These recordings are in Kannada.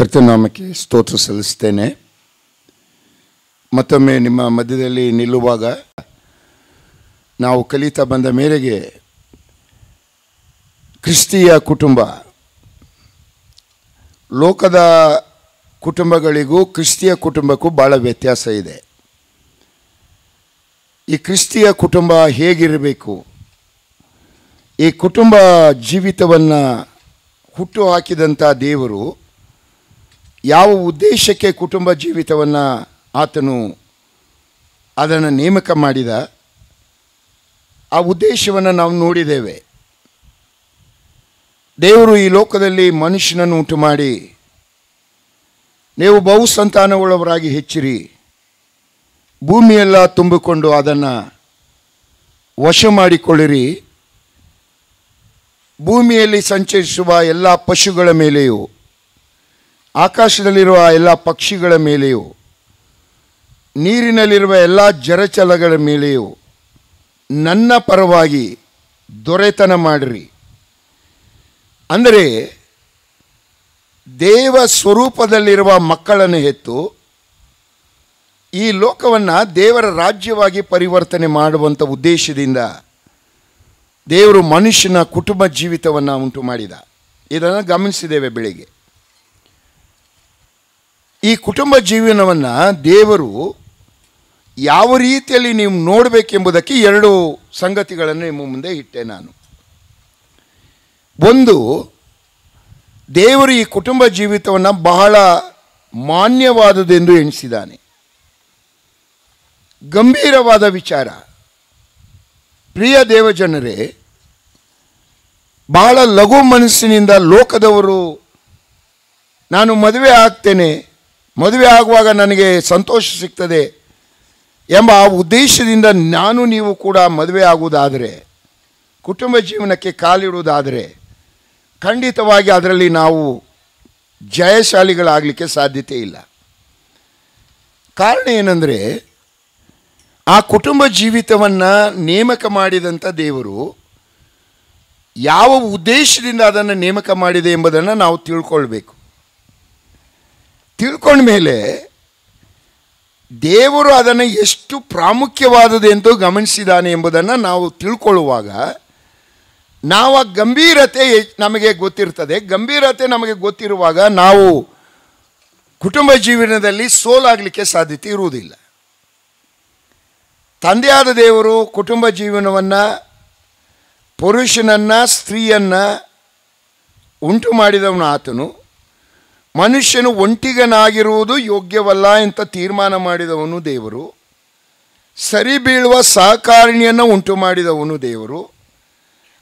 ಕರ್ತನಾಮಕ್ಕೆ ಸ್ತೋತ್ರ ಸಲ್ಲಿಸ್ತೇನೆ. ಮತ್ತೊಮ್ಮೆ ನಿಮ್ಮ ಮಧ್ಯದಲ್ಲಿ ನಿಲ್ಲುವಾಗ ನಾವು ಕಲಿತಾ ಬಂದ ಮೇರೆಗೆ ಕ್ರಿಸ್ತಿಯ ಕುಟುಂಬ, ಲೋಕದ ಕುಟುಂಬಗಳಿಗೂ ಕ್ರಿಸ್ತಿಯ ಕುಟುಂಬಕ್ಕೂ ಭಾಳ ವ್ಯತ್ಯಾಸ ಇದೆ. ಈ ಕ್ರಿಸ್ತಿಯ ಕುಟುಂಬ ಹೇಗಿರಬೇಕು, ಈ ಕುಟುಂಬ ಜೀವಿತವನ್ನು ಹುಟ್ಟು ಹಾಕಿದಂಥ ದೇವರು ಯಾವ ಉದ್ದೇಶಕ್ಕೆ ಕುಟುಂಬ ಜೀವಿತವನ್ನು ಆತನು ಅದನ್ನು ನೇಮಕ ಮಾಡಿದ, ಆ ಉದ್ದೇಶವನ್ನು ನಾವು ನೋಡಿದ್ದೇವೆ. ದೇವರು ಈ ಲೋಕದಲ್ಲಿ ಮನುಷ್ಯನನ್ನು ಉಂಟು ಮಾಡಿ, ನೀವು ಬಹುಸಂತಾನವುಳ್ಳವರಾಗಿ ಹೆಚ್ಚಿರಿ, ಭೂಮಿಯೆಲ್ಲ ತುಂಬಿಕೊಂಡು ಅದನ್ನು ವಶ ಮಾಡಿಕೊಳ್ಳಿರಿ, ಭೂಮಿಯಲ್ಲಿ ಸಂಚರಿಸುವ ಎಲ್ಲ ಪಶುಗಳ ಮೇಲೆಯೂ ಆಕಾಶದಲ್ಲಿರುವ ಎಲ್ಲ ಪಕ್ಷಿಗಳ ಮೇಲೆಯೂ ನೀರಿನಲ್ಲಿರುವ ಎಲ್ಲ ಜಲಚರಗಳ ಮೇಲೆಯೂ ನನ್ನ ಪರವಾಗಿ ದೊರೆತನ ಮಾಡಿರಿ. ಅಂದರೆ ದೇವ ಸ್ವರೂಪದಲ್ಲಿರುವ ಮಕ್ಕಳನ್ನು ಹೆತ್ತು ಈ ಲೋಕವನ್ನು ದೇವರ ರಾಜ್ಯವಾಗಿ ಪರಿವರ್ತನೆ ಮಾಡುವಂಥ ಉದ್ದೇಶದಿಂದ ದೇವರು ಮನುಷ್ಯನ ಕುಟುಂಬ ಜೀವಿತವನ್ನು ಉಂಟು ಮಾಡಿದ. ಇದನ್ನು ಗಮನಿಸಿದ್ದೇವೆ ಬೆಳಿಗ್ಗೆ. ಈ ಕುಟುಂಬ ಜೀವನವನ್ನು ದೇವರು ಯಾವ ರೀತಿಯಲ್ಲಿ ನೀವು ನೋಡಬೇಕೆಂಬುದಕ್ಕೆ ಎರಡು ಸಂಗತಿಗಳನ್ನು ನಿಮ್ಮ ಮುಂದೆ ಇಟ್ಟೆ ನಾನು. ಒಂದು, ದೇವರು ಈ ಕುಟುಂಬ ಜೀವಿತವನ್ನು ಬಹಳ ಮಾನ್ಯವಾದುದೆಂದು ಎಣಿಸಿದ್ದಾನೆ. ಗಂಭೀರವಾದ ವಿಚಾರ. ಪ್ರಿಯ ದೇವಜನರೇ, ಬಹಳ ಲಘು ಮನಸ್ಸಿನಿಂದ ಲೋಕದವರು ನಾನು ಮದುವೆ ಆಗ್ತೇನೆ, ಮದುವೆ ಆಗುವಾಗ ನನಗೆ ಸಂತೋಷ ಸಿಗ್ತದೆ ಎಂಬ ಆ ಉದ್ದೇಶದಿಂದ ನಾನು ನೀವು ಕೂಡ ಮದುವೆ ಆಗುವುದಾದರೆ, ಕುಟುಂಬ ಜೀವನಕ್ಕೆ ಕಾಲಿಡುವುದಾದರೆ ಖಂಡಿತವಾಗಿ ಅದರಲ್ಲಿ ನಾವು ಜಯಶಾಲಿಗಳಾಗಲಿಕ್ಕೆ ಸಾಧ್ಯತೆ ಇಲ್ಲ. ಕಾರಣ ಏನಂದರೆ, ಆ ಕುಟುಂಬ ಜೀವಿತವನ್ನು ನೇಮಕ ಮಾಡಿದಂಥ ದೇವರು ಯಾವ ಉದ್ದೇಶದಿಂದ ಅದನ್ನು ನೇಮಕ ಮಾಡಿದೆ ಎಂಬುದನ್ನು ನಾವು ತಿಳ್ಕೊಳ್ಬೇಕು. ತಿಳ್ಕೊಂಡ ಮೇಲೆ ದೇವರು ಅದನ್ನು ಎಷ್ಟು ಪ್ರಾಮುಖ್ಯವಾದದೆಂದು ಗಮನಿಸಿದ್ದಾನೆ ಎಂಬುದನ್ನು ನಾವು ತಿಳ್ಕೊಳ್ಳುವಾಗ ನಾವು ಆ ಗಂಭೀರತೆ ನಮಗೆ ಗೊತ್ತಿರ್ತದೆ. ಗಂಭೀರತೆ ನಮಗೆ ಗೊತ್ತಿರುವಾಗ ನಾವು ಕುಟುಂಬ ಜೀವನದಲ್ಲಿ ಸೋಲಾಗಲಿಕ್ಕೆ ಸಾಧ್ಯತೆ ಇರುವುದಿಲ್ಲ. ತಂದೆಯಾದ ದೇವರು ಕುಟುಂಬ ಜೀವನವನ್ನು, ಪುರುಷನನ್ನು ಸ್ತ್ರೀಯನ್ನು ಉಂಟು ಮಾಡಿದವನು ಆತನು. ಮನುಷ್ಯನು ಒಂಟಿಗನಾಗಿರುವುದು ಯೋಗ್ಯವಲ್ಲ ಅಂತ ತೀರ್ಮಾನ ಮಾಡಿದವನು ದೇವರು. ಸರಿ ಬೀಳುವ ಸಹಕಾರಿಣಿಯನ್ನು ಉಂಟು ಮಾಡಿದವನು ದೇವರು.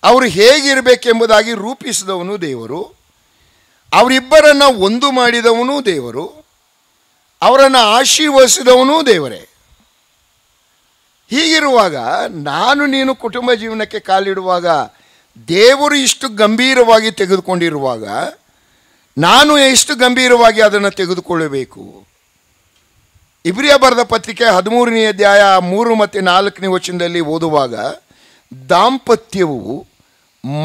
ಅವರು ಹೇಗಿರಬೇಕೆಂಬುದಾಗಿ ರೂಪಿಸಿದವನು ದೇವರು. ಅವರಿಬ್ಬರನ್ನು ಒಂದು ಮಾಡಿದವನು ದೇವರು. ಅವರನ್ನು ಆಶೀರ್ವದಿಸಿದವನು ದೇವರೇ. ಹೀಗಿರುವಾಗ ನಾನು ನೀನು ಕುಟುಂಬ ಜೀವನಕ್ಕೆ ಕಾಲಿಡುವಾಗ ದೇವರು ಇಷ್ಟು ಗಂಭೀರವಾಗಿ ತೆಗೆದುಕೊಂಡಿರುವಾಗ ನಾನು ಎಷ್ಟು ಗಂಭೀರವಾಗಿ ಅದನ್ನು ತೆಗೆದುಕೊಳ್ಳಬೇಕು. ಇಬ್ರಿಯ ಬರೆದ ಪತ್ರಿಕೆ 13ನೇ ಅಧ್ಯಾಯ 3 ಮತ್ತು 4ನೇ ವಚನದಲ್ಲಿ ಓದುವಾಗ, ದಾಂಪತ್ಯವು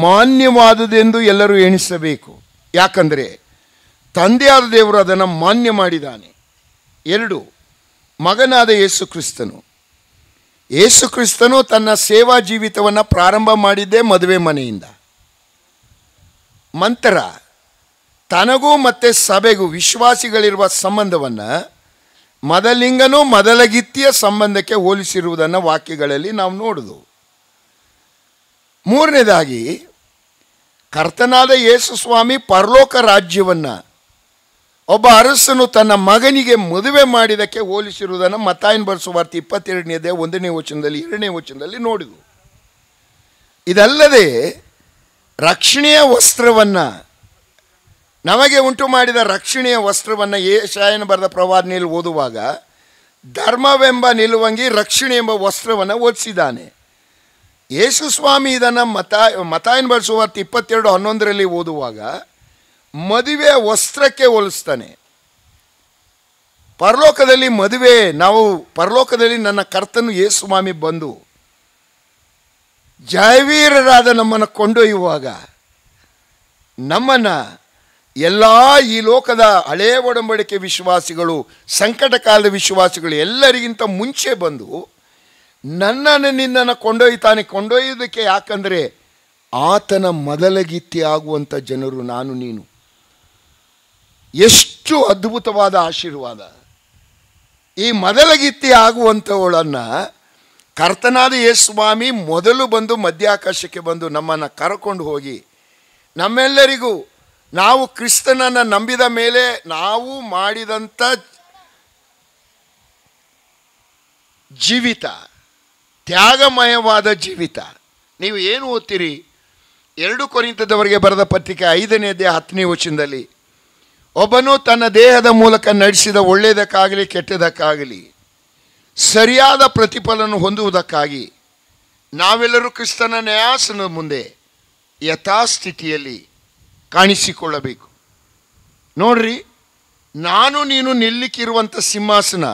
ಮಾನ್ಯವಾದುದೆಂದು ಎಲ್ಲರೂ ಎಣಿಸಬೇಕು, ಯಾಕಂದರೆ ತಂದೆಯಾದ ದೇವರು ಅದನ್ನು ಮಾನ್ಯ ಮಾಡಿದ್ದಾನೆ. 2, ಮಗನಾದ ಯೇಸು ಕ್ರಿಸ್ತನು. ಯೇಸು ಕ್ರಿಸ್ತನು ತನ್ನ ಸೇವಾ ಜೀವಿತವನ್ನು ಪ್ರಾರಂಭ ಮಾಡಿದ್ದೇ ಮದುವೆ ಮನೆಯಿಂದ. ನಂತರ ತನಗೂ ಮತ್ತು ಸಭೆಗೂ ವಿಶ್ವಾಸಿಗಳಿರುವ ಸಂಬಂಧವನ್ನು ಮೊದಲಿಂಗನೂ ಮೊದಲಗಿತ್ತಿಯ ಸಂಬಂಧಕ್ಕೆ ಹೋಲಿಸಿರುವುದನ್ನು ವಾಕ್ಯಗಳಲ್ಲಿ ನಾವು ನೋಡುವುದು. 3ನೇದಾಗಿ, ಕರ್ತನಾದ ಯೇಸು ಸ್ವಾಮಿ ಪರಲೋಕ ರಾಜ್ಯವನ್ನು ಒಬ್ಬ ಅರಸನು ತನ್ನ ಮಗನಿಗೆ ಮದುವೆ ಮಾಡಿದಕ್ಕೆ ಹೋಲಿಸಿರುವುದನ್ನು ಮತ್ತಾಯನ ಬರೆದ ಸುವಾರ್ತೆ 22ನೇ ಅಧ್ಯಾಯ 1ನೇ ವಚನದಲ್ಲಿ 2ನೇ ವಚನದಲ್ಲಿ ನೋಡಿದು. ಇದಲ್ಲದೆ ರಕ್ಷಣೆಯ ವಸ್ತ್ರವನ್ನು, ನಮಗೆ ಉಂಟು ಮಾಡಿದ ರಕ್ಷಣೆಯ ವಸ್ತ್ರವನ್ನು ಯೆಶಾಯನ ಬರೆದ ಪ್ರವಾದನೆಯಲ್ಲಿ ಓದುವಾಗ ಧರ್ಮವೆಂಬ ನಿಲುವಂಗಿ, ರಕ್ಷಣೆ ಎಂಬ ವಸ್ತ್ರವನ್ನು ಹೊದಿಸಿದ್ದಾನೆ. ಯೇಸು ಸ್ವಾಮಿ ಇದನ್ನು ಮತ್ತಾಯನ ಬರೆದ ಸುವಾರ್ತೆ 22:11ರಲ್ಲಿ ಓದುವಾಗ ಮದುವೆಯ ವಸ್ತ್ರಕ್ಕೆ ಹೋಲಿಸ್ತಾನೆ. ಪರಲೋಕದಲ್ಲಿ ಮದುವೆ, ನಾವು ಪರಲೋಕದಲ್ಲಿ ನನ್ನ ಕರ್ತನು ಯೇಸು ಸ್ವಾಮಿ ಬಂದು ಜಯವೀರರಾದ ನಮ್ಮನ್ನು ಕೊಂಡೊಯ್ಯುವಾಗ ನಮ್ಮನ್ನು ಎಲ್ಲ ಈ ಲೋಕದ ಹಳೇ ಒಡಂಬಡಿಕೆ ವಿಶ್ವಾಸಿಗಳು, ಸಂಕಟ ಕಾಲದ ವಿಶ್ವಾಸಿಗಳು ಎಲ್ಲರಿಗಿಂತ ಮುಂಚೆ ಬಂದು ನನ್ನನ್ನು ನಿನ್ನನ್ನು ಕೊಂಡೊಯ್ಯೋದಕ್ಕೆ. ಯಾಕಂದರೆ ಆತನ ಮೊದಲಗಿತ್ತಿ ಆಗುವಂಥ ಜನರು ನಾನು ನೀನು. ಎಷ್ಟು ಅದ್ಭುತವಾದ ಆಶೀರ್ವಾದ! ಈ ಮೊದಲಗಿತ್ತಿ ಆಗುವಂಥವಳನ್ನು ಕರ್ತನಾದ ಯೇಸುಸ್ವಾಮಿ ಮೊದಲು ಬಂದು ಮಧ್ಯಾಕಾಶಕ್ಕೆ ಬಂದು ನಮ್ಮನ್ನು ಕರ್ಕೊಂಡು ಹೋಗಿ ನಮ್ಮೆಲ್ಲರಿಗೂ ನಾವು ಕ್ರಿಸ್ತನನ್ನು ನಂಬಿದ ಮೇಲೆ ನಾವು ಮಾಡಿದಂಥ ಜೀವಿತ, ತ್ಯಾಗಮಯವಾದ ಜೀವಿತ. ನೀವು ಏನು ಓದ್ತೀರಿ? 2 ಕೊರಿಂಥದವರಿಗೆ ಬರೆದ ಪತ್ರಿಕೆ 5ನೇ ಅಧ್ಯಾಯ 10ನೇ ವಚನದಲ್ಲಿ, ಒಬ್ಬನು ತನ್ನ ದೇಹದ ಮೂಲಕ ನಡೆಸಿದ ಒಳ್ಳೆಯದಕ್ಕಾಗಲಿ ಕೆಟ್ಟದಕ್ಕಾಗಲಿ ಸರಿಯಾದ ಪ್ರತಿಫಲವನ್ನು ಹೊಂದುವುದಕ್ಕಾಗಿ ನಾವೆಲ್ಲರೂ ಕ್ರಿಸ್ತನ ನ್ಯಾಯಾಸನದ ಮುಂದೆ ಯಥಾಸ್ಥಿತಿಯಲ್ಲಿ ಕಾಣಿಸಿಕೊಳ್ಳಬೇಕು. ನೋಡ್ರಿ, ನಾನು ನೀನು ನಿಲ್ಲಿಕ್ಕಿರುವಂಥ ಸಿಂಹಾಸನ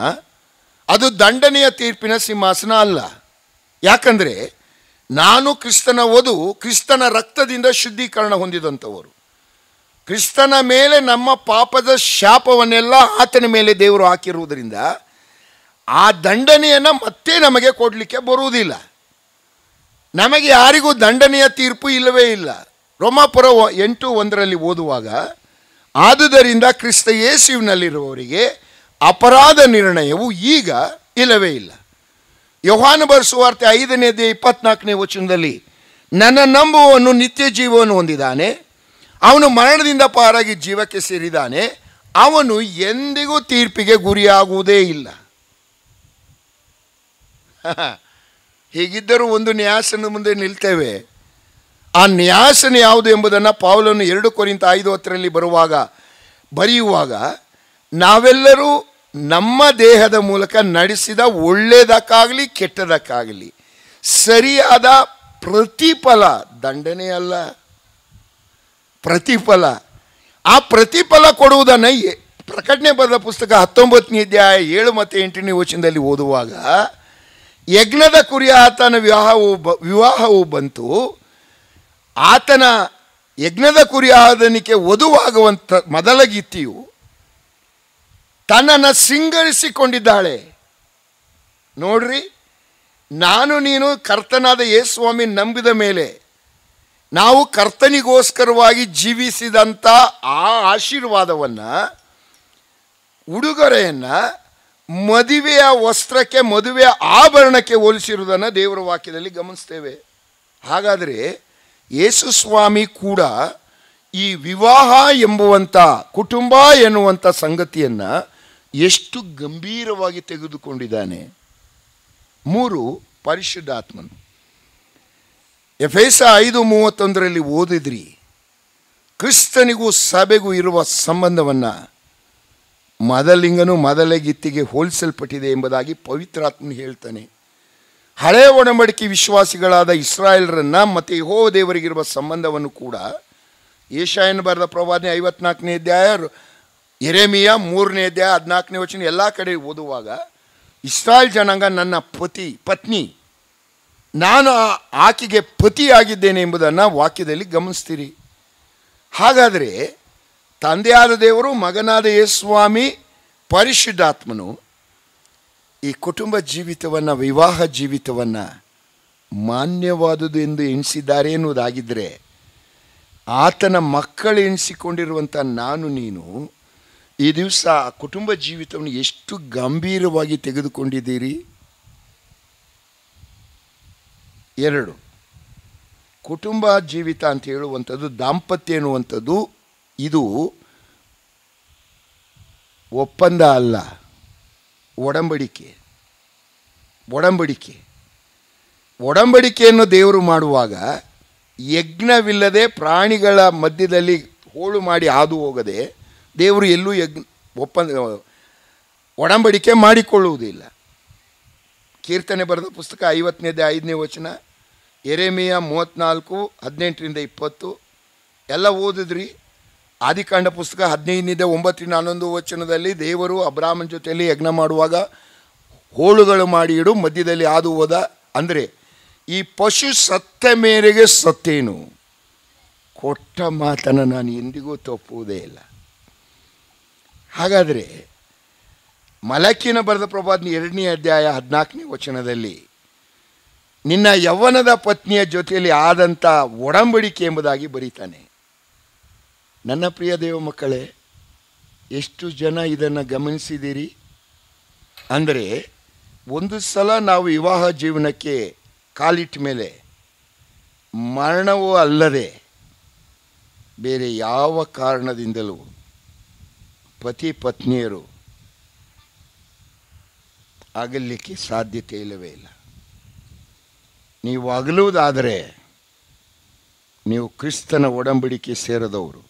ಅದು ದಂಡನೆಯ ತೀರ್ಪಿನ ಸಿಂಹಾಸನ ಅಲ್ಲ. ಯಾಕಂದರೆ ನಾನು ಕ್ರಿಸ್ತನ ವಧು, ಕ್ರಿಸ್ತನ ರಕ್ತದಿಂದ ಶುದ್ಧೀಕರಣ ಹೊಂದಿದಂಥವರು. ಕ್ರಿಸ್ತನ ಮೇಲೆ ನಮ್ಮ ಪಾಪದ ಶಾಪವನ್ನೆಲ್ಲ ಆತನ ಮೇಲೆ ದೇವರು ಹಾಕಿರುವುದರಿಂದ ಆ ದಂಡನೆಯನ್ನು ಮತ್ತೆ ನಮಗೆ ಕೊಡಲಿಕ್ಕೆ ಬರುವುದಿಲ್ಲ. ನಮಗೆ ಯಾರಿಗೂ ದಂಡನೆಯ ತೀರ್ಪು ಇಲ್ಲವೇ ಇಲ್ಲ. ರೋಮಾಪುರ 8:1 ಓದುವಾಗ, ಆದುದರಿಂದ ಕ್ರಿಸ್ತ ಯೇಸುವಿನಲ್ಲಿರುವವರಿಗೆ ಅಪರಾಧ ನಿರ್ಣಯವು ಈಗ ಇಲ್ಲವೇ ಇಲ್ಲ. ಯೋಹಾನ ಬರೆದ ಸುವಾರ್ತೆ 5ನೇ ಅಧ್ಯಾಯ 24ನೇ ವಚನದಲ್ಲಿ, ನನ್ನ ನಂಬುವವನು ನಿತ್ಯ ಜೀವವನ್ನು ಹೊಂದಿದ್ದಾನೆ, ಅವನು ಮರಣದಿಂದ ಪಾರಾಗಿ ಜೀವಕ್ಕೆ ಸೇರಿದ್ದಾನೆ, ಅವನು ಎಂದಿಗೂ ತೀರ್ಪಿಗೆ ಗುರಿಯಾಗುವುದೇ ಇಲ್ಲ. ಹೀಗಿದ್ದರೂ ಒಂದು ನ್ಯಾಯಾಸನದ ಮುಂದೆ ನಿಲ್ತೇವೆ. ಆ ನ್ಯಾಯಾಸನ ಯಾವುದು ಎಂಬುದನ್ನು ಪೌಲನು 2 ಕೊರಿಂಥ 5:10 ಬರೆಯುವಾಗ, ನಾವೆಲ್ಲರೂ ನಮ್ಮ ದೇಹದ ಮೂಲಕ ನಡೆಸಿದ ಒಳ್ಳೆಯದಕ್ಕಾಗಲಿ ಕೆಟ್ಟದಕ್ಕಾಗಲಿ ಸರಿಯಾದ ಪ್ರತಿಫಲ, ದಂಡನೆ ಅಲ್ಲ, ಪ್ರತಿಫಲ. ಆ ಪ್ರತಿಫಲ ಕೊಡುವುದನ್ನು ಪ್ರಕಟಣೆ ಬರೆದ ಪುಸ್ತಕ 19ನೇ ಅಧ್ಯಾಯ 7 ಮತ್ತು 8ನೇ ವಚನದಲ್ಲಿ ಓದುವಾಗ, ಯಜ್ಞದ ಕುರಿ ಆತನ ವಿವಾಹವು ಬಂತು, ಆತನ ಯಜ್ಞದ ಕುರಿ ಆದನಿಕೆ ವಧುವಾಗುವಂಥ ಮೊದಲಗಿತ್ತಿಯು ತನ್ನನ್ನು ಸಿಂಗರಿಸಿಕೊಂಡಿದ್ದಾಳೆ. ನೋಡ್ರಿ, ನಾನು ನೀನು ಕರ್ತನಾದ ಯೇಸುಸ್ವಾಮಿ ನಂಬಿದ ಮೇಲೆ ನಾವು ಕರ್ತನಿಗೋಸ್ಕರವಾಗಿ ಜೀವಿಸಿದಂಥ ಆ ಆಶೀರ್ವಾದವನ್ನು, ಉಡುಗೊರೆಯನ್ನು ಮದುವೆಯ ವಸ್ತ್ರಕ್ಕೆ, ಮದುವೆಯ ಆಭರಣಕ್ಕೆ ಹೋಲಿಸಿರುವುದನ್ನು ದೇವರ ವಾಕ್ಯದಲ್ಲಿ ಗಮನಿಸ್ತೇವೆ. ಹಾಗಾದರೆ ಯೇಸುಸ್ವಾಮಿ ಕೂಡ ಈ ವಿವಾಹ ಎಂಬುವಂಥ, ಕುಟುಂಬ ಎನ್ನುವಂಥ ಸಂಗತಿಯನ್ನು ಎಷ್ಟು ಗಂಭೀರವಾಗಿ ತೆಗೆದುಕೊಂಡಿದ್ದಾನೆ. 3, ಪರಿಶುದ್ಧಾತ್ಮನು. ಎಫೆಸ 5:31 ಓದಿದ್ರಿ, ಕ್ರಿಸ್ತನಿಗೂ ಸಭೆಗೂ ಇರುವ ಸಂಬಂಧವನ್ನು ಮೊದಲಿಂಗನು ಮೊದಲಗಿತ್ತಿಗೆ ಹೋಲಿಸಲ್ಪಟ್ಟಿದೆ ಎಂಬುದಾಗಿ ಪವಿತ್ರಾತ್ಮನು ಹೇಳ್ತಾನೆ. ಹಳೆಯ ಒಡಂಬಡಿಕೆ ವಿಶ್ವಾಸಿಗಳಾದ ಇಸ್ರಾಯೇಲರನ್ನು ಮತ್ತು ಯೆಹೋವ ದೇವರಿಗಿರುವ ಸಂಬಂಧವನ್ನು ಕೂಡ ಯೆಶಾಯನ ಬರೆದ ಪ್ರವಾದನೆ 54ನೇ ಅಧ್ಯಾಯ, ಯೆರೆಮೀಯ 3ನೇ ಅಧ್ಯಾಯ 14ನೇ ವಚನ ಎಲ್ಲ ಕಡೆ ಓದುವಾಗ, ಇಸ್ರಾಯೇಲ್ ಜನಾಂಗ ನನ್ನ ಪತ್ನಿ, ನಾನು ಆಕೆಗೆ ಪತಿಯಾಗಿದ್ದೇನೆ ಎಂಬುದನ್ನು ವಾಕ್ಯದಲ್ಲಿ ಗಮನಿಸ್ತೀರಿ. ಹಾಗಾದರೆ ತಂದೆಯಾದ ದೇವರು, ಮಗನಾದ ಯೇಸುಸ್ವಾಮಿ, ಪರಿಶುದ್ಧಾತ್ಮನು ಈ ಕುಟುಂಬ ಜೀವಿತವನ್ನು, ವಿವಾಹ ಜೀವಿತವನ್ನು ಮಾನ್ಯವಾದುದು ಎಂದು ಎಣಿಸಿದ್ದಾರೆ ಎನ್ನುವುದಾಗಿದ್ದರೆ, ಆತನ ಮಕ್ಕಳು ಎಣಿಸಿಕೊಂಡಿರುವಂಥ ನಾನು ನೀನು ಈ ದಿವಸ ಆ ಕುಟುಂಬ ಜೀವಿತವನ್ನು ಎಷ್ಟು ಗಂಭೀರವಾಗಿ ತೆಗೆದುಕೊಂಡಿದ್ದೀರಿ. 2, ಕುಟುಂಬ ಜೀವಿತ ಅಂತ ಹೇಳುವಂಥದ್ದು, ದಾಂಪತ್ಯ ಎನ್ನುವಂಥದ್ದು ಇದು ಒಪ್ಪಂದ ಅಲ್ಲ, ಒಡಂಬಡಿಕೆ. ಒಡಂಬಡಿಕೆಯನ್ನು ದೇವರು ಮಾಡುವಾಗ ಯಜ್ಞವಿಲ್ಲದೆ ಪ್ರಾಣಿಗಳ ಮಧ್ಯದಲ್ಲಿ ಹೋಳು ಮಾಡಿ ಹಾದು ಹೋಗದೆ ದೇವರು ಎಲ್ಲೂ ಒಡಂಬಡಿಕೆ ಮಾಡಿಕೊಳ್ಳುವುದಿಲ್ಲ. ಕೀರ್ತನೆ ಬರೆದ ಪುಸ್ತಕ 50ನೇ ಅಧ್ಯಾಯ 5ನೇ ವಚನ, ಯೆರೆಮೀಯ 34:18-20 ಎಲ್ಲ ಓದಿದ್ರಿ. ಆದಿಕಾಂಡ ಪುಸ್ತಕ 15:9-11 ವಚನದಲ್ಲಿ ದೇವರು ಅಬ್ರಾಮನ ಜೊತೆಯಲ್ಲಿ ಯಜ್ಞ ಮಾಡುವಾಗ ಹೋಳುಗಳು ಮಾಡಿ ಇಡು, ಮಧ್ಯದಲ್ಲಿ ಹಾದು ಹೋದ. ಅಂದರೆ ಈ ಪಶು ಸತ್ತ ಮೇರೆಗೆ ಸತ್ತೇನು, ಕೊಟ್ಟ ಮಾತನ್ನು ನಾನು ಎಂದಿಗೂ ತಪ್ಪುವುದೇ ಇಲ್ಲ. ಹಾಗಾದರೆ ಮಲಕಿನ ಬರೆದ ಪ್ರವಾದನೆ 2ನೇ ಅಧ್ಯಾಯ 14ನೇ ವಚನದಲ್ಲಿ ನಿನ್ನ ಯೌವನದ ಪತ್ನಿಯ ಜೊತೆಯಲ್ಲಿ ಆದಂಥ ಒಡಂಬಡಿಕೆ ಎಂಬುದಾಗಿ ಬರೀತಾನೆ. ನನ್ನ ಪ್ರಿಯ ದೇವ ಮಕ್ಕಳೇ, ಎಷ್ಟು ಜನ ಇದನ್ನು ಗಮನಿಸಿದ್ದೀರಿ? ಅಂದರೆ ಒಂದು ಸಲ ನಾವು ವಿವಾಹ ಜೀವನಕ್ಕೆ ಕಾಲಿಟ್ಟ ಮೇಲೆ ಮರಣವೂ ಅಲ್ಲದೆ ಬೇರೆ ಯಾವ ಕಾರಣದಿಂದಲೂ ಪತಿ ಪತ್ನಿಯರು ಆಗಲಿಕ್ಕೆ ಸಾಧ್ಯತೆ ಇಲ್ಲವೇ ಇಲ್ಲ. ನೀವು ಅಗಲುವುದಾದರೆ ನೀವು ಕ್ರಿಸ್ತನ ಒಡಂಬಡಿಕೆ ಸೇರದವರು.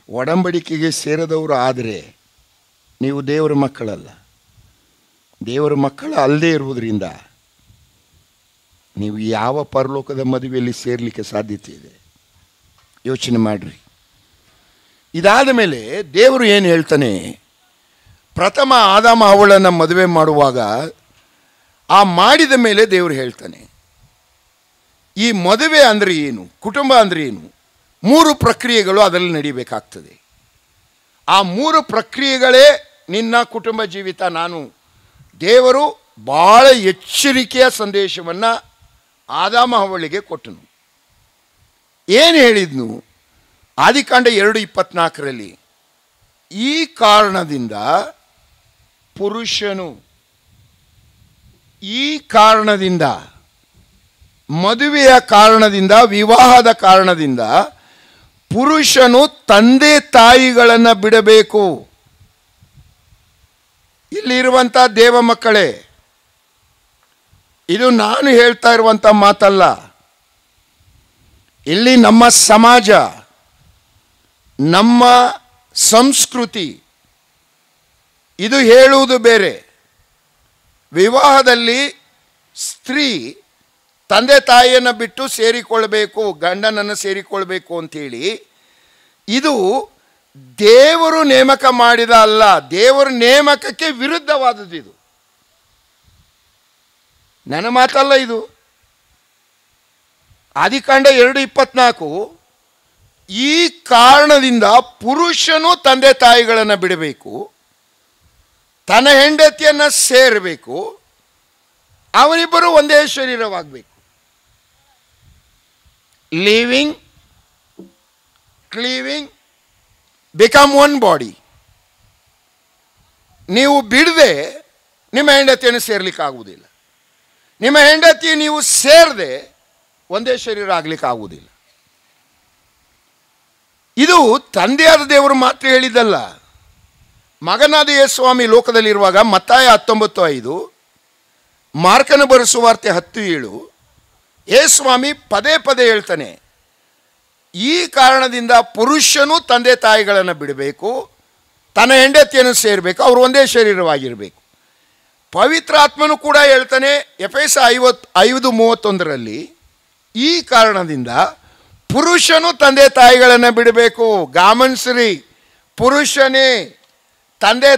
ಒಡಂಬಡಿಕೆಗೆ ಸೇರದವರು ಆದರೆ ನೀವು ದೇವರ ಮಕ್ಕಳಲ್ಲ. ದೇವರ ಮಕ್ಕಳು ಅಲ್ಲದೆ ಇರುವುದರಿಂದ ನೀವು ಯಾವ ಪರಲೋಕದ ಮದುವೆಯಲ್ಲಿ ಸೇರಲಿಕ್ಕೆ ಸಾಧ್ಯತೆ ಇದೆ? ಯೋಚನೆ ಮಾಡಿರಿ. ಇದಾದ ಮೇಲೆ ದೇವರು ಏನು ಹೇಳ್ತಾನೆ? ಪ್ರಥಮ ಆದಾಮ ಅವಳನ್ನು ಮದುವೆ ಮಾಡುವಾಗ ಆ ಮಾಡಿದ ಮೇಲೆ ದೇವರು ಹೇಳ್ತಾನೆ, ಈ ಮದುವೆ ಅಂದರೆ ಏನು, ಕುಟುಂಬ ಅಂದರೆ ಏನು, 3 ಪ್ರಕ್ರಿಯೆಗಳು ಅದರಲ್ಲಿ ನಡೀಬೇಕಾಗ್ತದೆ. ಆ 3 ಪ್ರಕ್ರಿಯೆಗಳೇ ನಿನ್ನ ಕುಟುಂಬ ಜೀವಿತ. ನಾನು ದೇವರು ಭಾಳ ಎಚ್ಚರಿಕೆಯ ಸಂದೇಶವನ್ನು ಆದಾಮ ಹವ್ವಳಿಗೆ ಕೊಟ್ಟನು. ಏನು ಹೇಳಿದ್ನು? ಆದಿಕಾಂಡ 2:24 ಈ ಕಾರಣದಿಂದ ಪುರುಷನು, ಈ ಕಾರಣದಿಂದ, ಮದುವೆಯ ಕಾರಣದಿಂದ, ವಿವಾಹದ ಕಾರಣದಿಂದ ಪುರುಷನು ತಂದೆ ತಾಯಿಗಳನ್ನು ಬಿಡಬೇಕು. ಇಲ್ಲಿರುವಂಥ ದೇವ ಮಕ್ಕಳೇ, ಇದು ನಾನು ಹೇಳ್ತಾ ಇರುವಂಥ ಮಾತಲ್ಲ. ಇಲ್ಲಿ ನಮ್ಮ ಸಮಾಜ, ನಮ್ಮ ಸಂಸ್ಕೃತಿ ಇದು ಹೇಳುವುದು ಬೇರೆ. ವಿವಾಹದಲ್ಲಿ ಸ್ತ್ರೀ ತಂದೆ ತಾಯಿಯನ್ನು ಬಿಟ್ಟು ಸೇರಿಕೊಳ್ಬೇಕು, ಗಂಡನನ್ನು ಸೇರಿಕೊಳ್ಬೇಕು ಅಂಥೇಳಿ ಇದು ದೇವರು ನೇಮಕ ಮಾಡಿದ ಅಲ್ಲ, ದೇವರ ನೇಮಕಕ್ಕೆ ವಿರುದ್ಧವಾದದ್ದು. ಇದು ನನ್ನ ಮಾತಲ್ಲ. ಇದು ಆದಿಕಾಂಡ 2:24 ಈ ಕಾರಣದಿಂದ ಪುರುಷನು ತಂದೆ ತಾಯಿಗಳನ್ನು ಬಿಡಬೇಕು, ತನ್ನ ಹೆಂಡತಿಯನ್ನು ಸೇರಬೇಕು, ಅವರಿಬ್ಬರು ಒಂದೇ ಶರೀರವಾಗಬೇಕು. Leaving, cleaving, become one body. ನೀವು ಬಿಡದೆ ನಿಮ್ಮ ಹೆಂಡತಿಯನ್ನು ಸೇರ್ಲಿಕ್ಕೆ ಆಗುವುದಿಲ್ಲ. ನಿಮ್ಮ ಹೆಂಡತಿ ನೀವು ಸೇರದೆ ಒಂದೇ ಶರೀರ ಆಗ್ಲಿಕ್ಕೆ ಆಗುವುದಿಲ್ಲ. ಇದು ತಂದೆಯಾದ ದೇವರು ಮಾತ್ರ ಹೇಳಿದ್ದಲ್ಲ. ಮಗನಾದ ಯೇಸುಸ್ವಾಮಿ ಲೋಕದಲ್ಲಿರುವಾಗ ಮತ್ತಾಯ 19:5, ಮಾರ್ಕನ ಬರೆಸುವಾರ್ತೆ 10:7 ಯೇಸುಸ್ವಾಮಿ ಪದೇ ಪದೇ ಹೇಳ್ತಾನೆ, ಈ ಕಾರಣದಿಂದ ಪುರುಷನು ತಂದೆ ತಾಯಿಗಳನ್ನು ಬಿಡಬೇಕು, ತನ್ನ ಹೆಂಡತಿಯನ್ನು ಸೇರಬೇಕು, ಅವರು ಒಂದೇ ಶರೀರವಾಗಿರಬೇಕು. ಪವಿತ್ರಾತ್ಮನು ಕೂಡ ಹೇಳ್ತಾನೆ ಎಫೆಸ 5:31 ಈ ಕಾರಣದಿಂದ ಪುರುಷನು ತಂದೆ ತಾಯಿಗಳನ್ನು ಬಿಡಬೇಕು. ಗಾಮನ್ಸ್ರಿ, ಪುರುಷನೇ, ತಂದೆ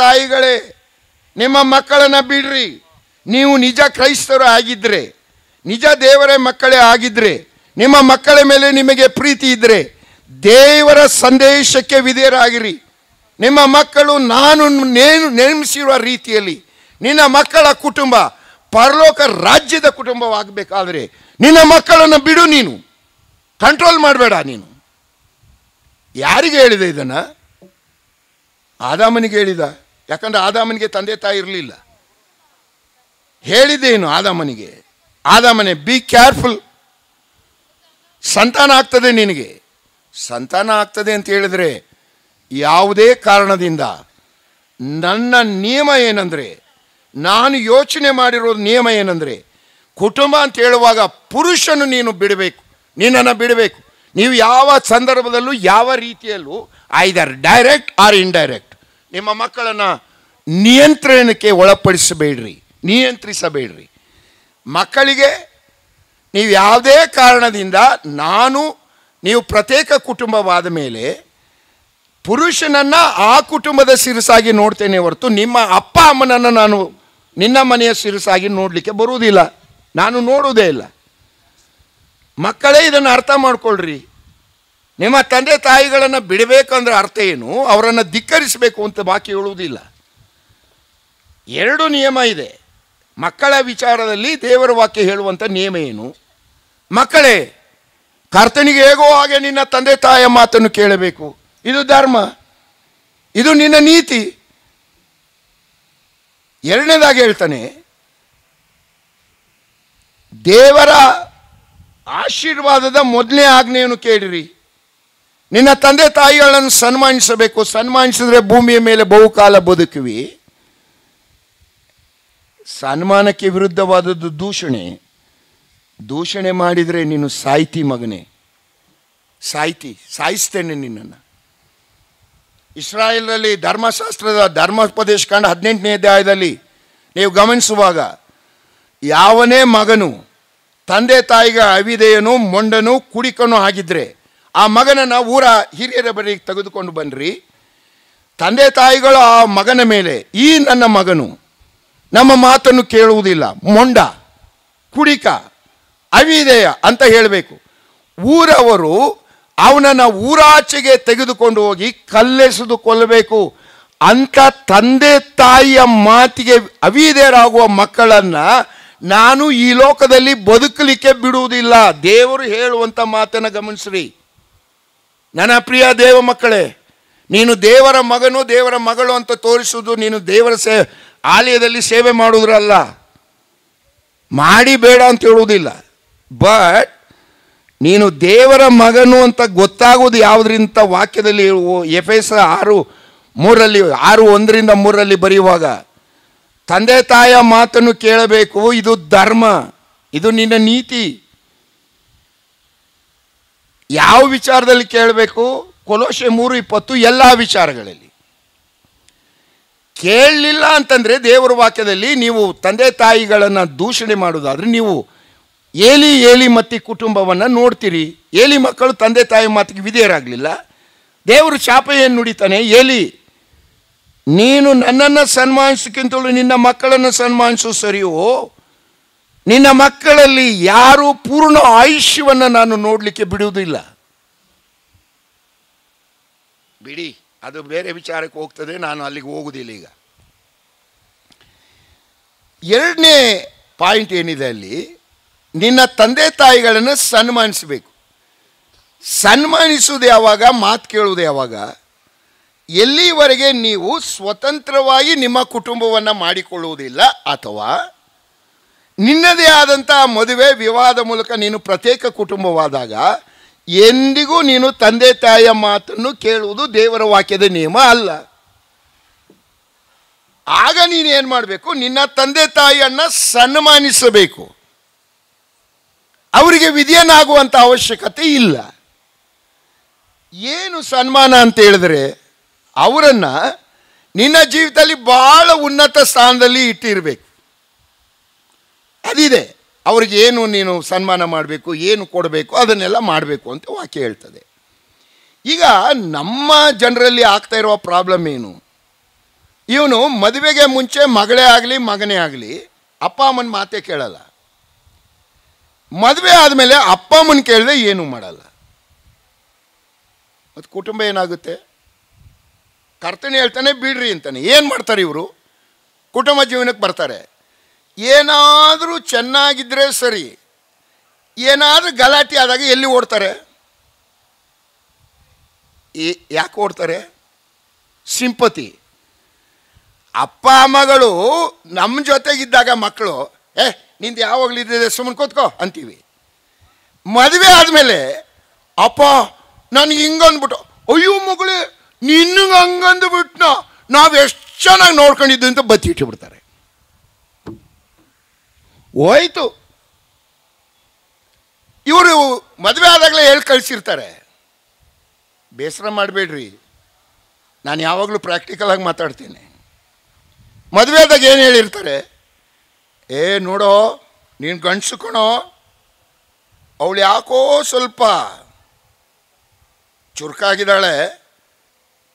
ತಾಯಿಗಳೇ ನಿಮ್ಮ ಮಕ್ಕಳನ್ನು ಬಿಡ್ರಿ. ನೀವು ನಿಜ ಕ್ರೈಸ್ತರು ಆಗಿದ್ದರೆ, ನಿಜ ದೇವರ ಮಕ್ಕಳೇ ಆಗಿದ್ದರೆ, ನಿಮ್ಮ ಮಕ್ಕಳ ಮೇಲೆ ನಿಮಗೆ ಪ್ರೀತಿ ಇದ್ದರೆ ದೇವರ ಸಂದೇಶಕ್ಕೆ ವಿಧೇಯರಾಗಿರಿ. ನಿಮ್ಮ ಮಕ್ಕಳು ನಾನು ನೇಮಿಸಿರುವ ರೀತಿಯಲ್ಲಿ ನಿನ್ನ ಮಕ್ಕಳ ಕುಟುಂಬ ಪರಲೋಕ ರಾಜ್ಯದ ಕುಟುಂಬವಾಗಬೇಕಾದ್ರೆ ನಿನ್ನ ಮಕ್ಕಳನ್ನು ಬಿಡು. ನೀನು ಕಂಟ್ರೋಲ್ ಮಾಡಬೇಡ. ನೀನು ಯಾರಿಗೆ ಹೇಳಿದೆ ಇದನ್ನು? ಆದಾಮನಿಗೆ ಹೇಳಿದ. ಯಾಕಂದ್ರೆ ಆದಾಮನಿಗೆ ತಂದೆ ತಾಯಿ ಇರಲಿಲ್ಲ. ಹೇಳಿದ್ದೇನು ಆದಾಮನಿಗೆ? ಆದಾಮನೇ, ಬಿ ಕೇರ್ಫುಲ್, ಸಂತಾನ ಆಗ್ತದೆ ನಿನಗೆ. ಸಂತಾನ ಆಗ್ತದೆ ಅಂತ ಹೇಳಿದ್ರೆ ಯಾವುದೇ ಕಾರಣದಿಂದ ನನ್ನ ನಿಯಮ ಏನಂದರೆ, ನಾನು ಯೋಚನೆ ಮಾಡಿರೋ ನಿಯಮ ಏನಂದರೆ, ಕುಟುಂಬ ಅಂತ ಹೇಳುವಾಗ ಪುರುಷನು ನೀನು ಬಿಡಬೇಕು, ನಿನ್ನನ್ನು ಬಿಡಬೇಕು. ನೀವು ಯಾವ ಸಂದರ್ಭದಲ್ಲೂ ಯಾವ ರೀತಿಯಲ್ಲೂ ಐದರ್ ಡೈರೆಕ್ಟ್ ಆರ್ ಇಂಡೈರೆಕ್ಟ್ ನಿಮ್ಮ ಮಕ್ಕಳನ್ನು ನಿಯಂತ್ರಣಕ್ಕೆ ನಿಯಂತ್ರಿಸಬೇಡ್ರಿ. ಮಕ್ಕಳಿಗೆ ನೀವು ಯಾವುದೇ ಕಾರಣದಿಂದ ನೀವು ಪ್ರತ್ಯೇಕ ಕುಟುಂಬವಾದ ಮೇಲೆ ಪುರುಷನನ್ನು ಆ ಕುಟುಂಬದ ಶಿರಸಾಗಿ ನೋಡ್ತೇನೆ ಹೊರತು ನಿಮ್ಮ ಅಪ್ಪ ಅಮ್ಮನನ್ನು ನಾನು ನಿನ್ನ ಮನೆಯ ಶಿರಸಾಗಿ ನೋಡಲಿಕ್ಕೆ ಬರುವುದಿಲ್ಲ. ನಾನು ನೋಡುವುದೇ ಇಲ್ಲ. ಮಕ್ಕಳೇ ಇದನ್ನು ಅರ್ಥ ಮಾಡ್ಕೊಳ್ರಿ. ನಿಮ್ಮ ತಂದೆ ತಾಯಿಗಳನ್ನು ಬಿಡಬೇಕಂದ್ರೆ ಅರ್ಥ ಏನು? ಅವರನ್ನು ಧಿಕ್ಕರಿಸಬೇಕು ಅಂತ ಬಾಕಿ ಹೇಳುವುದಿಲ್ಲ. 2 ನಿಯಮ ಇದೆ ಮಕ್ಕಳ ವಿಚಾರದಲ್ಲಿ. ದೇವರ ವಾಕ್ಯ ಹೇಳುವಂಥ ನಿಯಮ ಏನು? ಮಕ್ಕಳೇ, ಕರ್ತನಿಗೆ ಹೇಗೋ ಹಾಗೆ ನಿನ್ನ ತಂದೆ ತಾಯಿಯ ಮಾತನ್ನು ಕೇಳಬೇಕು. ಇದು ಧರ್ಮ, ಇದು ನಿನ್ನ ನೀತಿ. 2ನೇದಾಗಿ ಹೇಳ್ತಾನೆ, ದೇವರ ಆಶೀರ್ವಾದದ ಮೊದಲನೇ ಆಜ್ಞೆಯನ್ನು ಕೇಳಿರಿ. ನಿನ್ನ ತಂದೆ ತಾಯಿಗಳನ್ನು ಸನ್ಮಾನಿಸಬೇಕು. ಸನ್ಮಾನಿಸಿದ್ರೆ ಭೂಮಿಯ ಮೇಲೆ ಬಹುಕಾಲ ಬದುಕುವಿ. ಸನ್ಮಾನಕ್ಕೆ ವಿರುದ್ಧವಾದದ್ದು ದೂಷಣೆ. ದೂಷಣೆ ಮಾಡಿದರೆ ನೀನು ಸಾಯ್ತಿ ಮಗನೇ, ಸಾಯಿಸ್ತೇನೆ ನಿನ್ನನ್ನು. ಇಸ್ರಾಯೇಲಲ್ಲಿ ಧರ್ಮಶಾಸ್ತ್ರದ ಧರ್ಮೋಪದೇಶ ಕಾಂಡ 18ನೇ ಅಧ್ಯಾಯದಲ್ಲಿ ನೀವು ಗಮನಿಸುವಾಗ, ಯಾವನೇ ಮಗನು ತಂದೆ ತಾಯಿಗೆ ಅವಿಧೇಯನು, ಮೊಂಡನು, ಕುಡಿಕನು ಆಗಿದ್ರೆ ಆ ಮಗನನ್ನು ಊರ ಹಿರಿಯರ ಬಳಿಗೆ ತೆಗೆದುಕೊಂಡು ಬನ್ನಿರಿ. ತಂದೆ ತಾಯಿಗಳು ಆ ಮಗನ ಮೇಲೆ, ಈ ನನ್ನ ಮಗನು ನಮ್ಮ ಮಾತನ್ನು ಕೇಳುವುದಿಲ್ಲ, ಮೊಂಡ, ಕುಡಿಕ, ಅವಿಧೇಯ ಅಂತ ಹೇಳಬೇಕು. ಊರವರು ಅವನನ್ನು ಊರಾಚೆಗೆ ತೆಗೆದುಕೊಂಡು ಹೋಗಿ ಕಲ್ಲೆಸೆದು ಕೊಲ್ಲಬೇಕು. ಅಂಥ ತಂದೆ ತಾಯಿಯ ಮಾತಿಗೆ ಅವಿಧೇಯರಾಗುವ ಮಕ್ಕಳನ್ನು ನಾನು ಈ ಲೋಕದಲ್ಲಿ ಬದುಕಲಿಕ್ಕೆ ಬಿಡುವುದಿಲ್ಲ. ದೇವರು ಹೇಳುವಂಥ ಮಾತನ್ನು ಗಮನಿಸ್ರಿ. ನನ್ನ ಪ್ರಿಯ ದೇವ ಮಕ್ಕಳೇ, ನೀನು ದೇವರ ಮಗನು ದೇವರ ಮಗಳು ಅಂತ ತೋರಿಸುವುದು ನೀನು ದೇವರ ಆಲಯದಲ್ಲಿ ಸೇವೆ ಮಾಡುವುದರಲ್ಲ. ಮಾಡಿ ಬೇಡ ಅಂತ ಹೇಳುವುದಿಲ್ಲ. ಬಟ್ ನೀನು ದೇವರ ಮಗನು ಅಂತ ಗೊತ್ತಾಗೋದು ಯಾವುದರಿಂದ? ವಾಕ್ಯದಲ್ಲಿ ಎಫೆಸ 6:1-3 ಬರೆಯುವಾಗ ತಂದೆ ತಾಯಿಯ ಮಾತನ್ನು ಕೇಳಬೇಕು. ಇದು ಧರ್ಮ, ಇದು ನಿನ್ನ ನೀತಿ. ಯಾವ ವಿಚಾರದಲ್ಲಿ ಕೇಳಬೇಕು? ಕೊಲೋಸೆ 3:20 ಎಲ್ಲ ವಿಚಾರಗಳಲ್ಲಿ. ಕೇಳಲಿಲ್ಲ ಅಂತಂದರೆ ದೇವರ ವಾಕ್ಯದಲ್ಲಿ ನೀವು ತಂದೆ ತಾಯಿಗಳನ್ನು ದೂಷಣೆ ಮಾಡೋದಾದ್ರೆ ನೀವು ಏಲಿ ಮತ್ತು ಕುಟುಂಬವನ್ನು ನೋಡ್ತೀರಿ. ಏಲಿ ಮಕ್ಕಳು ತಂದೆ ತಾಯಿ ಮಾತಿಗೆ ವಿಧೇಯರಾಗಲಿಲ್ಲ. ದೇವರು ಶಾಪ ಏನು ನುಡಿತಾನೆ? ಏಲಿ, ನೀನು ನನ್ನನ್ನು ಸನ್ಮಾನಿಸಕ್ಕಿಂತಲೂ ನಿನ್ನ ಮಕ್ಕಳನ್ನು ಸನ್ಮಾನಿಸು ಸರಿಯೋ? ನಿನ್ನ ಮಕ್ಕಳಲ್ಲಿ ಯಾರು ಪೂರ್ಣ ಆಯುಷ್ಯವನ್ನು ನಾನು ನೋಡಲಿಕ್ಕೆ ಬಿಡುವುದಿಲ್ಲ. ಬಿಡಿ, ಅದು ಬೇರೆ ವಿಚಾರಕ್ಕೆ ಹೋಗ್ತದೆ, ನಾನು ಅಲ್ಲಿಗೆ ಹೋಗುವುದಿಲ್ಲ. ಈಗ 2ನೇ ಪಾಯಿಂಟ್ ಏನಿದೆ ಅಲ್ಲಿ, ನಿನ್ನ ತಂದೆ ತಾಯಿಗಳನ್ನು ಸನ್ಮಾನಿಸಬೇಕು. ಸನ್ಮಾನಿಸುವುದು ಯಾವಾಗ? ಮಾತು ಕೇಳುವುದು ಯಾವಾಗ? ಎಲ್ಲಿವರೆಗೆ ನೀವು ಸ್ವತಂತ್ರವಾಗಿ ನಿಮ್ಮ ಕುಟುಂಬವನ್ನು ಮಾಡಿಕೊಳ್ಳುವುದಿಲ್ಲ ಅಥವಾ ನಿನ್ನದೇ ಆದಂಥ ಮದುವೆ ವಿವಾಹದ ಮೂಲಕ ನೀನು ಪ್ರತ್ಯೇಕ ಕುಟುಂಬವಾದಾಗ ಎಂದಿಗೂ ನೀನು ತಂದೆ ತಾಯಿಯ ಮಾತನ್ನು ಕೇಳುವುದು ದೇವರ ವಾಕ್ಯದ ನಿಯಮ ಅಲ್ಲ. ಆಗ ನೀನು ಏನು ಮಾಡಬೇಕು? ನಿನ್ನ ತಂದೆ ತಾಯಿಯನ್ನು ಸನ್ಮಾನಿಸಬೇಕು. ಅವರಿಗೆ ವಿಧೇಯನಾಗುವಂಥ ಅವಶ್ಯಕತೆ ಇಲ್ಲ. ಏನು ಸನ್ಮಾನ ಅಂತ ಹೇಳಿದ್ರೆ, ಅವರನ್ನು ನಿನ್ನ ಜೀವಿತದಲ್ಲಿ ಬಹಳ ಉನ್ನತ ಸ್ಥಾನದಲ್ಲಿ ಇಟ್ಟಿರಬೇಕು. ಅದಿದೆ. ಅವ್ರಿಗೆ ಏನು ನೀನು ಸನ್ಮಾನ ಮಾಡಬೇಕು, ಏನು ಕೊಡಬೇಕು, ಅದನ್ನೆಲ್ಲ ಮಾಡಬೇಕು ಅಂತ ವಾಕ್ಯ ಹೇಳ್ತದೆ. ಈಗ ನಮ್ಮ ಜನರಲ್ಲಿ ಆಗ್ತಾ ಇರುವ ಪ್ರಾಬ್ಲಮ್ ಏನು? ಇವನು ಮದುವೆಗೆ ಮುಂಚೆ ಮಗಳೇ ಆಗಲಿ ಮಗನೇ ಆಗಲಿ ಅಪ್ಪ ಅಮ್ಮನ ಮಾತೇ ಕೇಳಲ್ಲ. ಮದುವೆ ಆದಮೇಲೆ ಅಪ್ಪ ಅಮ್ಮನ ಕೇಳಿದ್ರೆ ಏನೂ ಮಾಡಲ್ಲ. ಮತ್ತು ಕುಟುಂಬ ಏನಾಗುತ್ತೆ? ಕರ್ತನೆ ಹೇಳ್ತಾನೆ ಬಿಡ್ರಿ ಅಂತಾನೆ. ಏನು ಮಾಡ್ತಾರೆ ಇವರು? ಕುಟುಂಬ ಜೀವನಕ್ಕೆ ಬರ್ತಾರೆ. ಏನಾದರೂ ಚೆನ್ನಾಗಿದ್ದರೆ ಸರಿ, ಏನಾದರೂ ಗಲಾಟೆ ಆದಾಗ ಎಲ್ಲಿ ಓಡ್ತಾರೆ? ಯಾಕೆ ಓಡ್ತಾರೆ? ಸಿಂಪತಿ. ಅಪ್ಪ ಅಮ್ಮಗಳು ನಮ್ಮ ಜೊತೆಗಿದ್ದಾಗ ಮಕ್ಕಳು ನಿಂದು ಯಾವಾಗಲೂ ಇದ್ದಿದೆ ಸುಮ್ಮನೆ ಕೂತ್ಕೋ ಅಂತೀವಿ. ಮದುವೆ ಆದಮೇಲೆ ಅಪ್ಪ ನನಗೆ ಹಿಂಗಂದ್ಬಿಟ್ಟು, ಅಯ್ಯೋ ಮಗಳೇ ನಿನ್ನಗೆ ಹಂಗಂದು ಬಿಟ್ನ, ನಾವು ಎಷ್ಟು ಚೆನ್ನಾಗಿ ನೋಡ್ಕೊಂಡಿದ್ದು ಅಂತ ಬತ್ತಿ ಇಟ್ಟುಬಿಡ್ತಾರೆ. ಹೋಯ್ತು. ಇವರು ಮದುವೆ ಆದಾಗಲೇ ಹೇಳಿ ಕಳಿಸಿರ್ತಾರೆ. ಬೇಸರ ಮಾಡಬೇಡ್ರಿ, ನಾನು ಯಾವಾಗಲೂ ಪ್ರಾಕ್ಟಿಕಲ್ ಆಗಿ ಮಾತಾಡ್ತೀನಿ. ಮದುವೆ ಆದಾಗ ಏನು ಹೇಳಿರ್ತಾರೆ? ನೋಡೋ ನೀನು ಗಂಡಸು ಕಣೋ, ಅವಳು ಯಾಕೋ ಸ್ವಲ್ಪ ಚುರುಕಾಗಿದ್ದಾಳೆ,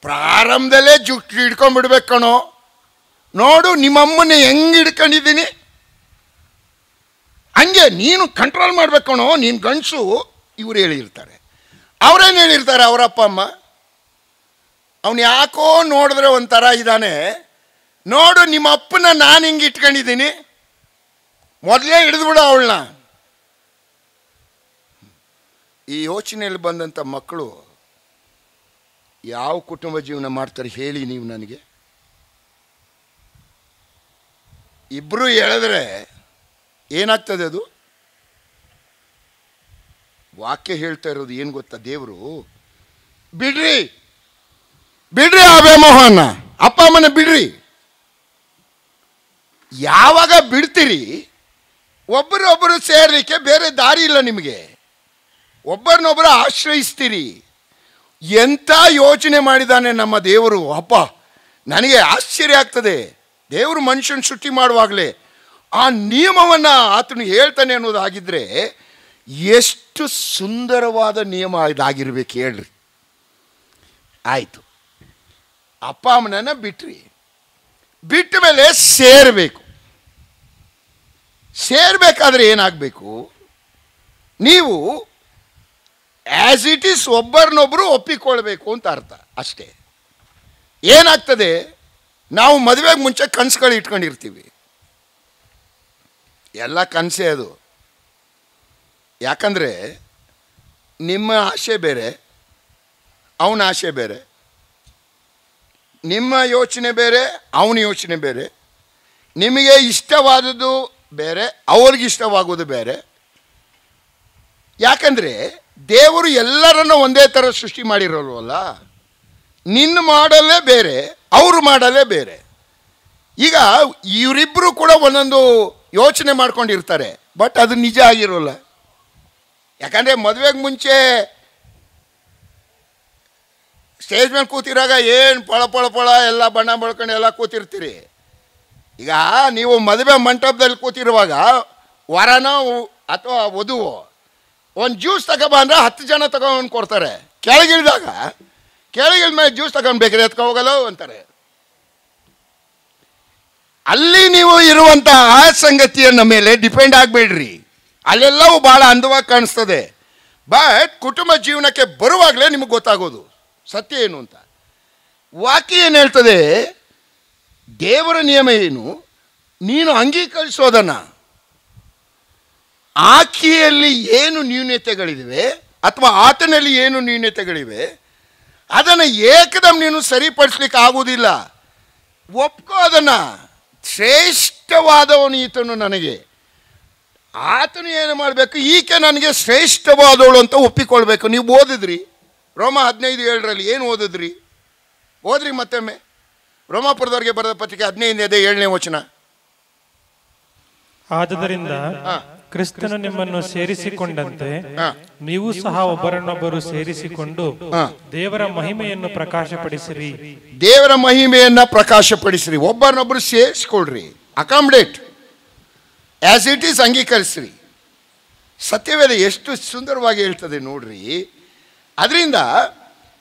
ಪ್ರಾರಂಭದಲ್ಲೇ ಜುಟ್ಟು ಹಿಡ್ಕೊಂಡ್ಬಿಡ್ಬೇಕು ಕಣೋ, ನೋಡು ನಿಮ್ಮಮ್ಮನ ಹೆಂಗೆ ಹಿಡ್ಕೊಂಡಿದ್ದೀನಿ. ಹಂಗೆ ನೀನು ಕಂಟ್ರೋಲ್ ಮಾಡಬೇಕಣೋ, ನೀನು ಗಂಡಸು ಇವ್ರು ಹೇಳಿರ್ತಾರೆ. ಅವರೇನು ಹೇಳಿರ್ತಾರೆ ಅವರ ಅಪ್ಪ ಅಮ್ಮ? ಅವನು ಯಾಕೋ ನೋಡಿದ್ರೆ ಒಂಥರ ಇದ್ದಾನೆ, ನೋಡು ನಿಮ್ಮ ಅಪ್ಪನ ನಾನು ಹಿಂಗೆ ಇಟ್ಕೊಂಡಿದ್ದೀನಿ, ಮೊದಲೇ ಹಿಡಿದ್ಬಿಡು ಅವಳನ್ನ. ಈ ಯೋಚನೆಯಲ್ಲಿ ಬಂದಂಥ ಮಕ್ಕಳು ಯಾವ ಕುಟುಂಬ ಜೀವನ ಮಾಡ್ತಾರೆ ಹೇಳಿ ನೀವು ನನಗೆ? ಇಬ್ಬರು ಹೇಳಿದ್ರೆ ಏನಾಗ್ತದೆ? ಅದು ವಾಕ್ಯ ಹೇಳ್ತಾ ಇರೋದು ಏನು ಗೊತ್ತಾ? ದೇವರು ಬಿಡ್ರಿ ಬಿಡ್ರಿ ಆ ವ್ಯಾಮೋಹನ, ಅಪ್ಪ ಅಮ್ಮನ ಬಿಡ್ರಿ. ಯಾವಾಗ ಬಿಡ್ತೀರಿ, ಒಬ್ಬರೊಬ್ಬರು ಸೇರಲಿಕ್ಕೆ ಬೇರೆ ದಾರಿ ಇಲ್ಲ ನಿಮಗೆ, ಒಬ್ಬರನ್ನೊಬ್ಬರು ಆಶ್ರಯಿಸ್ತೀರಿ. ಎಂಥ ಯೋಚನೆ ಮಾಡಿದ್ದಾನೆ ನಮ್ಮ ದೇವರು! ಅಪ್ಪ, ನನಗೆ ಆಶ್ಚರ್ಯ ಆಗ್ತದೆ. ದೇವರು ಮನುಷ್ಯನ ಸೃಷ್ಟಿ ಮಾಡುವಾಗಲೇ ಆ ನಿಯಮವನ್ನು ಆತನು ಹೇಳ್ತಾನೆ ಅನ್ನೋದಾಗಿದ್ದರೆ ಎಷ್ಟು ಸುಂದರವಾದ ನಿಯಮ ಇದಾಗಿರ್ಬೇಕು ಹೇಳ್ರಿ. ಆಯಿತು, ಅಪ್ಪ ಅಮ್ಮನನ್ನು ಬಿಟ್ರಿ, ಬಿಟ್ಟ ಮೇಲೆ ಸೇರಬೇಕು. ಸೇರಬೇಕಾದ್ರೆ ಏನಾಗಬೇಕು? ನೀವು ಆ್ಯಸ್ ಇಟ್ ಈಸ್ ಒಬ್ಬರನ್ನೊಬ್ಬರು ಒಪ್ಪಿಕೊಳ್ಬೇಕು ಅಂತ ಅರ್ಥ ಅಷ್ಟೇ. ಏನಾಗ್ತದೆ, ನಾವು ಮದುವೆಗೆ ಮುಂಚೆ ಕನಸುಗಳು ಇಟ್ಕೊಂಡಿರ್ತೀವಿ, ಎಲ್ಲ ಕನಸೇ ಅದು. ಯಾಕಂದರೆ ನಿಮ್ಮ ಆಸೆ ಬೇರೆ, ಅವನ ಆಸೆ ಬೇರೆ, ನಿಮ್ಮ ಯೋಚನೆ ಬೇರೆ, ಅವನ ಯೋಚನೆ ಬೇರೆ, ನಿಮಗೆ ಇಷ್ಟವಾದದ್ದು ಬೇರೆ, ಅವ್ರಿಗೆ ಇಷ್ಟವಾಗೋದು ಬೇರೆ. ಯಾಕಂದರೆ ದೇವರು ಎಲ್ಲರನ್ನು ಒಂದೇ ಥರ ಸೃಷ್ಟಿ ಮಾಡಿರೋಲ್ವಲ್ಲ. ನಿನ್ನ ಮಾಡಲೇ ಬೇರೆ, ಅವರು ಮಾಡಲೇ ಬೇರೆ. ಈಗ ಇವರಿಬ್ಬರು ಕೂಡ ಒಂದೊಂದು ಯೋಚನೆ ಮಾಡ್ಕೊಂಡಿರ್ತಾರೆ, ಬಟ್ ಅದು ನಿಜ ಆಗಿರೋಲ್ಲ. ಯಾಕಂದರೆ ಮದುವೆಗೆ ಮುಂಚೆ ಸ್ಟೇಜ್ ಮೇಲೆ ಕೂತಿರಾಗ ಏನು ಪಳ ಪಳ ಪಳ ಎಲ್ಲ ಬಣ್ಣ ಬಳ್ಕೊಂಡು ಎಲ್ಲ ಕೂತಿರ್ತೀರಿ. ಈಗ ನೀವು ಮದುವೆ ಮಂಟಪದಲ್ಲಿ ಕೂತಿರುವಾಗ ವರನೋ ಅಥವಾ ವಧುವೋ ಒಂದು ಜ್ಯೂಸ್ ತಗೊಬ ಅಂದರೆ 10 ಜನ ತಗೊಂಡು ಕೊಡ್ತಾರೆ. ಕೆಳಗಿಳಿದಾಗ ಕೆಳಗಿಳಿದ ಮೇಲೆ ಜ್ಯೂಸ್ ತಗೊಂಡ್ಬೇಕ್ರಿ ಎತ್ಕೊ ಹೋಗಲ್ಲ ಅಂತಾರೆ. ಅಲ್ಲಿ ನೀವು ಇರುವಂಥ ಆ ಸಂಗತಿಯನ್ನ ಮೇಲೆ ಡಿಪೆಂಡ್ ಆಗಬೇಡ್ರಿ. ಅಲ್ಲೆಲ್ಲವೂ ಭಾಳ ಅಂದವಾಗಿ ಕಾಣಿಸ್ತದೆ, ಬಟ್ ಕುಟುಂಬ ಜೀವನಕ್ಕೆ ಬರುವಾಗಲೇ ನಿಮಗೆ ಗೊತ್ತಾಗೋದು ಸತ್ಯ ಏನು ಅಂತ. ವಾಕ್ಯ ಏನು ಹೇಳ್ತದೆ? ದೇವರ ನಿಯಮ ಏನು? ನೀನು ಅಂಗೀಕರಿಸೋದನ್ನು, ಆಕೆಯಲ್ಲಿ ಏನು ನ್ಯೂನತೆಗಳಿವೆ ಅಥವಾ ಆತನಲ್ಲಿ ಏನು ನ್ಯೂನತೆಗಳಿವೆ, ಅದನ್ನು ಏಕದಮ್ ನೀನು ಸರಿಪಡಿಸ್ಲಿಕ್ಕೆ ಆಗುವುದಿಲ್ಲ. ಒಪ್ಕೋ ಅದನ್ನು. ಶ್ರೇಷ್ಠವಾದವನು ಈತನು ನನಗೆ, ಆತನು ಏನು ಮಾಡಬೇಕು? ಈಕೆ ನನಗೆ ಶ್ರೇಷ್ಠವಾದವಳು ಅಂತ ಒಪ್ಪಿಕೊಳ್ಬೇಕು. ನೀವು ಓದಿದ್ರಿ ರೋಮ 15:7 ಏನು ಓದಿದ್ರಿ? ಓದ್ರಿ ಮತ್ತೊಮ್ಮೆ. ರೋಮಾಪುರದವರಿಗೆ ಬರೆದ ಪತ್ರಿಕೆ 15:7 ವಚನ. ಆದುದರಿಂದ ಕ್ರಿಸ್ತನು ನಿಮ್ಮನ್ನು ಸೇರಿಸಿಕೊಂಡಂತೆ ನೀವು ಸಹ ಒಬ್ಬರನ್ನೊಬ್ಬರು ಸೇರಿಸಿಕೊಂಡು ದೇವರ ಮಹಿಮೆಯನ್ನು ಪ್ರಕಾಶಪಡಿಸಿರಿ. ದೇವರ ಮಹಿಮೆಯನ್ನ ಪ್ರಕಾಶಪಡಿಸಿರಿ. ಒಬ್ಬರನ್ನೊಬ್ಬರು ಸೇರಿಸಿಕೊಳ್ರಿ, ಅಕಾಮಡೇಟ್ ಆಸ್ ಇಟ್ ಈಸ್, ಅಂಗೀಕರಿಸ್ರಿ. ಸತ್ಯವೇದ ಎಷ್ಟು ಸುಂದರವಾಗಿ ಹೇಳ್ತದೆ ನೋಡ್ರಿ. ಅದರಿಂದ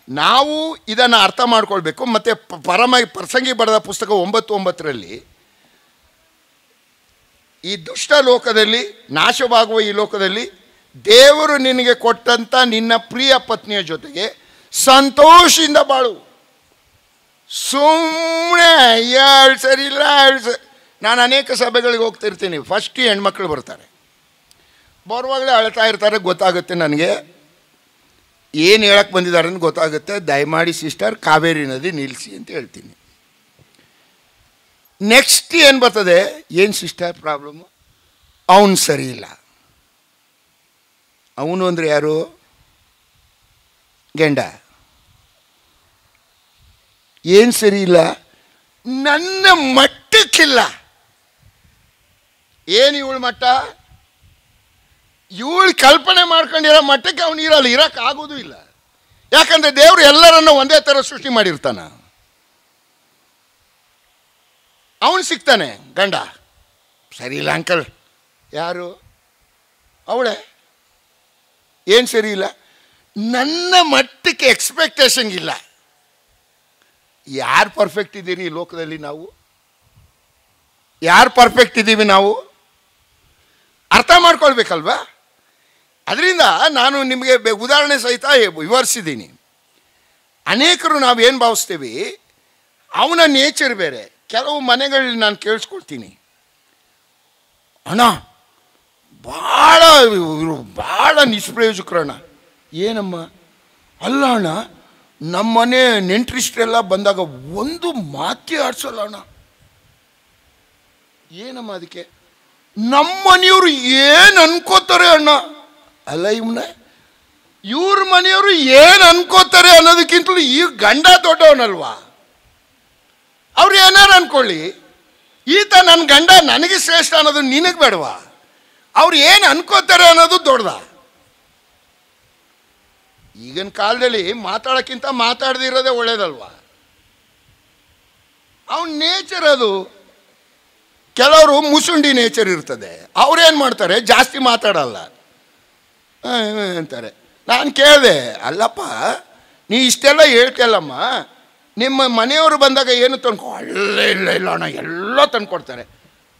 ನಾವು ಇದನ್ನು ಅರ್ಥ ಮಾಡ್ಕೊಳ್ಬೇಕು. ಮತ್ತು ಪ್ರಸಂಗಿ ಬರೆದ ಪುಸ್ತಕ 9:9 ಈ ದುಷ್ಟ ಲೋಕದಲ್ಲಿ, ನಾಶವಾಗುವ ಈ ಲೋಕದಲ್ಲಿ ದೇವರು ನಿನಗೆ ಕೊಟ್ಟಂಥ ನಿನ್ನ ಪ್ರಿಯ ಪತ್ನಿಯ ಜೊತೆಗೆ ಸಂತೋಷದಿಂದ ಬಾಳು. ಸುಮ್ಮನೆ ಎರಡು ಸರಿ ಇಲ್ಲ ನಾನು ಅನೇಕ ಸಭೆಗಳಿಗೆ ಹೋಗ್ತಿರ್ತೀನಿ. ಫಸ್ಟ್ ಹೆಣ್ಮಕ್ಳು ಬರ್ತಾರೆ, ಬರುವಾಗಲೇ ಅಳ್ತಾ ಇರ್ತಾರೆ. ಗೊತ್ತಾಗುತ್ತೆ ನನಗೆ ಏನು ಹೇಳಕ್ಕೆ ಬಂದಿದ್ದಾರೆ ಅಂತ ಗೊತ್ತಾಗುತ್ತೆ. ದಯಮಾಡಿ ಸಿಸ್ಟರ್ ಕಾವೇರಿ ನದಿ ನಿಲ್ಲಿಸಿ ಅಂತ ಹೇಳ್ತೀನಿ. ನೆಕ್ಸ್ಟ್ ಏನು ಬರ್ತದೆ? ಏನು ಸಿಸ್ಟರ್ ಪ್ರಾಬ್ಲಮ್ಮು? ಅವನು ಸರಿ ಇಲ್ಲ. ಅವನು ಅಂದರೆ ಯಾರು? ಗಂಡ. ಏನು ಸರಿ ಇಲ್ಲ? ನನ್ನ ಮಟ್ಟಕ್ಕಿಲ್ಲ. ಏನು ಇವಳು ಮಟ್ಟ? ಇವಳು ಕಲ್ಪನೆ ಮಾಡ್ಕೊಂಡಿರೋ ಮಟ್ಟಕ್ಕೆ ಅವನು ಇರಲ್ಲ, ಇರೋಕ್ಕಾಗೋದು ಇಲ್ಲ. ಯಾಕಂದರೆ ದೇವರು ಎಲ್ಲರನ್ನು ಒಂದೇ ಥರ ಸೃಷ್ಟಿ ಮಾಡಿರ್ತಾನ. ಅವನು ಸಿಗ್ತಾನೆ ಗಂಡ, ಸರಿ ಇಲ್ಲ ಅಂಕಲ್. ಯಾರು? ಅವಳೇ. ಏನು ಸರಿ ಇಲ್ಲ? ನನ್ನ ಮಟ್ಟಕ್ಕೆ ಎಕ್ಸ್ಪೆಕ್ಟೇಷನ್ ಇಲ್ಲ. ಯಾರು ಪರ್ಫೆಕ್ಟ್ ಇದ್ದೀರಿ ಈ ಲೋಕದಲ್ಲಿ? ನಾವು ಯಾರು ಪರ್ಫೆಕ್ಟ್ ಇದ್ದೀವಿ? ನಾವು ಅರ್ಥ ಮಾಡ್ಕೊಳ್ಬೇಕಲ್ವಾ? ಅದರಿಂದ ನಾನು ನಿಮಗೆ ಉದಾಹರಣೆ ಸಹಿತ ವಿವರಿಸಿದ್ದೀನಿ. ಅನೇಕರು ನಾವೇನು ಭಾವಿಸ್ತೀವಿ, ಅವನ ನೇಚರ್ ಬೇರೆ. ಕೆಲವು ಮನೆಗಳಲ್ಲಿ ನಾನು ಕೇಳಿಸ್ಕೊಳ್ತೀನಿ, ಅಣ್ಣ ಭಾಳ ನಿಷ್ಪ್ರಯೋಜಕರಣ್ಣ. ಏನಮ್ಮ? ಅಲ್ಲ ಅಣ್ಣ, ನಮ್ಮನೆ ನೆಂಟರಿಷ್ಟರೆಲ್ಲ ಬಂದಾಗ ಒಂದು ಮಾತೇ ಆಡ್ಸಲ್ಲ ಅಣ್ಣ. ಏನಮ್ಮ ಅದಕ್ಕೆ? ನಮ್ಮನೆಯವರು ಏನು ಅನ್ಕೋತಾರೆ ಅಣ್ಣ. ಅಲ್ಲ ಇವನ ಇವ್ರ ಮನೆಯವರು ಏನು ಅನ್ಕೋತಾರೆ ಅನ್ನೋದಕ್ಕಿಂತಲೂ ಈ ಗಂಡ ದೊಡ್ಡವನಲ್ವಾ? ಅವ್ರು ಏನಾರು ಅನ್ಕೊಳ್ಳಿ, ಈತ ನನ್ನ ಗಂಡ ನನಗೆ ಶ್ರೇಷ್ಠ ಅನ್ನೋದು ನಿನಗೆ ಬೇಡವಾ? ಅವ್ರು ಏನು ಅನ್ಕೋತಾರೆ ಅನ್ನೋದು ದೊಡ್ಡದ? ಈಗಿನ ಕಾಲದಲ್ಲಿ ಮಾತಾಡೋಕ್ಕಿಂತ ಮಾತಾಡದಿರೋದೇ ಒಳ್ಳೇದಲ್ವಾ? ಅವನ ನೇಚರ್ ಅದು. ಕೆಲವರು ಮುಸುಂಡಿ ನೇಚರ್ ಇರ್ತದೆ, ಅವ್ರೇನು ಮಾಡ್ತಾರೆ, ಜಾಸ್ತಿ ಮಾತಾಡಲ್ಲ ಅಂತಾರೆ. ನಾನು ಕೇಳಿದೆ, ಅಲ್ಲಪ್ಪ ನೀ ಇಷ್ಟೆಲ್ಲ ಹೇಳ್ತಿಯಲ್ಲಮ್ಮ, ನಿಮ್ಮ ಮನೆಯವರು ಬಂದಾಗ ಏನು ತಂದ್ಕೊ? ಇಲ್ಲ ಅಣ್ಣ, ಎಲ್ಲ ತಂದ್ಕೊಡ್ತಾರೆ.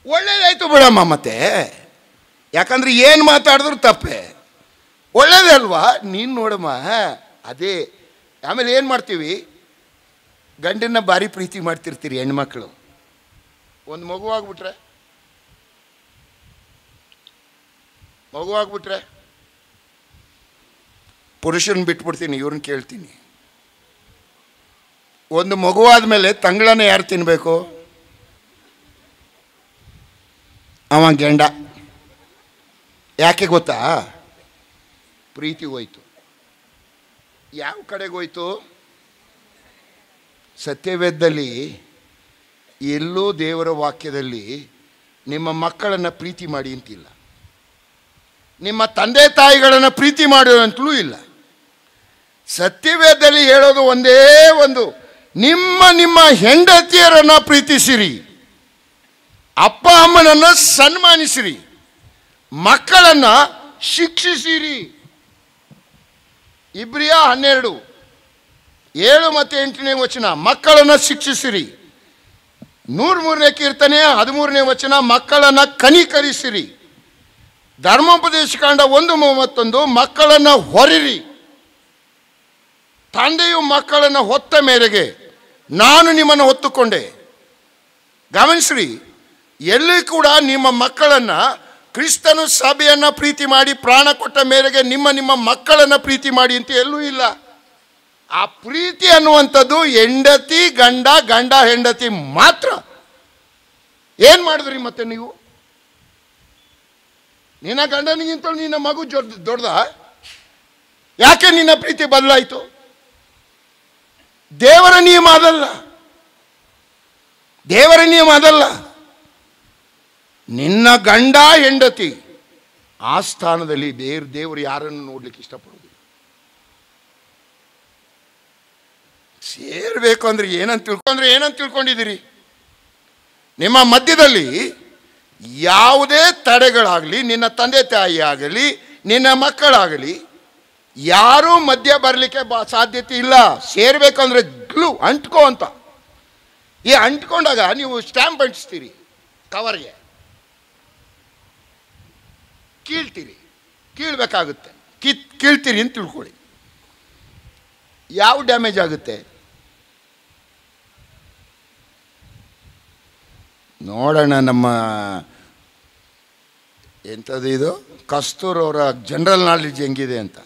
ಒಳ್ಳೇದಾಯ್ತು ಬಿಡಮ್ಮ. ಮತ್ತೆ ಯಾಕಂದ್ರೆ ಏನು ಮಾತಾಡಿದ್ರು ತಪ್ಪೆ, ಒಳ್ಳೇದೇ ಅಲ್ವಾ? ನೀನು ನೋಡಮ್ಮ, ಅದೇ. ಆಮೇಲೆ ಏನು ಮಾಡ್ತೀವಿ, ಗಂಡನ್ನ ಭಾರಿ ಪ್ರೀತಿ ಮಾಡ್ತಿರ್ತೀರಿ ಹೆಣ್ಮಕ್ಳು. ಒಂದು ಮಗುವಾಗ್ಬಿಟ್ರೆ ಪುರುಷನ ಬಿಟ್ಬಿಡ್ತೀನಿ, ಇವ್ರನ್ನ ಕೇಳ್ತೀನಿ. ಒಂದು ಮಗುವಾದ ಮೇಲೆ ತಂಗಳನ್ನ ಯಾರು ತಿನ್ನಬೇಕು? ಅವ ಗಂಡ. ಯಾಕೆ ಗೊತ್ತಾ? ಪ್ರೀತಿ ಹೋಯ್ತು. ಯಾವ ಕಡೆಗೆ ಹೋಯ್ತು? ಸತ್ಯವೇದದಲ್ಲಿ ಎಲ್ಲೂ ದೇವರ ವಾಕ್ಯದಲ್ಲಿ ನಿಮ್ಮ ಮಕ್ಕಳನ್ನು ಪ್ರೀತಿ ಮಾಡಿ ಅಂತಿಲ್ಲ, ನಿಮ್ಮ ತಂದೆ ತಾಯಿಗಳನ್ನು ಪ್ರೀತಿ ಮಾಡೋದಂತಲೂ ಇಲ್ಲ. ಸತ್ಯವೇದದಲ್ಲಿ ಹೇಳೋದು ಒಂದೇ ಒಂದು, ನಿಮ್ಮ ಹೆಂಡತಿಯರನ್ನು ಪ್ರೀತಿಸಿರಿ, ಅಪ್ಪ ಅಮ್ಮನನ್ನು ಸನ್ಮಾನಿಸಿರಿ, ಮಕ್ಕಳನ್ನು ಶಿಕ್ಷಿಸಿರಿ. ಇಬ್ರಿಯ 12:7 ಮತ್ತು 8ನೇ ವಚನ, ಮಕ್ಕಳನ್ನು ಶಿಕ್ಷಿಸಿರಿ. 103ನೇ ಕೀರ್ತನೆ 13ನೇ ವಚನ, ಮಕ್ಕಳನ್ನು ಕನಿಕರಿಸಿರಿ. ಧರ್ಮೋಪದೇಶಕಾಂಡ 1:31, ಮಕ್ಕಳನ್ನು ಹೊರಿರಿ. ತಂದೆಯು ಮಕ್ಕಳನ್ನು ಹೊತ್ತ ಮೇರೆಗೆ ನಾನು ನಿಮ್ಮನ್ನು ಹೊತ್ತುಕೊಂಡೆ. ಗಮನಿಸ್ರಿ, ಎಲ್ಲಿ ಕೂಡ ನಿಮ್ಮ ಮಕ್ಕಳನ್ನು, ಕ್ರಿಸ್ತನು ಸಭೆಯನ್ನು ಪ್ರೀತಿ ಮಾಡಿ ಪ್ರಾಣ ಕೊಟ್ಟ ಮೇರೆಗೆ ನಿಮ್ಮ ಮಕ್ಕಳನ್ನು ಪ್ರೀತಿ ಮಾಡಿ ಅಂತ ಎಲ್ಲೂ ಇಲ್ಲ. ಆ ಪ್ರೀತಿ ಅನ್ನುವಂಥದ್ದು ಹೆಂಡತಿ ಗಂಡ, ಗಂಡ ಹೆಂಡತಿ ಮಾತ್ರ. ಏನು ಮಾಡಿದ್ರಿ ಮತ್ತೆ ನೀವು? ನಿನ್ನ ಗಂಡನಿಗಿಂತ ನಿನ್ನ ಮಗು ದೊಡ್ಡದ? ಯಾಕೆ ನಿನ್ನ ಪ್ರೀತಿ ಬದಲಾಯಿತು? ದೇವರ ನಿಯಮ ಅದಲ್ಲ, ದೇವರ ನಿಯಮ ಅದಲ್ಲ. ನಿನ್ನ ಗಂಡ ಹೆಂಡತಿ ಆ ಸ್ಥಾನದಲ್ಲಿ ದೇವರು ಯಾರನ್ನು ನೋಡ್ಲಿಕ್ಕೆ ಇಷ್ಟಪಡೋದಿಲ್ಲ. ಸೇರ್ಬೇಕು ಅಂದ್ರೆ ಏನಂತ ತಿಳ್ಕೊಂಡಿದ್ದೀರಿ? ನಿಮ್ಮ ಮಧ್ಯದಲ್ಲಿ ಯಾವುದೇ ತಡೆಗಳಾಗಲಿ, ನಿನ್ನ ತಂದೆ ತಾಯಿ ಆಗಲಿ, ನಿನ್ನ ಮಕ್ಕಳಾಗಲಿ, ಯಾರೂ ಮಧ್ಯ ಬರಲಿಕ್ಕೆ ಸಾಧ್ಯತೆ ಇಲ್ಲ. ಸೇರ್ಬೇಕಂದ್ರೆ ಗ್ಲೂ ಅಂಟ್ಕೋ ಅಂತ. ಈ ಅಂಟ್ಕೊಂಡಾಗ ನೀವು ಸ್ಟ್ಯಾಂಪ್ ಅಂಟಿಸ್ತೀರಿ, ಕವರ್ಗೆ ಕೀಳ್ತೀರಿ, ಕೀಳ್ಬೇಕಾಗುತ್ತೆ. ಕೀಳ್ತೀರಿ ಅಂತ ತಿಳ್ಕೊಳ್ಳಿ. ಯಾವ ಡ್ಯಾಮೇಜ್ ಆಗುತ್ತೆ ನೋಡೋಣ. ನಮ್ಮ ಎಂಥದ್ದು ಇದು, ಕಸ್ತೂರ್ ಅವರ ಜನರಲ್ ನಾಲೆಡ್ಜ್ ಹೆಂಗಿದೆ ಅಂತ.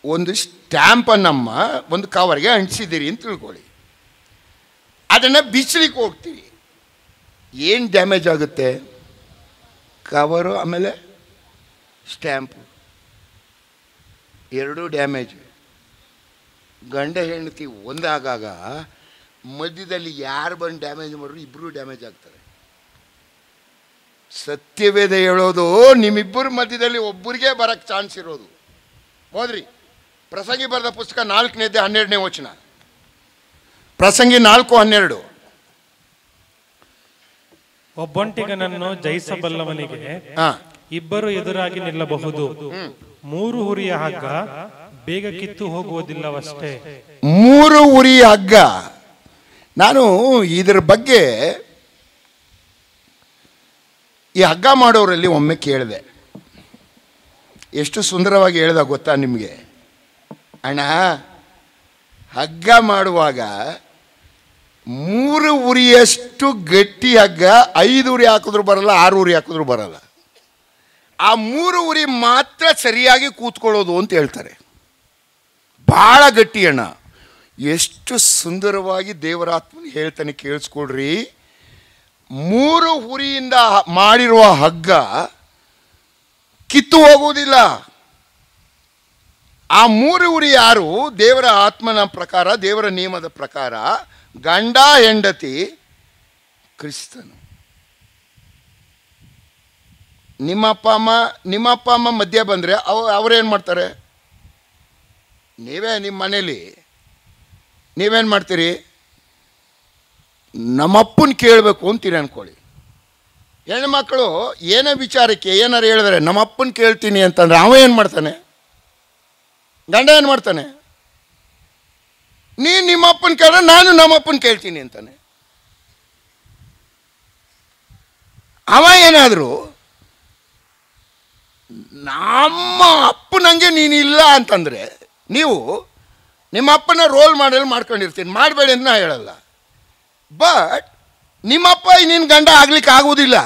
ಒಂದು ಸ್ಟ್ಯಾಂಪನ್ನಮ್ಮ ಒಂದು ಕವರ್ಗೆ ಅಂಟಿಸಿದ್ದೀರಿ ಅಂತ ತಿಳ್ಕೊಳ್ಳಿ. ಅದನ್ನು ಬಿಚ್ಚಲಿಕ್ಕೆ ಹೋಗ್ತೀವಿ, ಏನು ಡ್ಯಾಮೇಜ್ ಆಗುತ್ತೆ? ಕವರು ಆಮೇಲೆ ಸ್ಟ್ಯಾಂಪು ಎರಡೂ ಡ್ಯಾಮೇಜ್. ಗಂಡ ಹೆಂಡತಿ ಒಂದಾಗಾಗ ಮಧ್ಯದಲ್ಲಿ ಯಾರು ಬಂದು ಡ್ಯಾಮೇಜ್ ಮಾಡಿದ್ರು ಇಬ್ಬರು ಡ್ಯಾಮೇಜ್ ಆಗ್ತಾರೆ. ಸತ್ಯವೇದ ಹೇಳೋದು ನಿಮ್ಮಿಬ್ಬರ ಮಧ್ಯದಲ್ಲಿ ಒಬ್ಬರಿಗೆ ಬರಕ್ಕೆ ಚಾನ್ಸ್ ಇರೋದು. ಹೋದ್ರಿ ಪ್ರಸಂಗಿ ಬರೆದ ಪುಸ್ತಕ 4ನೇ ಅಧ್ಯಾಯ 12ನೇ ವಚನ. ಪ್ರಸಂಗಿ 4:12. ಒಬ್ಬೊಂಟಿಗನನ್ನು ಜಯಿಸಬಲ್ಲವನಿಗೆ ಇಬ್ಬರು ಎದುರಾಗಿ ನಿಲ್ಲಬಹುದು, 3 ಉರಿಯ ಹಗ್ಗ ಬೇಗ ಕಿತ್ತು ಹೋಗುವುದಿಲ್ಲವಷ್ಟೇ. 3 ಉರಿಯ ಹಗ್ಗ. ನಾನು ಇದರ ಬಗ್ಗೆ ಈ ಹಗ್ಗ ಮಾಡೋರಲ್ಲಿ ಒಮ್ಮೆ ಕೇಳಿದೆ, ಎಷ್ಟು ಸುಂದರವಾಗಿ ಹೇಳ್ದ ಗೊತ್ತಾ ನಿಮಗೆ? ಅಣ್ಣ, ಹಗ್ಗ ಮಾಡುವಾಗ 3 ಉರಿಯಷ್ಟು ಗಟ್ಟಿ ಹಗ್ಗ 5 ಉರಿ ಹಾಕಿದ್ರು ಬರಲ್ಲ, 6 ಉರಿ ಹಾಕಿದ್ರು ಬರಲ್ಲ. ಆ 3 ಉರಿ ಮಾತ್ರ ಸರಿಯಾಗಿ ಕೂತ್ಕೊಳ್ಳೋದು ಅಂತ ಹೇಳ್ತಾರೆ. ಭಾಳ ಗಟ್ಟಿ ಅಣ್ಣ. ಎಷ್ಟು ಸುಂದರವಾಗಿ ದೇವರಾತ್ಮನ ಹೇಳ್ತಾನೆ, ಕೇಳಿಸ್ಕೊಳ್ರಿ. 3 ಉರಿಯಿಂದ ಮಾಡಿರುವ ಹಗ್ಗ ಕಿತ್ತು ಹೋಗುವುದಿಲ್ಲ. ಆ 3 ಉರಿ ಯಾರು? ದೇವರ ಆತ್ಮನ ಪ್ರಕಾರ, ದೇವರ ನಿಯಮದ ಪ್ರಕಾರ ಗಂಡ ಹೆಂಡತಿ ಕ್ರಿಸ್ತನು. ನಿಮ್ಮ ಅಪ್ಪ ಅಮ್ಮ ಮಧ್ಯೆ ಬಂದರೆ ಅವರೇನು ಮಾಡ್ತಾರೆ? ನೀವೇ ನಿಮ್ಮ ಮನೇಲಿ ನೀವೇನು ಮಾಡ್ತೀರಿ? ನಮ್ಮಪ್ಪನ ಕೇಳಬೇಕು ಅಂತೀರಿ ಅನ್ಕೊಳ್ಳಿ. ಹೆಣ್ಮಕ್ಳು ಏನೇ ವಿಚಾರಕ್ಕೆ ಏನಾರು ಹೇಳಿದ್ರೆ ನಮ್ಮಪ್ಪನ ಕೇಳ್ತೀನಿ ಅಂತಂದ್ರೆ ಅವ ಏನು ಮಾಡ್ತಾನೆ? ಗಂಡ ಏನು ಮಾಡ್ತಾನೆ? ನೀನು ನಿಮ್ಮಪ್ಪನ ಕೇಳಿದ್ರೆ ನಾನು ನಮ್ಮಪ್ಪನ ಕೇಳ್ತೀನಿ ಅಂತಾನೆ. ಅವ ಏನಾದರೂ ನಮ್ಮ ಅಪ್ಪನಂಗೆ ನೀನಿಲ್ಲ ಅಂತಂದರೆ ನೀವು ನಿಮ್ಮ ಅಪ್ಪನ ರೋಲ್ ಮಾಡೆಲ್ ಮಾಡ್ಕೊಂಡಿರ್ತೀನಿ. ಮಾಡಬೇಡಿ ಅಂತ ನಾ ಹೇಳಲ್ಲ. ಬಟ್ ನಿಮ್ಮಪ್ಪ ನಿನ್ನ ಗಂಡ ಆಗ್ಲಿಕ್ಕೆ ಆಗುವುದಿಲ್ಲ.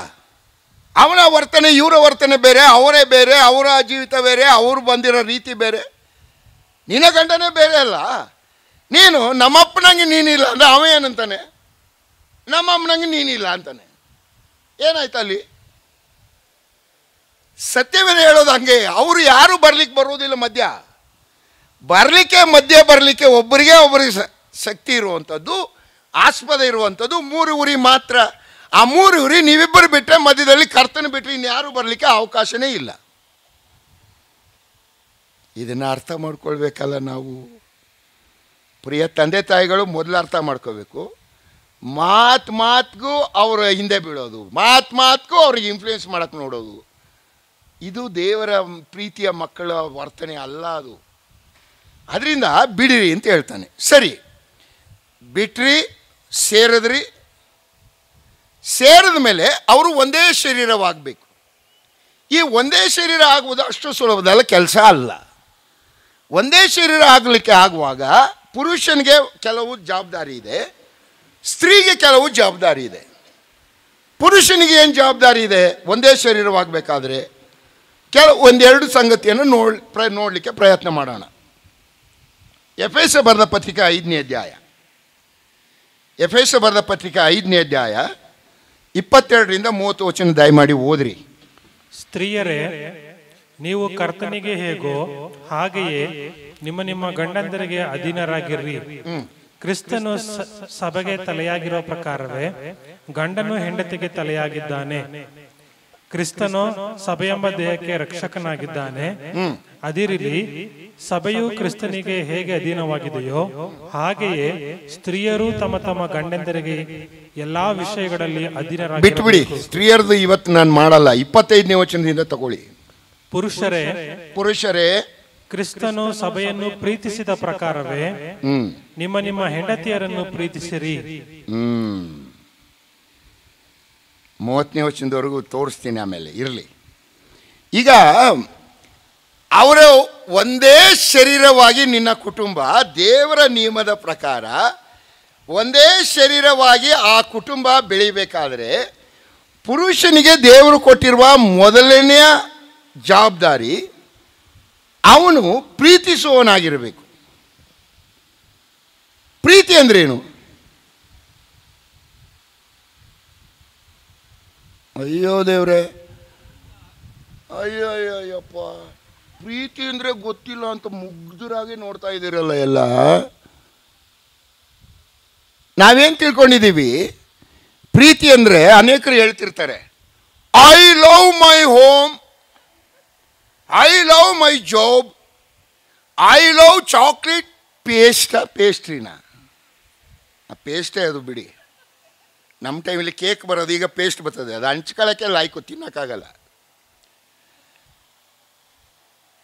ಅವನ ವರ್ತನೆ ಇವರ ವರ್ತನೆ ಬೇರೆ, ಅವರೇ ಬೇರೆ, ಅವರ ಜೀವಿತ ಬೇರೆ, ಅವರು ಬಂದಿರೋ ರೀತಿ ಬೇರೆ. ನಿನ್ನ ಗಂಡನೇ ಬೇರೆ ಅಲ್ಲ. ನೀನು ನಮ್ಮಪ್ಪನಂಗೆ ನೀನಿಲ್ಲ ಅಂದರೆ ಅವ ಏನಂತಾನೆ? ನಮ್ಮಮ್ಮನಂಗೆ ನೀನಿಲ್ಲ ಅಂತಾನೆ. ಏನಾಯ್ತು ಅಲ್ಲಿ? ಸತ್ಯವೇದ ಹೇಳೋದು ಹಂಗೆ. ಅವರು ಯಾರು ಬರ್ಲಿಕ್ಕೆ ಬರುವುದಿಲ್ಲ ಮಧ್ಯ. ಬರಲಿಕ್ಕೆ ಒಬ್ಬರಿಗೆ ಶಕ್ತಿ ಇರುವಂಥದ್ದು, ಆಸ್ಪದ ಇರುವಂಥದ್ದು 3 ಉರಿ ಮಾತ್ರ. ಆ 3 ಉರಿ ನೀವಿಬ್ಬರು ಬಿಟ್ಟರೆ, ಮಧ್ಯದಲ್ಲಿ ಕರ್ತನ ಬಿಟ್ಟರೆ ಇನ್ಯಾರು ಬರಲಿಕ್ಕೆ ಅವಕಾಶನೇ ಇಲ್ಲ. ಇದನ್ನು ಅರ್ಥ ಮಾಡ್ಕೊಳ್ಬೇಕಲ್ಲ ನಾವು. ಪ್ರಿಯ ತಂದೆ ತಾಯಿಗಳು ಮೊದಲು ಅರ್ಥ ಮಾಡ್ಕೋಬೇಕು. ಮಾತಿಗೂ ಅವರ ಹಿಂದೆ ಬೀಳೋದು, ಮಾತಿಗೂ ಅವ್ರಿಗೆ ಇನ್ಫ್ಲೂಯೆನ್ಸ್ ಮಾಡೋಕ್ಕೆ ನೋಡೋದು, ಇದು ದೇವರ ಪ್ರೀತಿಯ ಮಕ್ಕಳ ವರ್ತನೆ ಅಲ್ಲ ಅದು. ಅದರಿಂದ ಬಿಡಿರಿ ಅಂತ ಹೇಳ್ತಾನೆ. ಸರಿ, ಬಿಟ್ರಿ, ಸೇರಿದ್ರಿ. ಸೇರಿದ ಮೇಲೆ ಅವರು ಒಂದೇ ಶರೀರವಾಗಬೇಕು. ಈ ಒಂದೇ ಶರೀರ ಆಗುವುದು ಅಷ್ಟು ಸುಲಭದಲ್ಲ ಕೆಲಸ ಅಲ್ಲ. ಒಂದೇ ಶರೀರ ಆಗಲಿಕ್ಕೆ ಆಗುವಾಗ ಪುರುಷನಿಗೆ ಕೆಲವು ಜವಾಬ್ದಾರಿ ಇದೆ, ಸ್ತ್ರೀಗೆ ಕೆಲವು ಜವಾಬ್ದಾರಿ ಇದೆ. ಪುರುಷನಿಗೆ ಏನು ಜವಾಬ್ದಾರಿ ಇದೆ? ಒಂದೇ ಶರೀರವಾಗಬೇಕಾದ್ರೆ ಒಂದೆರಡು ಸಂಗತಿಯನ್ನು ನೋಡಲಿಕ್ಕೆ ಪ್ರಯತ್ನ ಮಾಡೋಣ. ಎಫೆಸ ಬರೆದ ಪತ್ರಿಕೆ 5ನೇ ಅಧ್ಯಾಯ, ಎಫೆಸ ಬರೆದ ಪತ್ರಿಕೆ 5ನೇ ಅಧ್ಯಾಯ 22ರಿಂದ 30 ವಚನ ದಯಮಾಡಿ ಓದ್ರಿ. ಸ್ತ್ರೀಯರೇ, ನೀವು ಕರ್ತನಿಗೆ ಹೇಗೋ ಹಾಗೆಯೇ ನಿಮ್ಮ ಗಂಡಂದರಿಗೆ ಅಧೀನರಾಗಿರ್ರಿ. ಕ್ರಿಸ್ತನು ಸಭೆಗೆ ತಲೆಯಾಗಿರೋ ಪ್ರಕಾರವೇ ಗಂಡನು ಹೆಂಡತಿಗೆ ತಲೆಯಾಗಿದ್ದಾನೆ. ಕ್ರಿಸ್ತನು ಸಭೆಯೆಂಬ ದೇಹಕ್ಕೆ ರಕ್ಷಕನಾಗಿದ್ದಾನೆ. ಅದಿರಲಿ, ಸಭೆಯು ಕ್ರಿಸ್ತನಿಗೆ ಹೇಗೆ ಅಧೀನವಾಗಿದೆಯೋ ಹಾಗೆಯೇ ಸ್ತ್ರೀಯರು ತಮ್ಮ ಗಂಡಂದರಿಗೆ ಎಲ್ಲಾ ವಿಷಯಗಳಲ್ಲಿ ಅಧೀನರಾಗಿ. ಬಿಟ್ಬಿಡಿ, ಸ್ತ್ರೀಯರದು ಇವತ್ತು ನಾನು ಮಾಡಲ್ಲ. 25ನೇ ವಚನದಿಂದ ತಗೊಳ್ಳಿ. ಪುರುಷರೇ, ಕ್ರಿಸ್ತನು ಸಭೆಯನ್ನು ಪ್ರೀತಿಸಿದ ಪ್ರಕಾರವೇ ನಿಮ್ಮ ಹೆಂಡತಿಯರನ್ನು ಪ್ರೀತಿಸಿರಿ. 30ನೇ ವಚನದವರೆಗೂ ತೋರಿಸ್ತೀನಿ, ಆಮೇಲೆ ಇರಲಿ. ಈಗ ಅವರು ಒಂದೇ ಶರೀರವಾಗಿ, ನಿನ್ನ ಕುಟುಂಬ ದೇವರ ನಿಯಮದ ಪ್ರಕಾರ ಒಂದೇ ಶರೀರವಾಗಿ ಆ ಕುಟುಂಬ ಬೆಳಿಬೇಕಾದ್ರೆ ಪುರುಷನಿಗೆ ದೇವರು ಕೊಟ್ಟಿರುವ ಮೊದಲನೆಯ ಜವಾಬ್ದಾರಿ ಅವನು ಪ್ರೀತಿಸುವವನಾಗಿರಬೇಕು. ಪ್ರೀತಿ ಅಂದ್ರೇನು? ಅಯ್ಯೋ ದೇವ್ರೆ, ಅಯ್ಯಪ್ಪ, ಪ್ರೀತಿ ಅಂದರೆ ಗೊತ್ತಿಲ್ಲ ಅಂತ ಮುಗ್ಧರಾಗಿ ನೋಡ್ತಾ ಇದ್ದೀರಲ್ಲ ಎಲ್ಲ. ನಾವೇನು ತಿಳ್ಕೊಂಡಿದ್ದೀವಿ? ಪ್ರೀತಿ ಅಂದರೆ ಅನೇಕರು ಹೇಳ್ತಿರ್ತಾರೆ, I love my home, I love my job, I love chocolate ಪೇಸ್ಟ್ರಿನ. ಆ ಪೇಸ್ಟೇ ಅದು ಬಿಡಿ. ನಮ್ಮ ಟೈಮಲ್ಲಿ ಕೇಕ್ ಬರೋದು, ಈಗ ಪೇಸ್ಟ್ ಬರ್ತದೆ. ಅದು ಹಂಚ್ಕೊಳ್ಳೋಕ್ಕೆ ಲಾಯ್ಕು, ತಿನ್ನೋಕ್ಕಾಗಲ್ಲ.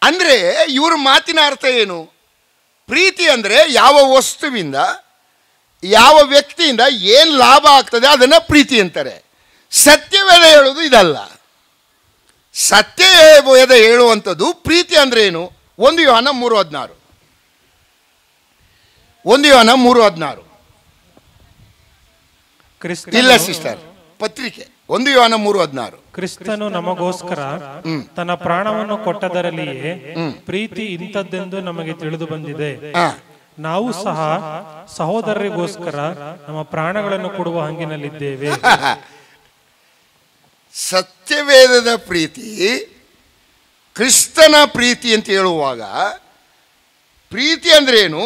ಅಂದರೆ ಇವ್ರ ಮಾತಿನ ಅರ್ಥ ಏನು? ಪ್ರೀತಿ ಅಂದರೆ ಯಾವ ವಸ್ತುವಿಂದ, ಯಾವ ವ್ಯಕ್ತಿಯಿಂದ ಏನು ಲಾಭ ಆಗ್ತದೆ ಅದನ್ನು ಪ್ರೀತಿ ಅಂತಾರೆ. ಸತ್ಯವೇದ ಹೇಳೋದು ಇದಲ್ಲ. ಸತ್ಯವೇದ ಹೇಳುವಂಥದ್ದು ಪ್ರೀತಿ ಅಂದರೆ ಏನು? 1 ಯೋಹಾನ 3:16. 1 ಯೋಹಾನ 3:16. ಇಲ್ಲ ಸಿಸ್ಟರ್, ಪತ್ರಿಕೆ 1 ಯೋಹಾನ 3:16. ಕ್ರಿಸ್ತನು ನಮಗೋಸ್ಕರ ತನ್ನ ಪ್ರಾಣವನ್ನು ಕೊಟ್ಟದರಲ್ಲಿಯೇ ಪ್ರೀತಿ ಇಂಥದ್ದೆಂದು ನಮಗೆ ತಿಳಿದು ಬಂದಿದೆ. ನಾವು ಸಹ ಸಹೋದರರಿಗೋಸ್ಕರ ನಮ್ಮ ಪ್ರಾಣಗಳನ್ನು ಕೊಡುವ ಹಂಗಿನಲ್ಲಿದ್ದೇವೆ. ಸತ್ಯವೇದದ ಪ್ರೀತಿ, ಕ್ರಿಸ್ತನ ಪ್ರೀತಿ ಅಂತ ಹೇಳುವಾಗ ಪ್ರೀತಿ ಅಂದ್ರೆ ಏನು?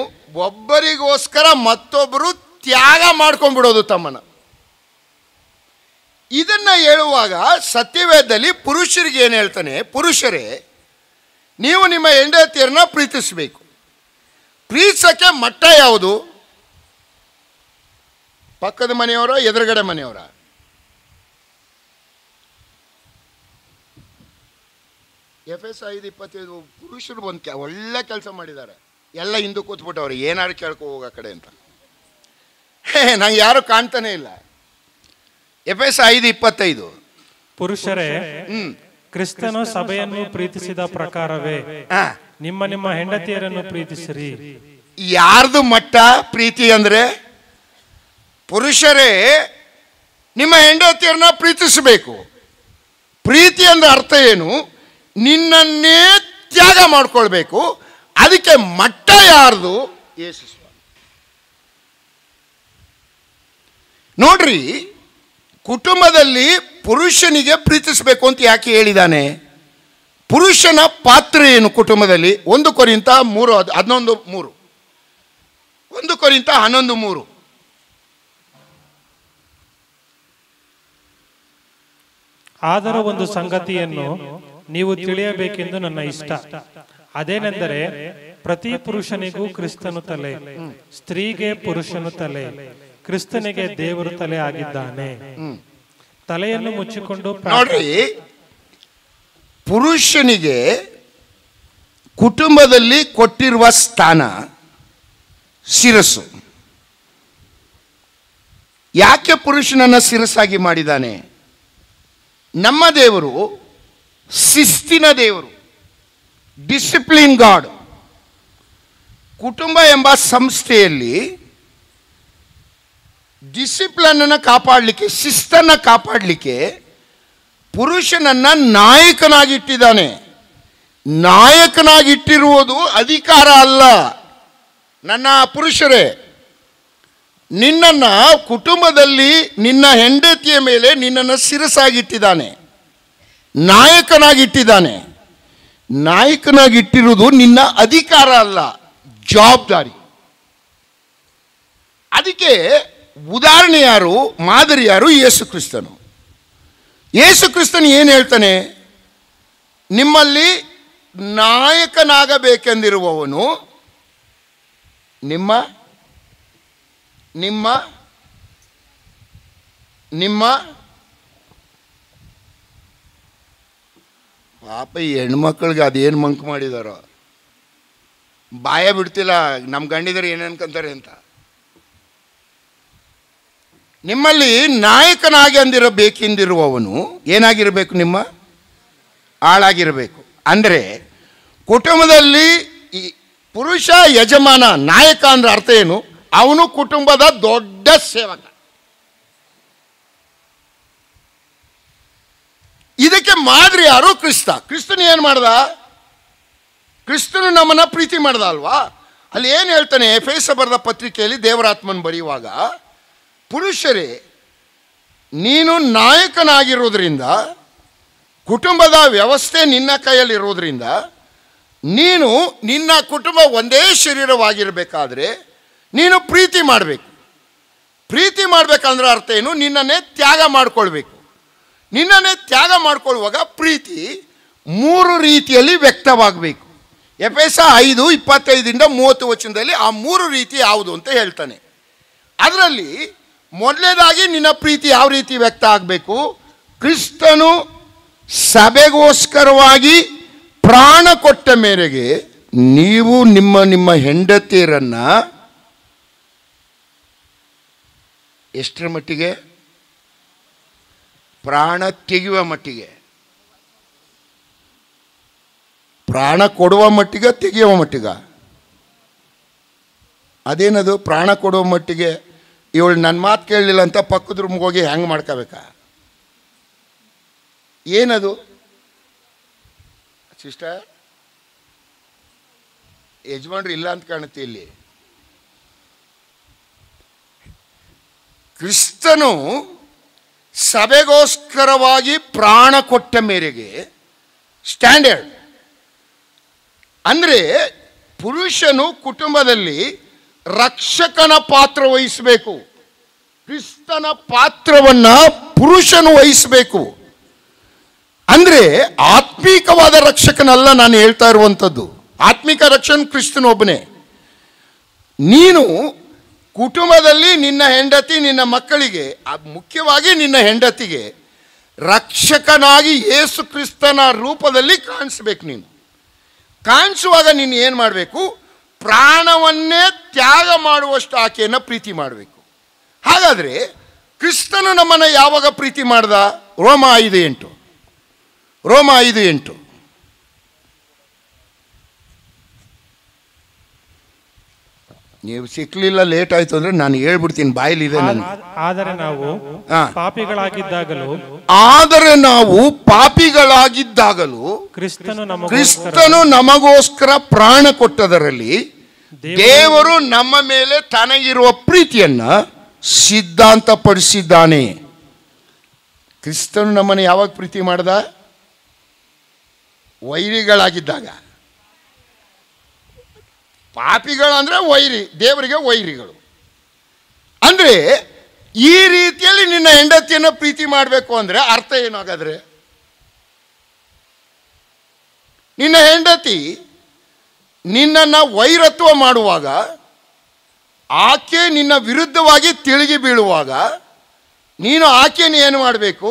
ಒಬ್ಬರಿಗೋಸ್ಕರ ಮತ್ತೊಬ್ಬರು ತ್ಯಾಗ ಮಾಡ್ಕೊಂಡ್ಬಿಡೋದು ತಮ್ಮನ. ಇದನ್ನ ಹೇಳುವಾಗ ಸತ್ಯವೇದದಲ್ಲಿ ಪುರುಷರಿಗೆ ಏನು ಹೇಳ್ತಾನೆ? ಪುರುಷರೇ, ನೀವು ನಿಮ್ಮ ಹೆಂಡತಿಯರನ್ನ ಪ್ರೀತಿಸಬೇಕು. ಪ್ರೀತಿಸಕ್ಕೆ ಮಟ್ಟ ಯಾವುದು? ಪಕ್ಕದ ಮನೆಯವರ, ಎದುರುಗಡೆ ಮನೆಯವರ? FS 5:25 ಪುರುಷರು ಒಂದು ಒಳ್ಳೆ ಕೆಲಸ ಮಾಡಿದ್ದಾರೆ. ಎಲ್ಲ ಹಿಂದೂ ಕೂತ್ಬಿಟ್ಟವ್ರು, ಏನಾದ್ರು ಕೇಳ್ಕೊ ಹೋಗ ಕಡೆ ಅಂತ. ನಂಗೆ ಯಾರು ಕಾಣ್ತಾನೆ ಇಲ್ಲ. FS 5:25. ಪುರುಷರೇ, ಕ್ರಿಸ್ತನು ಸಭೆಯನ್ನು ಪ್ರೀತಿಸಿದ ಪ್ರಕಾರವೇ ನಿಮ್ಮ ನಿಮ್ಮ ಹೆಂಡತಿಯರನ್ನು ಪ್ರೀತಿಸಿರಿ. ಯಾರ್ದು ಮಟ್ಟ ಪ್ರೀತಿ ಅಂದ್ರೆ? ಪುರುಷರೇ, ನಿಮ್ಮ ಹೆಂಡತಿಯರನ್ನ ಪ್ರೀತಿಸಬೇಕು. ಪ್ರೀತಿ ಅಂದ್ರೆ ಅರ್ಥ ಏನು? ನಿನ್ನನ್ನೇ ತ್ಯಾಗ ಮಾಡ್ಕೊಳ್ಬೇಕು. ಅದಕ್ಕೆ ಮಟ್ಟ ಯಾರ್ದು? ಯೇಸು ಸ್ವಾಮಿ. ನೋಡ್ರಿ, ಕುಟುಂಬದಲ್ಲಿ ಪುರುಷನಿಗೆ ಪ್ರೀತಿಸಬೇಕು ಅಂತ ಯಾಕೆ ಹೇಳಿದಾನೆ? ಪುರುಷನ ಪಾತ್ರ ಏನು ಕುಟುಂಬದಲ್ಲಿ? 1 ಕೊರಿಂಥ 3:11-3. 1 ಕೊರಿಂಥ 11:3. ಆದರೂ ಒಂದು ಸಂಗತಿಯನ್ನು ನೀವು ತಿಳಿಯಬೇಕೆಂದು ನನ್ನ ಇಷ್ಟ. ಅದೇನೆಂದರೆ, ಪ್ರತಿ ಪುರುಷನಿಗೂ ಕ್ರಿಸ್ತನು ತಲೆ, ಸ್ತ್ರೀಗೆ ಪುರುಷನು ತಲೆ, ಕ್ರಿಸ್ತನಿಗೆ ದೇವರು ತಲೆ ಆಗಿದ್ದಾನೆ. ತಲೆಯನ್ನು ಮುಚ್ಚಿಕೊಂಡು ನೋಡ್ರಿ, ಪುರುಷನಿಗೆ ಕುಟುಂಬದಲ್ಲಿ ಕೊಟ್ಟಿರುವ ಸ್ಥಾನ ಶಿರಸ್ಸು. ಯಾಕೆ ಪುರುಷನನ್ನ ಶಿರಸ್ಸಾಗಿ ಮಾಡಿದ್ದಾನೆ? ನಮ್ಮ ದೇವರು ಶಿಸ್ತಿನ ದೇವರು, ಡಿಸಿಪ್ಲಿನ್ ಗಾಡ್. ಕುಟುಂಬ ಎಂಬ ಸಂಸ್ಥೆಯಲ್ಲಿ ಡಿಸಿಪ್ಲಿನ್ ಅನ್ನು ಕಾಪಾಡಲಿಕ್ಕೆ, ಶಿಸ್ತನ್ನು ಕಾಪಾಡಲಿಕ್ಕೆ ಪುರುಷನನ್ನ ನಾಯಕನಾಗಿಟ್ಟಿದ್ದಾನೆ. ನಾಯಕನಾಗಿಟ್ಟಿರುವುದು ಅಧಿಕಾರ ಅಲ್ಲ. ನನ್ನ ಪುರುಷರೇ, ನಿನ್ನನ್ನ ಕುಟುಂಬದಲ್ಲಿ ನಿನ್ನ ಹೆಂಡತಿಯ ಮೇಲೆ ನಿನ್ನನ್ನು ಶಿರಸಾಗಿಟ್ಟಿದ್ದಾನೆ, ನಾಯಕನಾಗಿಟ್ಟಿದ್ದಾನೆ. ನಾಯಕನಾಗಿಟ್ಟಿರುವುದು ನಿನ್ನ ಅಧಿಕಾರ ಅಲ್ಲ, ಜವಾಬ್ದಾರಿ. ಅದಕ್ಕೆ ಉದಾಹರಣೆ ಯಾರು? ಮಾದರಿ ಯಾರು? ಯೇಸು ಕ್ರಿಸ್ತನು. ಯೇಸು ಕ್ರಿಸ್ತನು ಏನು ಹೇಳ್ತಾನೆ? ನಿಮ್ಮಲ್ಲಿ ನಾಯಕನಾಗಬೇಕೆಂದಿರುವವನು ನಿಮ್ಮ ನಿಮ್ಮ ನಿಮ್ಮ ಪಾಪ ಈ ಹೆಣ್ಮಕ್ಳಿಗೆ ಅದೇನು ಮಂಕ್ ಮಾಡಿದಾರೋ, ಬಾಯ ಬಿಡ್ತಿಲ್ಲ ನಮ್ಮ ಗಂಡಿದರೆ ಏನು ಅನ್ಕೊಂತಾರೆ ಅಂತ. ನಿಮ್ಮಲ್ಲಿ ನಾಯಕನಾಗಿ ಅಂದಿರಬೇಕೆಂದಿರುವವನು ಏನಾಗಿರಬೇಕು? ನಿಮ್ಮ ಆಳಾಗಿರಬೇಕು. ಅಂದರೆ ಕುಟುಂಬದಲ್ಲಿ ಈ ಪುರುಷ ಯಜಮಾನ, ನಾಯಕ ಅಂದ್ರೆ ಅರ್ಥ ಏನು? ಅವನು ಕುಟುಂಬದ ದೊಡ್ಡ ಸೇವಕ. ಇದಕ್ಕೆ ಮಾದರಿ ಯಾರು? ಕ್ರಿಸ್ತ. ಕ್ರಿಸ್ತನು ಏನು ಮಾಡ್ದ? ಕ್ರಿಸ್ತನು ನಮ್ಮನ್ನ ಪ್ರೀತಿ ಮಾಡ್ದ ಅಲ್ವಾ? ಅಲ್ಲಿ ಏನು ಹೇಳ್ತಾನೆ? ಎಫೆಸ ಬರೆದ ಪತ್ರಿಕೆಯಲ್ಲಿ ದೇವರಾತ್ಮನ್ ಬರೆಯುವಾಗ, ಪುರುಷರೇ, ನೀನು ನಾಯಕನಾಗಿರೋದ್ರಿಂದ, ಕುಟುಂಬದ ವ್ಯವಸ್ಥೆ ನಿನ್ನ ಕೈಯಲ್ಲಿರೋದ್ರಿಂದ, ನೀನು ನಿನ್ನ ಕುಟುಂಬ ಒಂದೇ ಶರೀರವಾಗಿರಬೇಕಾದ್ರೆ ನೀನು ಪ್ರೀತಿ ಮಾಡಬೇಕು. ಪ್ರೀತಿ ಮಾಡಬೇಕಂದ್ರೆ ಅರ್ಥ ಏನು? ನಿನ್ನನ್ನೇ ತ್ಯಾಗ ಮಾಡಿಕೊಳ್ಬೇಕು. ನಿನ್ನನ್ನೇ ತ್ಯಾಗ ಮಾಡಿಕೊಳ್ಳುವಾಗ ಪ್ರೀತಿ 3 ರೀತಿಯಲ್ಲಿ ವ್ಯಕ್ತವಾಗಬೇಕು. ಎಫೆಸ 5:25-30 ವಚನದಲ್ಲಿ ಆ 3 ರೀತಿ ಯಾವುದು ಅಂತ ಹೇಳ್ತಾನೆ. ಅದರಲ್ಲಿ ಮೊದಲನೇದಾಗಿ ನಿನ್ನ ಪ್ರೀತಿ ಯಾವ ರೀತಿ ವ್ಯಕ್ತ ಆಗಬೇಕು? ಕ್ರಿಸ್ತನು ಸಭೆಗೋಸ್ಕರವಾಗಿ ಪ್ರಾಣ ಕೊಟ್ಟ ಮೇರೆಗೆ ನೀವು ನಿಮ್ಮ ನಿಮ್ಮ ಹೆಂಡತಿಯರನ್ನ ಎಷ್ಟರ ಮಟ್ಟಿಗೆ? ಪ್ರಾಣ ತೆಗೆಯುವ ಮಟ್ಟಿಗೆ. ಪ್ರಾಣ ಕೊಡುವ ಮಟ್ಟಿಗೆ ತೆಗೆಯುವ ಮಟ್ಟಿಗ? ಅದೇನದು ಪ್ರಾಣ ಕೊಡುವ ಮಟ್ಟಿಗೆ? ಇವಳು ನನ್ನ ಮಾತು ಕೇಳಲಿಲ್ಲ ಅಂತ ಪಕ್ಕದ ರೂಮ್ಗೆ ಹೋಗಿ ಹ್ಯಾಂಗ್ ಮಾಡ್ಕೋಬೇಕಾ? ಏನದು ಸಿಸ್ಟರ್? ಯಜಮಾನ್ರು ಇಲ್ಲ ಅಂತ ಕಾಣುತ್ತೆ ಇಲ್ಲಿ. ಕ್ರಿಸ್ತನು ಸಭೆಗೋಸ್ಕರವಾಗಿ ಪ್ರಾಣ ಕೊಟ್ಟ ಮೇರೆಗೆ ಸ್ಟ್ಯಾಂಡರ್ಡ್ ಅಂದರೆ ಪುರುಷನು ಕುಟುಂಬದಲ್ಲಿ ರಕ್ಷಕನ ಪಾತ್ರ ವಹಿಸಬೇಕು. ಕ್ರಿಸ್ತನ ಪಾತ್ರವನ್ನ ಪುರುಷನು ವಹಿಸಬೇಕು. ಅಂದರೆ ಆತ್ಮೀಕವಾದ ರಕ್ಷಕನಲ್ಲ ನಾನು ಹೇಳ್ತಾ ಇರುವಂಥದ್ದು. ಆತ್ಮಿಕ ರಕ್ಷಕನು ಕ್ರಿಸ್ತನು ಒಬ್ಬನೇ. ನೀನು ಕುಟುಂಬದಲ್ಲಿ ನಿನ್ನ ಹೆಂಡತಿ, ನಿನ್ನ ಮಕ್ಕಳಿಗೆ, ಮುಖ್ಯವಾಗಿ ನಿನ್ನ ಹೆಂಡತಿಗೆ ರಕ್ಷಕನಾಗಿ ಯೇಸು ಕ್ರಿಸ್ತನ ರೂಪದಲ್ಲಿ ಕಾಣಿಸ್ಬೇಕು. ನೀನು ಕಾಣಿಸುವಾಗ ನೀನು ಏನು ಮಾಡಬೇಕು? ಪ್ರಾಣವನ್ನೇ ತ್ಯಾಗ ಮಾಡುವಷ್ಟು ಆಕೆಯನ್ನು ಪ್ರೀತಿ ಮಾಡಬೇಕು. ಹಾಗಾದರೆ ಕ್ರಿಸ್ತನು ನಮ್ಮನ್ನು ಯಾವಾಗ ಪ್ರೀತಿ ಮಾಡ್ದ? ರೋಮ 5:8 ನೀವು ಸಿಕ್ಲಿಲ್ಲ, ಲೇಟ್ ಆಯ್ತು ಅಂದ್ರೆ ನಾನು ಹೇಳ್ಬಿಡ್ತೀನಿ, ಬಾಯಿಲಿದೆ. ಆದರೆ ನಾವು ಪಾಪಿಗಳಾಗಿದ್ದಾಗಲೂ ಕ್ರಿಸ್ತನು ನಮಗೋಸ್ಕರ ಪ್ರಾಣ ಕೊಟ್ಟದರಲ್ಲಿ ದೇವರು ನಮ್ಮ ಮೇಲೆ ತನಗಿರುವ ಪ್ರೀತಿಯನ್ನ ಸಿದ್ಧಾಂತಪಡಿಸಿದ್ದಾನೆ. ಕ್ರಿಸ್ತನು ನಮ್ಮನ್ನು ಯಾವಾಗ ಪ್ರೀತಿ ಮಾಡ್ದ? ವೈರಿಗಳಾಗಿದ್ದಾಗ. ಪಾಪಿಗಳಂದ್ರೆ ವೈರಿ, ದೇವರಿಗೆ ವೈರಿಗಳು. ಅಂದರೆ ಈ ರೀತಿಯಲ್ಲಿ ನಿನ್ನ ಹೆಂಡತಿಯನ್ನು ಪ್ರೀತಿ ಮಾಡಬೇಕು ಅಂದರೆ ಅರ್ಥ ಏನಾಗಾದ್ರೆ? ನಿನ್ನ ಹೆಂಡತಿ ನಿನ್ನನ್ನು ವೈರತ್ವ ಮಾಡುವಾಗ, ಆಕೆ ನಿನ್ನ ವಿರುದ್ಧವಾಗಿ ತಿರುಗಿ ಬೀಳುವಾಗ ನೀನು ಆಕೆಯನ್ನು ಏನು ಮಾಡಬೇಕು?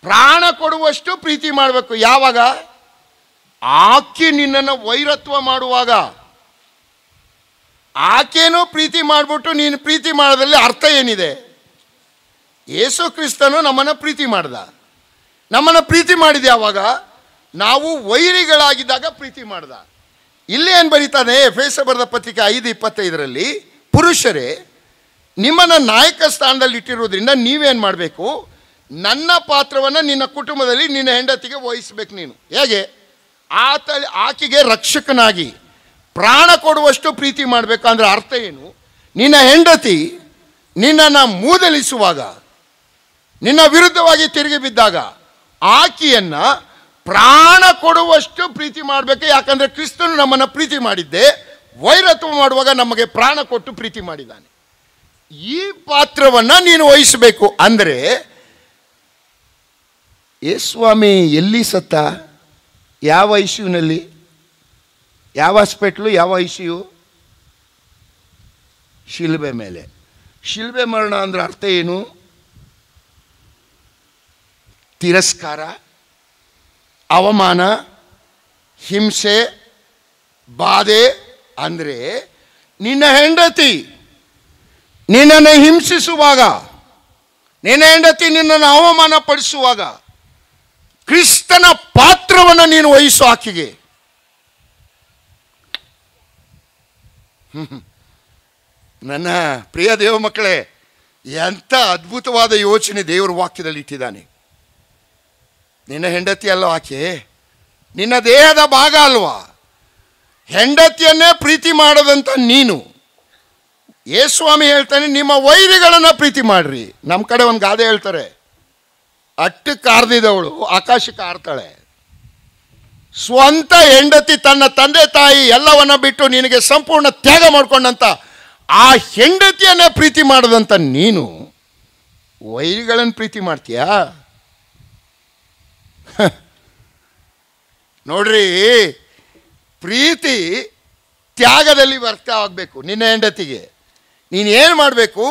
ಪ್ರಾಣ ಕೊಡುವಷ್ಟು ಪ್ರೀತಿ ಮಾಡಬೇಕು. ಯಾವಾಗ? ಆಕೆ ನಿನ್ನನ್ನು ವೈರತ್ವ ಮಾಡುವಾಗ. ಆಕೆನೂ ಪ್ರೀತಿ ಮಾಡಿಬಿಟ್ಟು ನೀನು ಪ್ರೀತಿ ಮಾಡೋದ್ರಲ್ಲಿ ಅರ್ಥ ಏನಿದೆ? ಯೇಸು ಕ್ರಿಸ್ತನು ನಮ್ಮನ್ನು ಪ್ರೀತಿ ಮಾಡ್ದ. ನಮ್ಮನ್ನು ಪ್ರೀತಿ ಮಾಡಿದ ಯಾವಾಗ? ನಾವು ವೈರಿಗಳಾಗಿದ್ದಾಗ ಪ್ರೀತಿ ಮಾಡ್ದ. ಇಲ್ಲಿ ಏನು ಬರೀತಾನೆ? ಎಫೆಸ ಬರೆದ ಪತ್ರಿಕೆ 5:25 ಪುರುಷರೇ, ನಿಮ್ಮನ್ನು ನಾಯಕ ಸ್ಥಾನದಲ್ಲಿ ಇಟ್ಟಿರೋದ್ರಿಂದ ನೀವೇನು ಮಾಡಬೇಕು? ನನ್ನ ಪಾತ್ರವನ್ನು ನಿನ್ನ ಕುಟುಂಬದಲ್ಲಿ ನಿನ್ನ ಹೆಂಡತಿಗೆ ವಹಿಸ್ಬೇಕು. ನೀನು ಹೇಗೆ? ಆಕೆಗೆ ರಕ್ಷಕನಾಗಿ ಪ್ರಾಣ ಕೊಡುವಷ್ಟು ಪ್ರೀತಿ ಮಾಡಬೇಕಂದ್ರೆ ಅರ್ಥ ಏನು? ನಿನ್ನ ಹೆಂಡತಿ ನಿನ್ನನ್ನು ಮೂದಲಿಸುವಾಗ, ನಿನ್ನ ವಿರುದ್ಧವಾಗಿ ತಿರುಗಿ ಬಿದ್ದಾಗ ಆಕೆಯನ್ನು ಪ್ರಾಣ ಕೊಡುವಷ್ಟು ಪ್ರೀತಿ ಮಾಡಬೇಕು. ಯಾಕಂದರೆ ಕ್ರಿಸ್ತನು ನಮ್ಮನ್ನು ಪ್ರೀತಿ ಮಾಡಿದ್ದೆ ವೈರತ್ವ ಮಾಡುವಾಗ ನಮಗೆ ಪ್ರಾಣ ಕೊಟ್ಟು ಪ್ರೀತಿ ಮಾಡಿದ್ದಾನೆ. ಈ ಪಾತ್ರವನ್ನು ನೀನು ವಹಿಸಬೇಕು. ಅಂದರೆ ಯೇಸ್ವಾಮಿ ಎಲ್ಲಿ ಸತ್ತ? ಯಾವ ಐಸಿಯುನಲ್ಲಿ? ಯಾವ ಹಾಸ್ಪಿಟ್ಲು? ಯಾವ ಐಸಿಯು? ಶಿಲ್ಬೆ ಮೇಲೆ. ಶಿಲ್ಬೆ ಮರಣ ಅಂದ್ರೆ ಅರ್ಥ ಏನು? ತಿರಸ್ಕಾರ, ಅವಮಾನ, ಹಿಂಸೆ, ಬಾಧೆ. ಅಂದರೆ ನಿನ್ನ ಹೆಂಡತಿ ನಿನ್ನನ್ನು ಹಿಂಸಿಸುವಾಗ, ನಿನ್ನ ಹೆಂಡತಿ ನಿನ್ನನ್ನು ಅವಮಾನ ಪಡಿಸುವಾಗ ಕ್ರಿಸ್ತನ ಪಾತ್ರವನ್ನು ನೀನು ವಹಿಸು ಆಕೆಗೆ. ನನ್ನ ಪ್ರಿಯ ದೇವ ಮಕ್ಕಳೇ, ಎಂಥ ಅದ್ಭುತವಾದ ಯೋಚನೆ ದೇವರ ವಾಕ್ಯದಲ್ಲಿ ಇಟ್ಟಿದ್ದಾನೆ. ನಿನ್ನ ಹೆಂಡತಿ ಅಲ್ವ ಆಕೆ? ನಿನ್ನ ದೇಹದ ಭಾಗ ಅಲ್ವಾ? ಹೆಂಡತಿಯನ್ನೇ ಪ್ರೀತಿ ಮಾಡೋದಂತ ನೀನು. ಯೇಸ್ವಾಮಿ ಹೇಳ್ತಾನೆ, ನಿಮ್ಮ ವೈರಿಗಳನ್ನು ಪ್ರೀತಿ ಮಾಡ್ರಿ. ನಮ್ಮ ಕಡೆ ಒಂದು ಗಾದೆ ಹೇಳ್ತಾರೆ, ಅಟ್ಟಕ್ಕೆ ಆರ್ದಿದವಳು ಆಕಾಶಕ್ಕೆ ಆರ್ತಾಳೆ. ಸ್ವಂತ ಹೆಂಡತಿ ತನ್ನ ತಂದೆ ತಾಯಿ ಎಲ್ಲವನ್ನ ಬಿಟ್ಟು ನಿನಗೆ ಸಂಪೂರ್ಣ ತ್ಯಾಗ ಮಾಡ್ಕೊಂಡಂತ ಆ ಹೆಂಡತಿಯನ್ನೇ ಪ್ರೀತಿ ಮಾಡೋದಂತ ನೀನು ವೈರಿಗಳನ್ನು ಪ್ರೀತಿ ಮಾಡ್ತೀಯಾ? ನೋಡ್ರಿ, ಪ್ರೀತಿ ತ್ಯಾಗದಲ್ಲಿ ವ್ಯರ್ಥ ಆಗಬೇಕು. ನಿನ್ನ ಹೆಂಡತಿಗೆ ನೀನೇನು ಮಾಡಬೇಕು?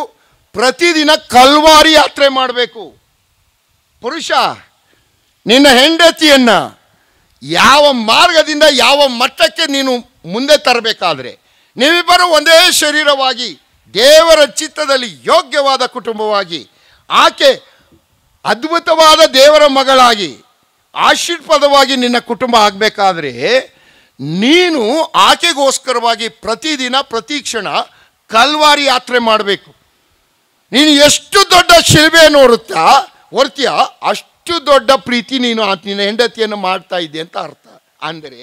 ಪ್ರತಿದಿನ ಕಲ್ವಾರಿ ಯಾತ್ರೆ ಮಾಡಬೇಕು. ಪುರುಷ, ನಿನ್ನ ಹೆಂಡತಿಯನ್ನು ಯಾವ ಮಾರ್ಗದಿಂದ ಯಾವ ಮಟ್ಟಕ್ಕೆ ನೀನು ಮುಂದೆ ತರಬೇಕಾದ್ರೆ ನೀವಿಬ್ಬರು ಒಂದೇ ಶರೀರವಾಗಿ ದೇವರ ಚಿತ್ತದಲ್ಲಿ ಯೋಗ್ಯವಾದ ಕುಟುಂಬವಾಗಿ, ಆಕೆ ಅದ್ಭುತವಾದ ದೇವರ ಮಗಳಾಗಿ ಆಶೀರ್ವಾದವಾಗಿ ನಿನ್ನ ಕುಟುಂಬ ಆಗಬೇಕಾದ್ರೆ ನೀನು ಆಕೆಗೋಸ್ಕರವಾಗಿ ಪ್ರತಿದಿನ ಪ್ರತಿ ಕ್ಷಣ ಕಲ್ವಾರಿ ಯಾತ್ರೆ ಮಾಡಬೇಕು. ನೀನು ಎಷ್ಟು ದೊಡ್ಡ ಶಿಲ್ಬೆಯನ್ನು ಹೊರ್ತೀಯ ಅಷ್ಟು ದೊಡ್ಡ ಪ್ರೀತಿ ನೀನು ನಿನ್ನ ಹೆಂಡತಿಯನ್ನು ಮಾಡ್ತಾ ಇದ್ದೆ ಅಂತ ಅರ್ಥ. ಅಂದರೆ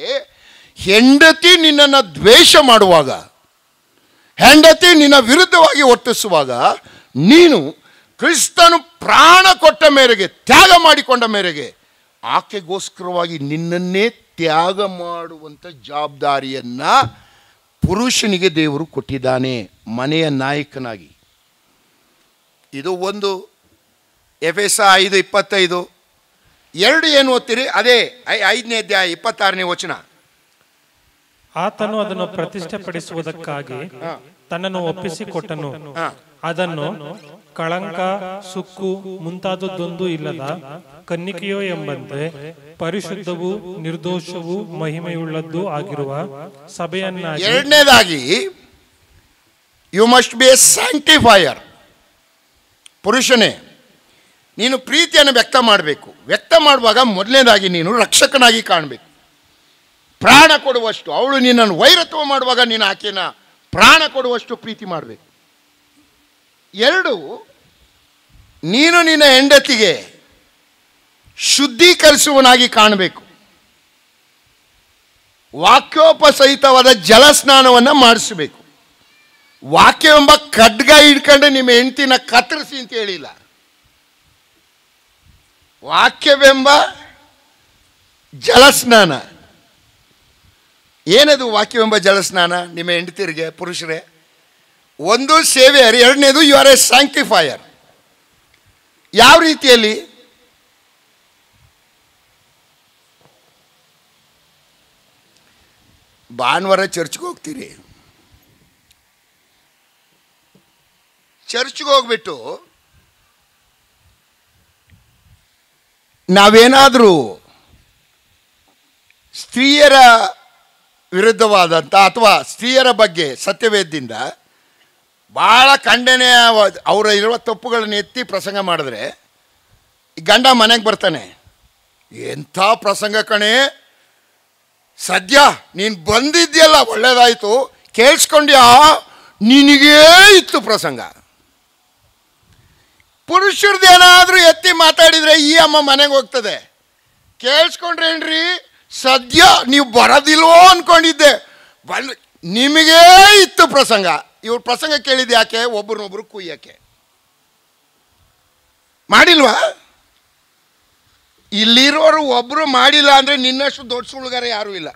ಹೆಂಡತಿ ನಿನ್ನನ್ನು ದ್ವೇಷ ಮಾಡುವಾಗ, ಹೆಂಡತಿ ನಿನ್ನ ವಿರುದ್ಧವಾಗಿ ವರ್ತಿಸುವಾಗ, ನೀನು ಕ್ರಿಸ್ತನು ಪ್ರಾಣ ಕೊಟ್ಟ ಮೇರೆಗೆ, ತ್ಯಾಗ ಮಾಡಿಕೊಂಡ ಮೇರೆಗೆ ಆಕೆಗೋಸ್ಕರವಾಗಿ ನಿನ್ನನ್ನೇ ತ್ಯಾಗ ಮಾಡುವಂಥ ಜವಾಬ್ದಾರಿಯನ್ನು ಪುರುಷನಿಗೆ ದೇವರು ಕೊಟ್ಟಿದ್ದಾನೆ, ಮನೆಯ ನಾಯಕನಾಗಿ. ಇದು ಒಂದು. ಎಫೆಸ 5:25. 2 ಏನು ಓದ್ತೀರಿ? ಅದೇ 5ನೇ ಅಧ್ಯಾಯ 26ನೇ ವಚನ. ಆತನು ಅದನ್ನು ಪ್ರತಿಷ್ಠೆಪಡಿಸುವುದಕ್ಕಾಗಿ ತನ್ನನ್ನು ಒಪ್ಪಿಸಿಕೊಟ್ಟನು. ಅದನ್ನು ಕಳಂಕ, ಸುಕ್ಕು ಮುಂತಾದದ್ದೊಂದು ಇಲ್ಲದ ಕನ್ನಿಕೆಯೋ ಎಂಬಂತೆ ಪರಿಶುದ್ಧವೂ ನಿರ್ದೋಷವೂ ಮಹಿಮೆಯುಳ್ಳದ್ದೂ ಆಗಿರುವ ಸಭೆಯನ್ನಾಗಿ. ಎರಡನೇದಾಗಿ, ಯು ಮಸ್ಟ್ ಬಿ ಎ ಸ್ಯಾಂಕ್ಟಿಫೈಯರ್. ಪುರುಷನೇ, ನೀನು ಪ್ರೀತಿಯನ್ನು ವ್ಯಕ್ತ ಮಾಡಬೇಕು. ವ್ಯಕ್ತ ಮಾಡುವಾಗ ಮೊದಲನೇದಾಗಿ ನೀನು ರಕ್ಷಕನಾಗಿ ಕಾಣಬೇಕು, ಪ್ರಾಣ ಕೊಡುವಷ್ಟು. ಅವಳು ನಿನ್ನನ್ನು ವೈರತ್ವ ಮಾಡುವಾಗ ನೀನು ಆಕೆನ ಪ್ರಾಣ ಕೊಡುವಷ್ಟು ಪ್ರೀತಿ ಮಾಡಬೇಕು. 2, ನೀನು ನಿನ್ನ ಹೆಂಡತಿಗೆ ಶುದ್ಧೀಕರಿಸುವನಾಗಿ ಕಾಣಬೇಕು. ವಾಕ್ಯೋಪಸಹಿತವಾದ ಜಲಸ್ನಾನವನ್ನು ಮಾಡಿಸಬೇಕು. ವಾಕ್ಯವೆಂಬ ಖಡ್ಗ ಹಿಡ್ಕೊಂಡು ನಿಮ್ಮ ಹೆಂಡತಿನ ಕತ್ತರಿಸಿ ಅಂತ ಹೇಳಿಲ್ಲ. ವಾಕ್ಯವೆಂಬ ಜಲಸ್ನಾನ. ಏನದು ವಾಕ್ಯವೆಂಬ ಜಲಸ್ನಾನ? ನಿಮ್ಮ ಹೆಂಡತಿಯರಿಗೆ, ಪುರುಷರೇ, ಒಂದು ಸೇವೆಯರ್, ಎರಡನೇದು ಯು ಆರ್ ಎ ಸ್ಯಾಂಕ್ಟಿಫೈಯರ್. ಯಾವ ರೀತಿಯಲ್ಲಿ? ಭಾನುವಾರ ಚರ್ಚ್ಗೆ ಹೋಗ್ತೀರಿ. ಚರ್ಚ್ಗೆ ಹೋಗ್ಬಿಟ್ಟು ನಾವೇನಾದರೂ ಸ್ತ್ರೀಯರ ವಿರುದ್ಧವಾದಂಥ ಅಥವಾ ಸ್ತ್ರೀಯರ ಬಗ್ಗೆ ಸತ್ಯವೇದದಿಂದ ಭಾಳ ಖಂಡನೆ ಅವರ ಇರುವ ತಪ್ಪುಗಳನ್ನು ಎತ್ತಿ ಪ್ರಸಂಗ ಮಾಡಿದ್ರೆ ಗಂಡ ಮನೆಗೆ ಬರ್ತಾನೆ, ಎಂಥ ಪ್ರಸಂಗ ಕಣೆ, ಸದ್ಯ ನೀನು ಬಂದಿದ್ಯಲ್ಲ ಒಳ್ಳೇದಾಯಿತು, ಕೇಳಿಸ್ಕೊಂಡ್ಯಾ, ನಿನಗೇ ಇತ್ತು ಪ್ರಸಂಗ. ಪುರುಷರದ್ದೇನಾದರೂ ಎತ್ತಿ ಮಾತಾಡಿದರೆ ಈ ಅಮ್ಮ ಮನೆಗೆ ಹೋಗ್ತದೆ, ಕೇಳಿಸ್ಕೊಂಡ್ರೇನ್ರಿ, ಸದ್ಯ ನೀವು ಬರೋದಿಲ್ವೋ ಅಂದ್ಕೊಂಡಿದ್ದೆ, ನಿಮಗೇ ಇತ್ತು ಪ್ರಸಂಗ. ಇವ್ರ ಪ್ರಸಂಗ ಕೇಳಿದ್ದು ಯಾಕೆ? ಒಬ್ರನ್ನೊಬ್ರು ಕುಯ್ಯಕ್ಕೆ. ಮಾಡಿಲ್ವಾ? ಇಲ್ಲಿರೋರು ಒಬ್ಬರು ಮಾಡಿಲ್ಲ ಅಂದರೆ ನಿನ್ನಷ್ಟು ದೊಡ್ಡ ಸುಳ್ಳುಗಾರ ಯಾರೂ ಇಲ್ಲ.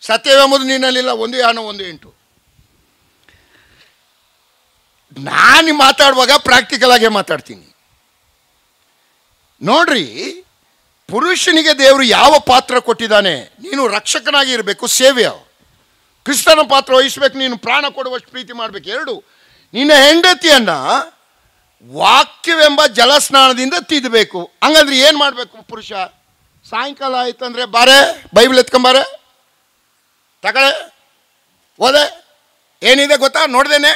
ಸತ್ಯವೆಂಬುದು ನಿನ್ನಲ್ಲಿಲ್ಲ, 1 ಯಾನ 1:8. ನಾನು ಮಾತಾಡುವಾಗ ಪ್ರಾಕ್ಟಿಕಲ್ ಆಗೇ ಮಾತಾಡ್ತೀನಿ. ನೋಡ್ರಿ, ಪುರುಷನಿಗೆ ದೇವರು ಯಾವ ಪಾತ್ರ ಕೊಟ್ಟಿದ್ದಾನೆ? ನೀನು ರಕ್ಷಕನಾಗಿ ಇರಬೇಕು, ಸೇವೆಯ ಕ್ರಿಸ್ತನ ಪಾತ್ರ ವಹಿಸ್ಬೇಕು, ನೀನು ಪ್ರಾಣ ಕೊಡುವಷ್ಟು ಪ್ರೀತಿ ಮಾಡಬೇಕು. 2, ನಿನ್ನ ಹೆಂಡತಿಯನ್ನು ವಾಕ್ಯವೆಂಬ ಜಲಸ್ನಾನದಿಂದ ತಿದ್ದಬೇಕು. ಹಂಗಂದ್ರೆ ಏನು ಮಾಡಬೇಕು? ಪುರುಷ ಸಾಯಂಕಾಲ ಆಯ್ತಂದ್ರೆ ಬಾರೆ ಬೈಬಲ್ ಎತ್ಕೊಂಬಾರೆ, ತಗೊಳ್ಳೆ, ಓದೆ, ಏನಿದೆ ಗೊತ್ತಾ, ನೋಡ್ದೇನೆ,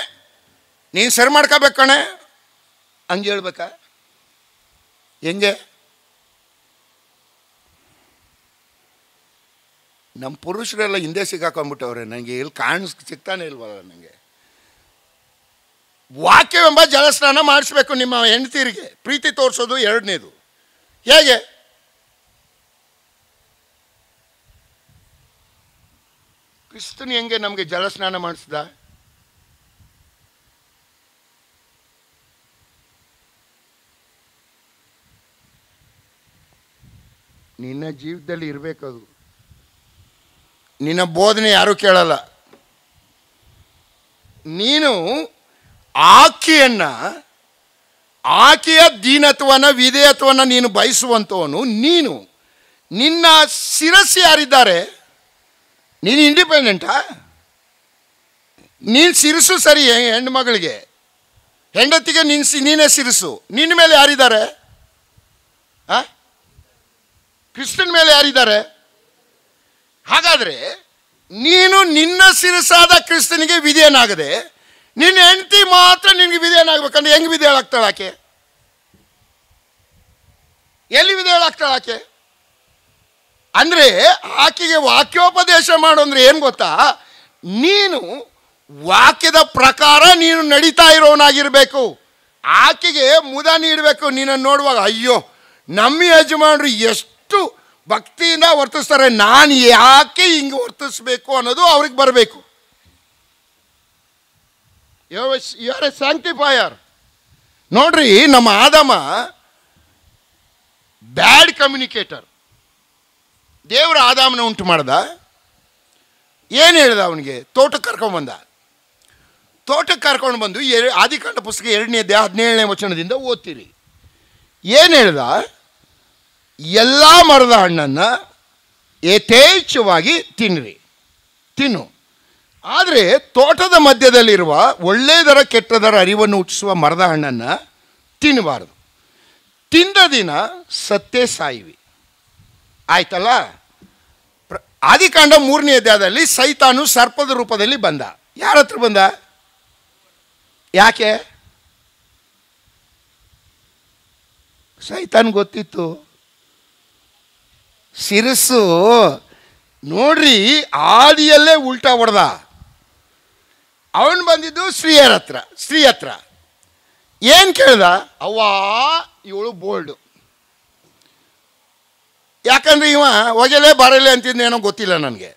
ನೀನು ಸರಿ ಮಾಡ್ಕೋಬೇಕು ಕಣೆ, ಹಂಗೆ ಹೇಳ್ಬೇಕಾ? ಹೆಂಗೆ? ನಮ್ಮ ಪುರುಷರೆಲ್ಲ ಹಿಂದೆ ಸಿಕ್ಕಾಕೊಂಡ್ಬಿಟ್ಟವ್ರೆ. ನನಗೆ ಇಲ್ಲಿ ಸಿಗ್ತಾನೆ ಇಲ್ವಲ್ಲ. ನನಗೆ ವಾಕ್ಯವೆಂಬ ಜಲಸ್ನಾನ ಮಾಡಿಸ್ಬೇಕು ನಿಮ್ಮ ಹೆಂಡತಿಯರಿಗೆ. ಪ್ರೀತಿ ತೋರಿಸೋದು 2ನೇದು. ಹೇಗೆ? ಕ್ರಿಸ್ತನು ಹೆಂಗೆ ನಮಗೆ ಜಲಸ್ನಾನ ಮಾಡಿಸ್ದ? ನಿನ್ನ ಜೀವಿತದಲ್ಲಿ ಇರಬೇಕದು. ನಿನ್ನ ಬೋಧನೆ ಯಾರೂ ಕೇಳಲ್ಲ. ನೀನು ಆಕೆಯ ದೀನತ್ವನ ವಿಧೇಯತ್ವನ ನೀನು ಬಯಸುವಂಥವನು. ನೀನು ನಿನ್ನ ಶಿರಸ್ಸು ಯಾರಿದ್ದಾರೆ? ನೀನು ಇಂಡಿಪೆಂಡೆಂಟಾ? ನೀನು ಶಿರಸ್ಸು ಸರಿ ಹೆಣ್ಣು ಮಗಳಿಗೆ, ಹೆಂಡತಿಗೆ ನೀನೇ ಶಿರಸ್ಸು. ನಿನ್ನ ಮೇಲೆ ಯಾರಿದ್ದಾರೆ? ಕ್ರಿಸ್ತನ ಮೇಲೆ ಯಾರಿದ್ದಾರೆ? ಹಾಗಾದರೆ ನೀನು ನಿನ್ನ ಶಿರಸ್ಸಾದ ಕ್ರಿಸ್ತನಿಗೆ ವಿಧೇಯನಾಗದೆ ನಿನ್ನ ಹೆಂಡತಿ ಮಾತ್ರ ನಿನಗೆ ವಿಧೇಯನಾಗಬೇಕಂದ್ರೆ ಹೆಂಗೆ ವಿಧೇಯಳಾಗ್ತಾಳೆ ಆಕೆ? ಎಲ್ಲಿ ವಿಧೇಯಳಾಗ್ತಾಳೆ ಆಕೆ? ಅಂದರೆ ಆಕೆಗೆ ವಾಕ್ಯೋಪದೇಶ ಮಾಡು ಅಂದರೆ ಏನು ಗೊತ್ತಾ? ನೀನು ವಾಕ್ಯದ ಪ್ರಕಾರ ನೀನು ನಡೀತಾ ಇರೋನಾಗಿರಬೇಕು. ಆಕೆಗೆ ಮುದ ನೀಡಬೇಕು. ನೀನನ್ನು ನೋಡುವಾಗ ಅಯ್ಯೋ ನಮ್ಮ ಯಜಮಾನರು ಎಷ್ಟು ಭಕ್ತಿಯಿಂದ ವರ್ತಿಸ್ತಾರೆ, ನಾನು ಯಾಕೆ ಹಿಂಗೆ ವರ್ತಿಸ್ಬೇಕು ಅನ್ನೋದು ಅವ್ರಿಗೆ ಬರಬೇಕು. You are a sanctifier. ನೋಡ್ರಿ, ನಮ್ಮ ಆದಮ ಬ್ಯಾಡ್ ಕಮ್ಯುನಿಕೇಟರ್. ದೇವರ ಆದಾಮನ ಉಂಟು ಮಾಡ್ದ. ಏನು ಹೇಳ್ದ ಅವನಿಗೆ? ತೋಟಕ್ಕೆ ಕರ್ಕೊಂಡ್ಬಂದ. ತೋಟಕ್ಕೆ ಕರ್ಕೊಂಡು ಬಂದು ಆದಿಕಾಂಡ ಪುಸ್ತಕ 2ನೇ ಅಧ್ಯಾಯ 17ನೇ ವಚನದಿಂದ ಓದ್ತೀರಿ. ಏನು ಹೇಳ್ದ? ಎಲ್ಲ ಮರದ ಹಣ್ಣನ್ನು ಯಥೇಚ್ಛವಾಗಿ ತಿನ್ನು, ಆದರೆ ತೋಟದ ಮಧ್ಯದಲ್ಲಿರುವ ಒಳ್ಳೆಯದರ ಕೆಟ್ಟದರ ಅರಿವನ್ನು ಹುಟ್ಟಿಸುವ ಮರದ ಹಣ್ಣನ್ನು ತಿನ್ನಬಾರದು. ತಿಂದ ದಿನ ಸತ್ತೇ ಸಾಯಿವಿ. ಆಯ್ತಲ್ಲ? ಆದಿಕಾಂಡ 3ನೇ ಅಧ್ಯಾಯದಲ್ಲಿ ಸೈತಾನು ಸರ್ಪದ ರೂಪದಲ್ಲಿ ಬಂದ. ಯಾರ ಹತ್ರ ಬಂದ? ಯಾಕೆ? ಸೈತಾನ್ ಗೊತ್ತಿತ್ತು. ಶಿರಸ್ಸು ನೋಡ್ರಿ, ಆದಿಯಲ್ಲೇ ಉಲ್ಟಾ ಹೊಡೆದ. ಅವನು ಬಂದಿದ್ದು ಸ್ತ್ರೀ ಹತ್ರ. ಏನು ಕೇಳ್ದ? ಅವ್ವಾ ಇವಳು ಬೋಲ್ಡು. ಯಾಕಂದ್ರೆ ಇವ ಹೋಗಲೇ ಬರಲೇ ಅಂತಿದ್ದೇನೋ ಗೊತ್ತಿಲ್ಲ ನನಗೆ.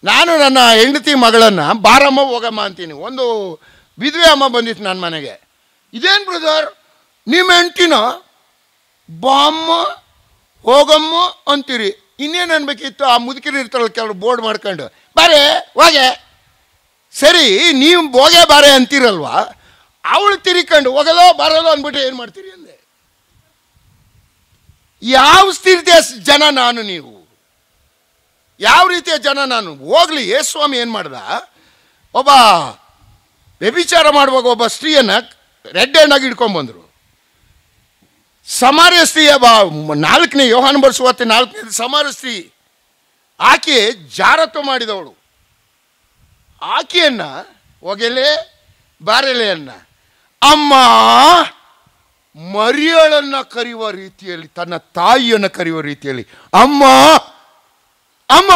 ನಾನು ನನ್ನ ಹೆಂಡತಿ ಮಗಳನ್ನು ಬಾರಮ್ಮ ಹೋಗಮ್ಮ ಅಂತೀನಿ. ಒಂದು ವಿಧವೆ ಅಮ್ಮ ಬಂದಿತ್ತು ನನ್ನ ಮನೆಗೆ. ಇದೇನು ಬ್ರದರ್, ನಿಮ್ಮ ಹೆಂಡ್ತಿನ ಬಾಮ್ಮ ಹೋಗಮ್ಮ ಅಂತೀರಿ? ಇನ್ನೇನು ಅನ್ಬೇಕಿತ್ತು? ಆ ಮುದುಕಿರು ಇರ್ತಾರಲ್ಲ ಕೆಲವರು ಬೋರ್ಡ್ ಮಾಡ್ಕೊಂಡು, ಬಾರೆ ಹೋಗೆ, ಸರಿ ನೀವು ಹೋಗೆ ಬಾರೆ ಅಂತೀರಲ್ವಾ, ಅವಳು ತಿರ್ಕೊಂಡು ಹೋಗಲೋ ಬರಲೋ ಅಂದ್ಬಿಟ್ಟು ಏನು ಮಾಡ್ತೀರಿ ಅಂದೆ. ಯಾವ ಸ್ಥಿತಿಯ ಜನ ನಾನು? ನೀವು ಯಾವ ರೀತಿಯ ಜನ ನಾನು? ಹೋಗ್ಲಿ, ಯೇಸುಸ್ವಾಮಿ ಏನು ಮಾಡ್ದ? ಒಬ್ಬ ವ್ಯಭಿಚಾರ ಮಾಡುವಾಗ ಒಬ್ಬ ಸ್ತ್ರೀಯನ್ನು ರೆಡ್ ಹ್ಯಾಂಡಾಗಿ ಹಿಡ್ಕೊಂಡ್ಬಂದರು. ಸಮಾರ್ಯ ಸ್ತ್ರೀಯ 4ನೇ ಯೋಹಾನ ಬರೆಸುವತ್ತೆ 4ನೇ ಸಮಾರ್ಯ ಸ್ತ್ರೀ. ಆಕೆ ಜಾರತ್ವ ಮಾಡಿದವಳು. ಆಕೆಯನ್ನ ಹೋಗೆಲೆ ಬಾರೆಲೆ ಅನ್ನ ಅಮ್ಮ ಮರಿಯಳನ್ನು ಕರೆಯುವ ರೀತಿಯಲ್ಲಿ, ತನ್ನ ತಾಯಿಯನ್ನು ಕರೆಯುವ ರೀತಿಯಲ್ಲಿ, ಅಮ್ಮ ಅಮ್ಮ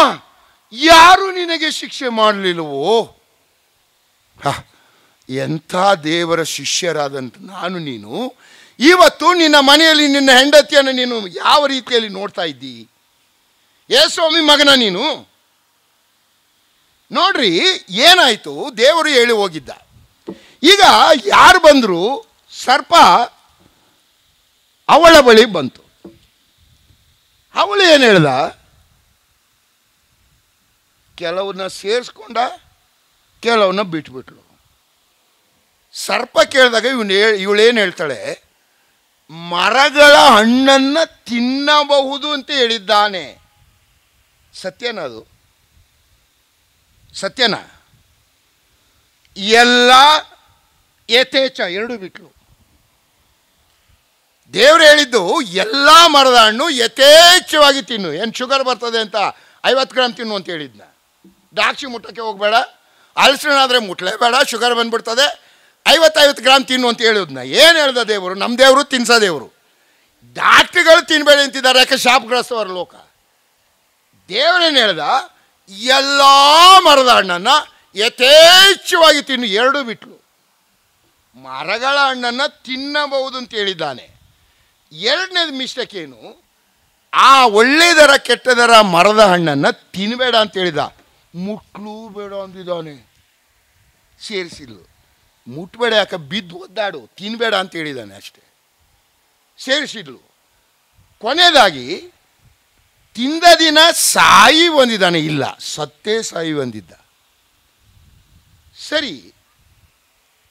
ಯಾರು ನಿನಗೆ ಶಿಕ್ಷೆ ಮಾಡಲಿಲ್ಲವೋ? ಎಂಥ ದೇವರ ಶಿಷ್ಯರಾದಂಥ ನಾನು ನೀನು ಇವತ್ತು ನಿನ್ನ ಮನೆಯಲ್ಲಿ ನಿನ್ನ ಹೆಂಡತಿಯನ್ನು ನೀನು ಯಾವ ರೀತಿಯಲ್ಲಿ ನೋಡ್ತಾ ಇದ್ದಿ? ಯೇಸುಸ್ವಾಮಿ ಮಗನ ನೀನು. ನೋಡ್ರಿ ಏನಾಯಿತು, ದೇವರು ಹೇಳಿ ಹೋಗಿದ್ದ. ಈಗ ಯಾರು ಬಂದರು? ಸರ್ಪ ಅವಳ ಬಳಿ ಬಂತು. ಅವಳು ಏನು ಹೇಳ್ದ? ಕೆಲವನ್ನ ಸೇರಿಸ್ಕೊಂಡ, ಕೆಲವನ್ನ ಬಿಟ್ಬಿಟ್ಲು. ಸರ್ಪ ಕೇಳಿದಾಗ ಇವಳೇನು ಹೇಳ್ತಾಳೆ? ಮರಗಳ ಹಣ್ಣನ್ನು ತಿನ್ನಬಹುದು ಅಂತ ಹೇಳಿದ್ದಾನೆ. ಸತ್ಯನಾ? ಅದು ಸತ್ಯನಾ? ಎಲ್ಲ ಯಥೇಚ್ಛ, ಎರಡು ಬಿಟ್ಲು. ದೇವ್ರು ಹೇಳಿದ್ದು ಎಲ್ಲ ಮರದ ಹಣ್ಣು ಯಥೇಚ್ಛವಾಗಿ ತಿನ್ನು. ಏನು ಶುಗರ್ ಬರ್ತದೆ ಅಂತ 50 ಗ್ರಾಮ್ ತಿನ್ನು ಅಂತ ಹೇಳಿದ್ನ. ದ್ರಾಕ್ಷಿ ಮುಟ್ಟಕ್ಕೆ ಹೋಗಬೇಡ, ಅಲ್ಸರಣಾದರೆ ಮುಟ್ಲೇಬೇಡ, ಶುಗರ್ ಬಂದ್ಬಿಡ್ತದೆ, 50 ಗ್ರಾಮ್ ತಿನ್ನು ಅಂತ ಹೇಳಿದ್ನ. ಏನು ಹೇಳ್ದ ದೇವರು? ನಮ್ಮ ದೇವರು ತಿನ್ಸೋ ದೇವರು. ಡಾಕ್ಟ್ರುಗಳು ತಿನ್ಬೇಡಿ ಅಂತಿದ್ದಾರೆ, ಯಾಕೆ ಶಾಪಗ್ರಸ್ತವರ ಲೋಕ. ದೇವರೇನು ಹೇಳ್ದ? ಎಲ್ಲ ಮರದ ಹಣ್ಣನ್ನು ಯಥೇಚ್ಛವಾಗಿ ತಿನ್ನು. ಎರಡು ಬಿಟ್ಲು. ಮರಗಳ ಹಣ್ಣನ್ನು ತಿನ್ನಬಹುದು ಅಂತ ಹೇಳಿದ್ದಾನೆ. ಎರಡನೇದು ಮಿಸ್ಟೇಕ್ ಏನು? ಆ ಒಳ್ಳೆಯದರ ಕೆಟ್ಟದರ ಮರದ ಹಣ್ಣನ್ನು ತಿನ್ನಬೇಡ ಅಂತ ಹೇಳಿದ. ಮುಟ್ಲೂ ಬೇಡ ಅಂದಿದ್ದಾನೆ. ಸೇರಿಸಿಲ್ಲ. ಮುಟ್ಬೇಡ, ಯಾಕೆ ಬಿದ್ದು ಒದ್ದಾಡು, ತಿನ್ನಬೇಡ ಅಂತ ಹೇಳಿದ್ದಾನೆ ಅಷ್ಟೇ. ಸೇರಿಸಿದ್ಲು. ಕೊನೆಯದಾಗಿ ತಿಂದ ದಿನ ಸಾಯಿ ಬಂದಿದ್ದಾನೆ. ಇಲ್ಲ, ಸತ್ತೇ ಸಾಯಿ ಬಂದಿದ್ದ. ಸರಿ,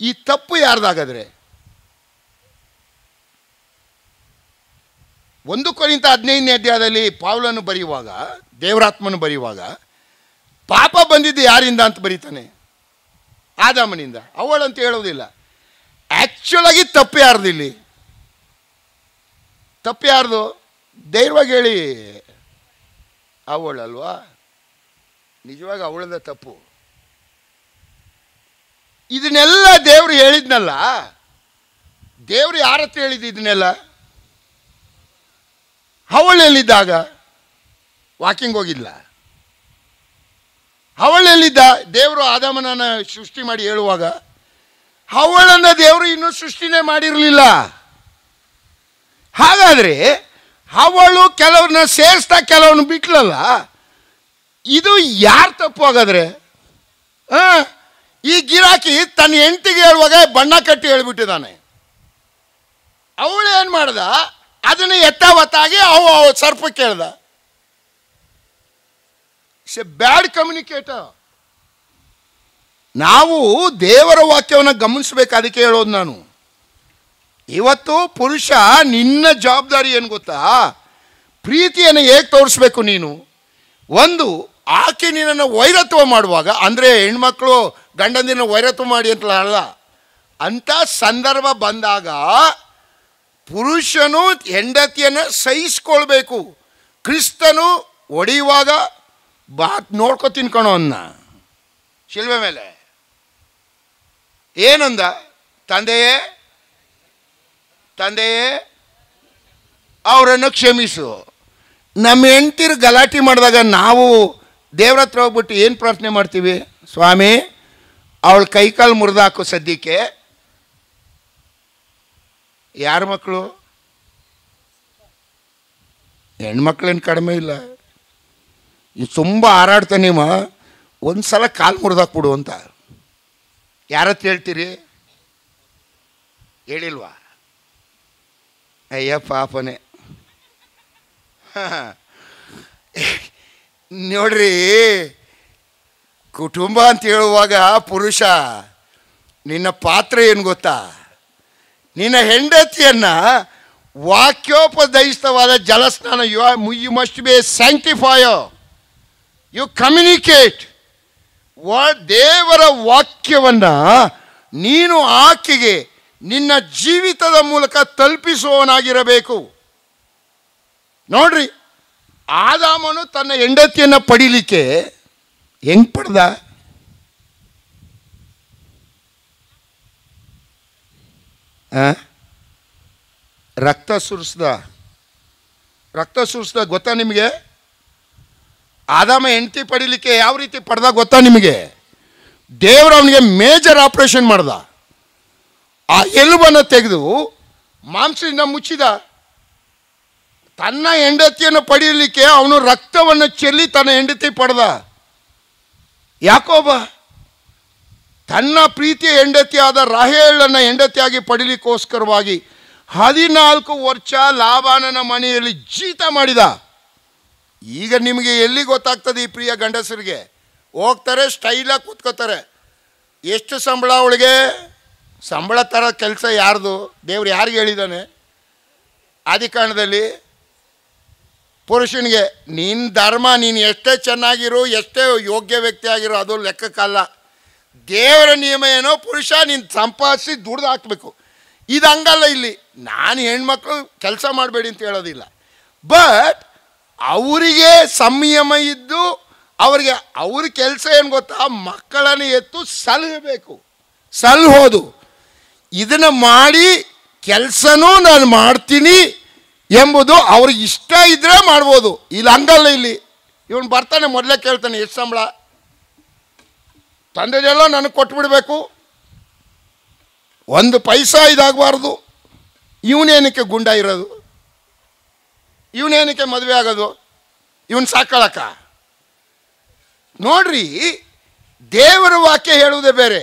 ಈ ತಪ್ಪು ಯಾರ್ದಾಗಾದ್ರೆ? 1 ಕೊರಿಂಥ 15ನೇ ಅಧ್ಯಾಯದಲ್ಲಿ ಪೌಲನು ಬರೆಯುವಾಗ, ದೇವರಾತ್ಮನು ಬರೆಯುವಾಗ, ಪಾಪ ಬಂದಿದ್ದು ಯಾರಿಂದ ಅಂತ ಬರೀತಾನೆ? ಆದಾಮನಿಂದ. ಅವಳಂತ ಹೇಳೋದಿಲ್ಲ. ಆ್ಯಕ್ಚುಲಾಗಿ ತಪ್ಪು ಯಾರ್ದು ಇಲ್ಲಿ? ತಪ್ಪು ಯಾರ್ದು? ಧೈರ್ಯವಾಗಿ ಹೇಳಿ. ಅವಳಲ್ವಾ? ನಿಜವಾಗಿ ಅವಳದ ತಪ್ಪು. ಇದನ್ನೆಲ್ಲ ದೇವರು ಹೇಳಿದ್ನಲ್ಲ. ದೇವರು ಯಾರ ಹತ್ರ ಹೇಳಿದ್ದು ಇದನ್ನೆಲ್ಲ? ಹವಳೆಲ್ಲಿದ್ದಾಗ ವಾಕಿಂಗ್ ಹೋಗಿಲ್ಲ. ಹವಳೆಲ್ಲಿದ್ದ ದೇವರು ಆದಾಮನನ್ನ ಸೃಷ್ಟಿ ಮಾಡಿ ಹೇಳುವಾಗ ಹವಳನ್ನು ದೇವರು ಇನ್ನೂ ಸೃಷ್ಟಿನೇ ಮಾಡಿರಲಿಲ್ಲ. ಹಾಗಾದರೆ ಹವಳು ಕೆಲವ್ರನ್ನ ಸೇರಿಸ್ತಾ ಕೆಲವನ್ನ ಬಿಟ್ಲಲ್ಲ, ಇದು ಯಾರು ತಪ್ಪು? ಹಾಗಾದ್ರೆ ಈ ಗಿರಾಕಿ ತನ್ನ ಹೆಂಡತಿಗೆ ಹೇಳುವಾಗ ಬಣ್ಣ ಕಟ್ಟಿ ಹೇಳ್ಬಿಟ್ಟಿದ್ದಾನೆ. ಅವಳು ಏನು ಮಾಡ್ದ? ಅದನ್ನು ಎತ್ತಾವತ್ತಾಗಿ ಅವು ಸರ್ಪಕ್ಕೆ ಹೇಳ್ದ. It's a bad communicator. ನಾವು ದೇವರ ವಾಕ್ಯವನ್ನು ಗಮನಿಸಬೇಕು. ಅದಕ್ಕೆ ಹೇಳೋದು ನಾನು, ಇವತ್ತು ಪುರುಷ ನಿನ್ನ ಜವಾಬ್ದಾರಿ ಏನು ಗೊತ್ತಾ? ಪ್ರೀತಿಯನ್ನು ಹೇಗೆ ತೋರಿಸ್ಬೇಕು ನೀನು? ಒಂದು, ಆಕೆ ನಿನ್ನನ್ನು ವೈರತ್ವ ಮಾಡುವಾಗ, ಅಂದರೆ ಹೆಣ್ಮಕ್ಳು ಗಂಡಂದಿನ ವೈರತ್ವ ಮಾಡಿ ಅಂತ ಅಲ್ಲ, ಅಂಥ ಸಂದರ್ಭ ಬಂದಾಗ ಪುರುಷನು ಹೆಂಡತಿಯನ್ನು ಸಹಿಸ್ಕೊಳ್ಬೇಕು. ಕ್ರಿಸ್ತನು ಹೊಡೆಯುವಾಗ ನೋಡ್ಕೊ ತಿನ್ಕೊಳೋ ಅನ್ನ ಶಿಲ್ವೆ ಮೇಲೆ ಏನಂದ? ತಂದೆಯೇ ತಂದೆಯೇ ಅವರನ್ನು ಕ್ಷಮಿಸು. ನಮ್ಮ ಹೆಂಡ್ತಿರು ಗಲಾಟೆ ಮಾಡಿದಾಗ ನಾವು ದೇವ್ರ ಹತ್ರ ಹೋಗ್ಬಿಟ್ಟು ಏನು ಪ್ರಾರ್ಥನೆ ಮಾಡ್ತೀವಿ? ಸ್ವಾಮಿ, ಅವಳ ಕೈಕಾಲು ಮುರಿದಾಕು ಸದ್ಯಕ್ಕೆ. ಯಾರ ಮಕ್ಕಳು? ಹೆಣ್ಮಕ್ಳೇನು ಕಡಿಮೆ ಇಲ್ಲ. ತುಂಬ ಹಾರಾಡ್ತಾನೆ ನಿಮ್ಮ, ಒಂದು ಸಲ ಕಾಲು ಮುರಿದಾಕ್ಬಿಡು ಅಂತ ಯಾರತ್ರ ಹೇಳ್ತೀರಿ? ಹೇಳಿಲ್ವಾ? ಅಯ್ಯ ಪಾಪನೇ. ನೋಡ್ರಿ, ಕುಟುಂಬ ಅಂತ ಹೇಳುವಾಗ ಪುರುಷ ನಿನ್ನ ಪಾತ್ರ ಏನು ಗೊತ್ತಾ? ನಿನ್ನ ಹೆಂಡತಿಯನ್ನು ವಾಕ್ಯೋಪದಯಿಸ್ತವಾದ ಜಲಸ್ನಾನ, you must be a sanctifier. You communicate ದೇವರ ವಾಕ್ಯವನ್ನು ನೀನು ಆಕೆಗೆ ನಿನ್ನ ಜೀವಿತದ ಮೂಲಕ ತಲುಪಿಸುವವನಾಗಿರಬೇಕು. ನೋಡ್ರಿ, ಆದಾಮನು ತನ್ನ ಹೆಂಡತಿಯನ್ನು ಪಡೀಲಿಕ್ಕೆ ಹೆಂಗೆ ಪಡೆದ? ರಕ್ತ ಸುರಿಸ್ದ ಗೊತ್ತಾ ನಿಮಗೆ? ಆದಾಮ ಹೆಂಡತಿ ಪಡೀಲಿಕ್ಕೆ ಯಾವ ರೀತಿ ಪಡೆದ ಗೊತ್ತಾ ನಿಮಗೆ? ದೇವರು ಅವನಿಗೆ ಮೇಜರ್ ಆಪರೇಷನ್ ಮಾಡ್ದ. ಆ ಎಲುಬನ್ನು ತೆಗೆದು ಮಾಂಸದಿಂದ ಮುಚ್ಚಿದ. ತನ್ನ ಹೆಂಡತಿಯನ್ನು ಪಡೆಯಲಿಕ್ಕೆ ಅವನು ರಕ್ತವನ್ನು ಚೆಲ್ಲಿ ತನ್ನ ಹೆಂಡತಿ ಪಡೆದ. ಯಾಕೋಬ ತನ್ನ ಪ್ರೀತಿಯ ಹೆಂಡತಿಯಾದ ರಾಹೇಲನ್ನು ಹೆಂಡತಿಯಾಗಿ ಪಡೀಲಿಕ್ಕೋಸ್ಕರವಾಗಿ 14 ವರ್ಷ ಲಾಬಾನನ ಮನೆಯಲ್ಲಿ ಜೀತ ಮಾಡಿದ. ಈಗ ನಿಮಗೆ ಎಲ್ಲಿ ಗೊತ್ತಾಗ್ತದೆ? ಈ ಪ್ರಿಯ ಗಂಡಸರಿಗೆ ಹೋಗ್ತಾರೆ, ಸ್ಟೈಲಾಗಿ ಕೂತ್ಕೋತಾರೆ. ಎಷ್ಟು ಸಂಬಳ ಅವಳಿಗೆ? ಸಂಬಳ ಥರ ಕೆಲಸ ಯಾರ್ದು? ದೇವ್ರು ಯಾರಿಗೆ ಹೇಳಿದ್ದಾನೆ? ಆದಿಕಾಂಡದಲ್ಲಿ ಪುರುಷನಿಗೆ ನಿನ್ನ ಧರ್ಮ, ನೀನು ಎಷ್ಟೇ ಚೆನ್ನಾಗಿರು, ಎಷ್ಟೇ ಯೋಗ್ಯ ವ್ಯಕ್ತಿ ಆಗಿರೋ, ಅದು ಲೆಕ್ಕಕ್ಕಲ್ಲ. ದೇವರ ನಿಯಮ ಏನೋ, ಪುರುಷ ನೀನು ಸಂಪಾದಿಸಿ ದುಡ್ದು ಹಾಕಬೇಕು. ಇದು ಹಂಗಲ್ಲ. ಇಲ್ಲಿ ನಾನು ಹೆಣ್ಮಕ್ಳು ಕೆಲಸ ಮಾಡಬೇಡಿ ಅಂತ ಹೇಳೋದಿಲ್ಲ. ಬಟ್ ಅವರಿಗೆ ಸಂಯಮ ಇದ್ದು, ಅವ್ರ ಕೆಲಸ ಏನು ಗೊತ್ತಾ? ಮಕ್ಕಳನ್ನು ಎತ್ತು ಸಲಹಬೇಕು, ಸಲಹೋದು. ಇದನ್ನು ಮಾಡಿ ಕೆಲಸನೂ ನಾನು ಮಾಡ್ತೀನಿ ಎಂಬುದು ಅವ್ರಿಗೆ ಇಷ್ಟ ಇದ್ದರೆ ಮಾಡ್ಬೋದು. ಇಲ್ಲಿ ಹಂಗಲ್ಲ. ಇಲ್ಲಿ ಇವನು ಬರ್ತಾನೆ, ಮೊದಲೇ ಕೇಳ್ತಾನೆ, ಎಷ್ಟು ಸಂಬಳ? ತಂದೆದೆಲ್ಲ ನನಗೆ ಕೊಟ್ಬಿಡ್ಬೇಕು, ಒಂದು ಪೈಸಾ ಇದಾಗಬಾರ್ದು. ಇವನೇನಕ್ಕೆ ಗುಂಡ ಇರೋದು? ಇವನೇನಕ್ಕೆ ಮದುವೆ ಆಗೋದು? ಇವನು ಸಾಕಳಕ್ಕ? ನೋಡ್ರಿ, ದೇವರ ವಾಕ್ಯ ಹೇಳುವುದೇ ಬೇರೆ.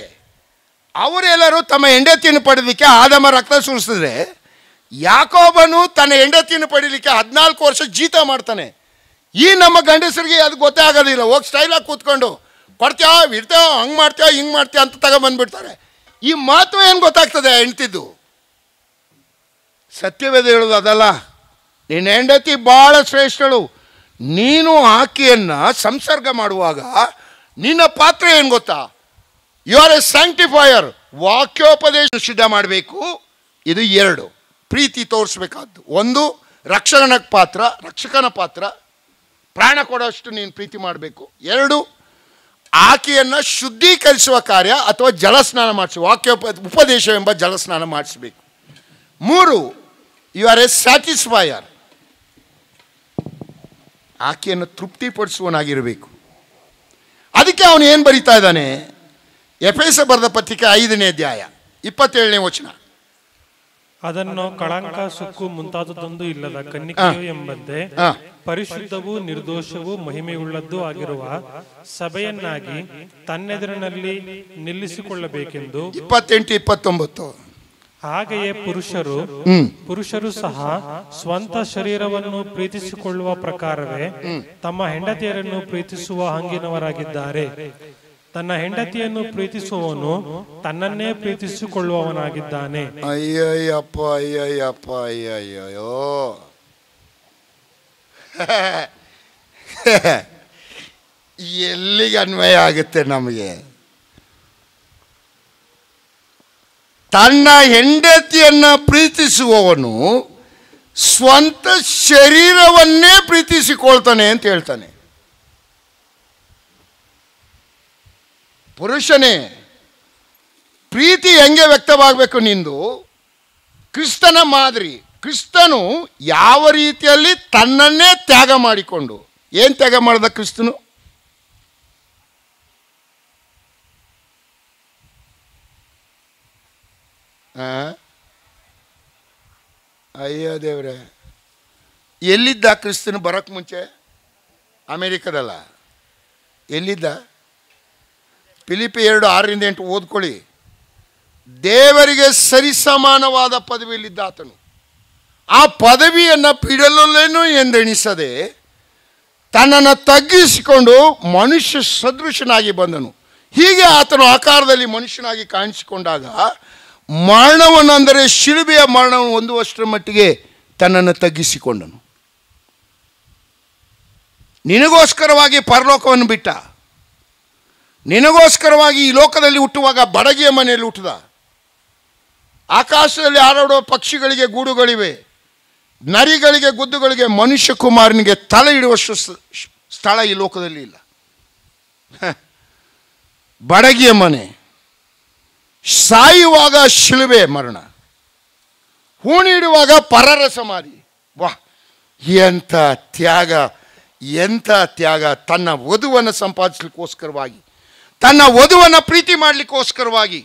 ಅವರೆಲ್ಲರೂ ತಮ್ಮ ಹೆಂಡತಿಯನ್ನು ಪಡೀಲಿಕ್ಕೆ ಆದಾಮ ರಕ್ತ ಸುರಿಸಿದ್ರೆ, ಯಾಕೋಬನು ತನ್ನ ಹೆಂಡತಿಯನ್ನು ಪಡೀಲಿಕ್ಕೆ 14 ವರ್ಷ ಜೀತ ಮಾಡ್ತಾನೆ. ಈ ನಮ್ಮ ಗಂಡಸರಿಗೆ ಅದು ಗೊತ್ತೇ ಆಗೋದಿಲ್ಲ. ಹೋಗಿ ಸ್ಟೈಲಾಗಿ ಕೂತ್ಕೊಂಡು ಕೊಡ್ತೀಯ, ಇಡ್ತೀಯ, ಹಂಗೆ ಮಾಡ್ತೀಯ, ಹಿಂಗೆ ಮಾಡ್ತೀಯ ಅಂತ ತಗೊಂಬಂದ್ಬಿಡ್ತಾರೆ. ಈ ಮಾತು ಏನು ಗೊತ್ತಾಗ್ತದೆ ಹೆಂಡ್ತಿದ್ದು? ಸತ್ಯವೇದ ಹೇಳೋದು ಅದಲ್ಲ. ನಿನ್ನ ಹೆಂಡತಿ ಭಾಳ ಶ್ರೇಷ್ಠಳು. ನೀನು ಆಕೆಯನ್ನು ಸಂಸರ್ಗ ಮಾಡುವಾಗ ನಿನ್ನ ಪಾತ್ರ ಏನು ಗೊತ್ತಾ? You are a sanctifier. ವಾಕ್ಯೋಪದೇಶ ಸಿದ್ಧ ಮಾಡಬೇಕು. ಇದು 2 ಪ್ರೀತಿ ತೋರಿಸ್ಬೇಕಾದ್ದು. 1 ರಕ್ಷಕನ ಪಾತ್ರ, ಪ್ರಾಣ ಕೊಡೋಷ್ಟು ನೀನು ಪ್ರೀತಿ ಮಾಡಬೇಕು. 2 ಆಕೆಯನ್ನು ಶುದ್ಧೀಕರಿಸುವ ಕಾರ್ಯ ಅಥವಾ ಜಲಸ್ನಾನ ಮಾಡಿಸಿ, ಉಪದೇಶ ಎಂಬ ಜಲಸ್ನಾನ ಮಾಡಿಸಬೇಕು. 3 ಯು ಆರ್ ಎ ಸ್ಯಾಟಿಸ್ಫೈಯರ್. ಆಕೆಯನ್ನು ತೃಪ್ತಿಪಡಿಸುವನಾಗಿರಬೇಕು. ಅದಕ್ಕೆ ಅವನು ಏನು ಬರೀತಾ ಇದ್ದಾನೆ? ಎಫೆಸ ಬರೆದ ಪತ್ರಿಕೆ 5ನೇ ಅಧ್ಯಾಯ 27ನೇ ವಚನ. ಅದನ್ನು ಕಳಂಕ, ಸುಕ್ಕು ಮುಂತಾದದೊಂದು ಇಲ್ಲದ ಕನ್ನಿಕೆಯು ಎಂಬಂತೆ ಪರಿಶುದ್ಧವೂ ನಿರ್ದೋಷವೂ ಮಹಿಮೆಯುಳ್ಳದ್ದೂ ಆಗಿರುವ ಸಭೆಯನ್ನಾಗಿ ತನ್ನೆದುರಿನಲ್ಲಿ ನಿಲ್ಲಿಸಿಕೊಳ್ಳಬೇಕೆಂದು. 28-29. ಹಾಗೆಯೇ ಪುರುಷರು ಸಹ ಸ್ವಂತ ಶರೀರವನ್ನು ಪ್ರೀತಿಸಿಕೊಳ್ಳುವ ಪ್ರಕಾರವೇ ತಮ್ಮ ಹೆಂಡತಿಯರನ್ನು ಪ್ರೀತಿಸುವ ಹಂಗಿನವರಾಗಿದ್ದಾರೆ. ತನ್ನ ಹೆಂಡತಿಯನ್ನು ಪ್ರೀತಿಸುವವನು ತನ್ನನ್ನೇ ಪ್ರೀತಿಸಿಕೊಳ್ಳುವವನಾಗಿದ್ದಾನೆ. ಅಯ್ಯಯ್ಯಪ್ಪ ಅಯ್ಯಯ್ಯಪ್ಪ ಅಯ್ಯಯ್ಯೋ. ಎಲ್ಲಿಗೆ ಅನ್ವಯ ಆಗುತ್ತೆ ನಮಗೆ? ತನ್ನ ಹೆಂಡತಿಯನ್ನ ಪ್ರೀತಿಸುವವನು ಸ್ವಂತ ಶರೀರವನ್ನೇ ಪ್ರೀತಿಸಿಕೊಳ್ತಾನೆ ಅಂತ ಹೇಳ್ತಾನೆ. ಪುರುಷನೇ, ಪ್ರೀತಿ ಹೆಂಗೆ ವ್ಯಕ್ತವಾಗಬೇಕು ನಿಂದು? ಕ್ರಿಸ್ತನ ಮಾದರಿ. ಕ್ರಿಸ್ತನು ಯಾವ ರೀತಿಯಲ್ಲಿ ತನ್ನನ್ನೇ ತ್ಯಾಗ ಮಾಡಿಕೊಂಡು, ಏನು ತ್ಯಾಗ ಮಾಡಿದ ಕ್ರಿಸ್ತನು? ಅಯ್ಯೋ ದೇವ್ರೆ, ಎಲ್ಲಿದ್ದ ಕ್ರಿಸ್ತನು ಬರೋಕ್ಕೆ ಮುಂಚೆ? ಅಮೇರಿಕದಲ್ಲ. ಎಲ್ಲಿದ್ದ? ಫಿಲಿಪಿ 2:6-8 ಓದ್ಕೊಳ್ಳಿ. ದೇವರಿಗೆ ಸರಿಸಮಾನವಾದ ಪದವಿಯಲ್ಲಿದ್ದ ಆತನು ಆ ಪದವಿಯನ್ನು ಬಿಡಲೇನು ಎಂದೆಣಿಸದೆ ತನ್ನನ್ನು ತಗ್ಗಿಸಿಕೊಂಡು ಮನುಷ್ಯ ಸದೃಶನಾಗಿ ಬಂದನು. ಹೀಗೆ ಆತನು ಆಕಾರದಲ್ಲಿ ಮನುಷ್ಯನಾಗಿ ಕಾಣಿಸಿಕೊಂಡಾಗ ಮರಣವನ್ನು, ಅಂದರೆ ಶಿಲುಬೆಯ ಮರಣವನ್ನು ಹೊಂದುವಷ್ಟರ ಮಟ್ಟಿಗೆ ತನ್ನನ್ನು ತಗ್ಗಿಸಿಕೊಂಡನು. ನಿನಗೋಸ್ಕರವಾಗಿ ಪರಲೋಕವನ್ನು ಬಿಟ್ಟ. ನಿನಗೋಸ್ಕರವಾಗಿ ಈ ಲೋಕದಲ್ಲಿ ಹುಟ್ಟುವಾಗ ಬಡಗಿಯ ಮನೆಯಲ್ಲಿ ಹುಟ್ಟಿದ. ಆಕಾಶದಲ್ಲಿ ಹಾರಾಡುವ ಪಕ್ಷಿಗಳಿಗೆ ಗೂಡುಗಳಿವೆ, ನರಿಗಳಿಗೆ, ಗುದ್ದುಗಳಿಗೆ, ಮನುಷ್ಯ ಕುಮಾರನಿಗೆ ತಲೆ ಇಡುವಷ್ಟು ಸ್ಥಳ ಈ ಲೋಕದಲ್ಲಿ ಇಲ್ಲ. ಬಡಗಿಯ ಮನೆ, ಸಾಯುವಾಗ ಶಿಲುಬೆ ಮರಣ, ಹೂಣಿಡುವಾಗ ಪರರ ಸಮಾಧಿ. ವಾಹ್, ಎಂಥ ತ್ಯಾಗ, ಎಂಥ ತ್ಯಾಗ! ತನ್ನ ವಧುವನ್ನು ಸಂಪಾದಿಸಲಿಕ್ಕೋಸ್ಕರವಾಗಿ, ತನ್ನ ವಧುವನ್ನು ಪ್ರೀತಿ ಮಾಡಲಿಕ್ಕೋಸ್ಕರವಾಗಿ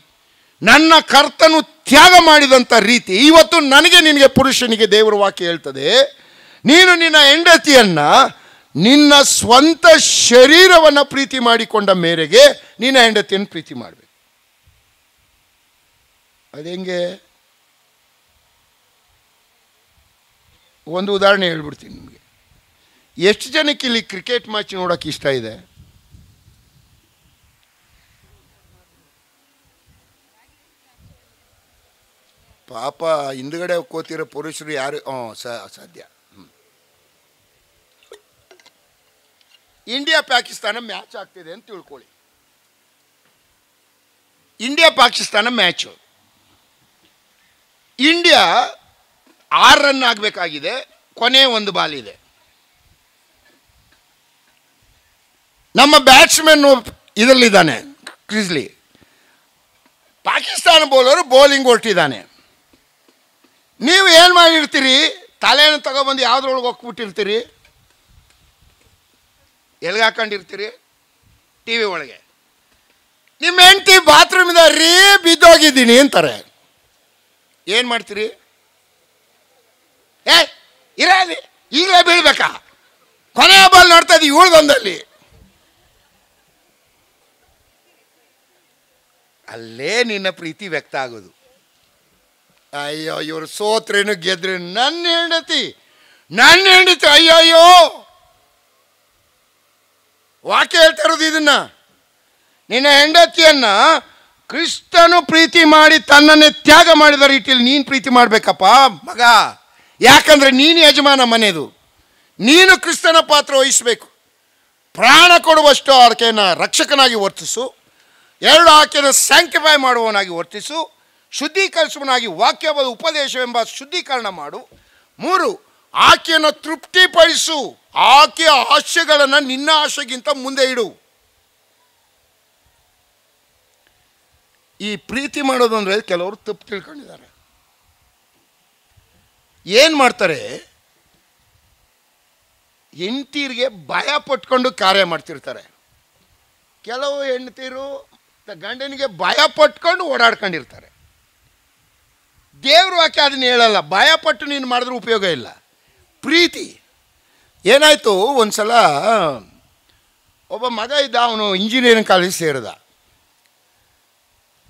ನನ್ನ ಕರ್ತನು ತ್ಯಾಗ ಮಾಡಿದಂಥ ರೀತಿ ಇವತ್ತು ನನಗೆ, ನಿನಗೆ, ಪುರುಷನಿಗೆ ದೇವರ ವಾಕ್ಯ ಹೇಳ್ತದೆ, ನೀನು ನಿನ್ನ ಹೆಂಡತಿಯನ್ನು ನಿನ್ನ ಸ್ವಂತ ಶರೀರವನ್ನು ಪ್ರೀತಿ ಮಾಡಿಕೊಂಡ ಮೇರೆಗೆ ನಿನ್ನ ಹೆಂಡತಿಯನ್ನು ಪ್ರೀತಿ ಮಾಡಬೇಕು. ಅದೆಂಗೆ? ಒಂದು ಉದಾಹರಣೆ ಹೇಳ್ಬಿಡ್ತೀನಿ ನಿಮಗೆ. ಎಷ್ಟು ಜನಕ್ಕೆ ಇಲ್ಲಿ ಕ್ರಿಕೆಟ್ ಮ್ಯಾಚ್ ನೋಡೋಕೆ ಇಷ್ಟ ಇದೆ? ಪಾಪ ಹಿಂದ್ಗಡೆ ಕೂತಿರೋ ಪುರುಷರು ಯಾರು ಸಾಧ್ಯ. ಇಂಡಿಯಾ ಪಾಕಿಸ್ತಾನ ಮ್ಯಾಚ್ ಆಗ್ತಿದೆ ಅಂತ ತಿಳ್ಕೊಳ್ಳಿ. India Pakistan match. India 6 run ಆಗಬೇಕಾಗಿದೆ, ಕೊನೆ ಒಂದು ಬಾಲ್ ಇದೆ. ನಮ್ಮ ಬ್ಯಾಟ್ಸ್ಮನ್ ಇದರಲ್ಲಿದ್ದಾನೆ ಕ್ರೀಸ್ಲಿ, ಪಾಕಿಸ್ತಾನ ಬೌಲರು ಬೌಲಿಂಗ್ ಹೊರಟಿದ್ದಾನೆ. ನೀವು ಏನು ಮಾಡಿರ್ತೀರಿ? ತಲೆಯನ್ನು ತಗೊಬಂದು ಯಾವುದ್ರೊಳಗೆ ಹೋಗ್ಬಿಟ್ಟಿರ್ತೀರಿ? ಎಲ್ಲಿಗೆ ಹಾಕೊಂಡಿರ್ತೀರಿ? ಟಿ ವಿ ಒಳಗೆ. ನಿಮ್ಮ ಹೆಂಡತಿ ಬಾತ್ರೂಮಿಂದ ಬಿದ್ದೋಗಿದ್ದೀನಿ ಅಂತಾರೆ. ಏನು ಮಾಡ್ತೀರಿ? ಇರಲಿ, ಈಗಲೇ ಬೀಳ್ಬೇಕಾ? ಕೊನೆಯ ಬಾಲ್ ನೋಡ್ತಾ ಇದ್ದೀವಿ 7 ಅಲ್ಲೇ ನಿನ್ನ ಪ್ರೀತಿ ವ್ಯಕ್ತ ಆಗೋದು. ಅಯ್ಯೋ, ಇವರು ಸೋತ್ರೇನು ಗೆದ್ರೇನು, ನನ್ನ ಹೆಂಡತಿ ಅಯ್ಯಯ್ಯೋ. ವಾಕ್ಯ ಹೇಳ್ತಾ ಇರೋದು ಇದನ್ನ. ನಿನ್ನ ಹೆಂಡತಿಯನ್ನ ಕ್ರಿಸ್ತನು ಪ್ರೀತಿ ಮಾಡಿ ತನ್ನನ್ನೇ ತ್ಯಾಗ ಮಾಡಿದ ರೀತಿಯಲ್ಲಿ ನೀನು ಪ್ರೀತಿ ಮಾಡಬೇಕಪ್ಪ ಮಗ. ಯಾಕಂದ್ರೆ ನೀನು ಯಜಮಾನ ಮನೆಯದು, ನೀನು ಕ್ರಿಸ್ತನ ಪಾತ್ರ ವಹಿಸಬೇಕು. ಪ್ರಾಣ ಕೊಡುವಷ್ಟು ಆಕೆಯನ್ನು ರಕ್ಷಕನಾಗಿ ವರ್ತಿಸು. 2, ಆಕೆಯನ್ನು ಸ್ಯಾಂಕ್ಟಿಫೈ ಮಾಡುವವನಾಗಿ ವರ್ತಿಸು. ಶುದ್ಧೀಕರಿಸುವನಾಗಿ ವಾಕ್ಯವಾದ ಉಪದೇಶವೆಂಬ ಶುದ್ಧೀಕರಣ ಮಾಡು. 3, ಆಕೆಯನ್ನು ತೃಪ್ತಿಪಡಿಸು. ಆಕೆಯ ಆಶೆಗಳನ್ನು ನಿನ್ನ ಆಶೆಗಿಂತ ಮುಂದೆ ಇಡು. ಈ ಪ್ರೀತಿ ಮಾಡೋದು ಅಂದರೆ ಕೆಲವರು ತಪ್ಪು ತಿಳ್ಕೊಂಡಿದ್ದಾರೆ. ಏನು ಮಾಡ್ತಾರೆ? ಹೆಂಡತಿರಿಗೆ ಭಯ ಪಟ್ಕೊಂಡು ಕಾರ್ಯ ಮಾಡ್ತಿರ್ತಾರೆ. ಕೆಲವು ಹೆಂಡತಿರು ಗಂಡನಿಗೆ ಭಯ ಪಟ್ಕೊಂಡು ಓಡಾಡ್ಕೊಂಡಿರ್ತಾರೆ. ದೇವ್ರ ವಾಕ್ಯ ಅದನ್ನ ಹೇಳಲ್ಲ. ಭಯ ಪಟ್ಟು ನೀನು ಮಾಡಿದ್ರೂ ಉಪಯೋಗ ಇಲ್ಲ. ಪ್ರೀತಿ ಏನಾಯಿತು, ಒಂದು ಸಲ ಒಬ್ಬ ಮಗ ಇದ್ದ, ಅವನು ಇಂಜಿನಿಯರಿಂಗ್ ಕಾಲೇಜ್ ಸೇರಿದ.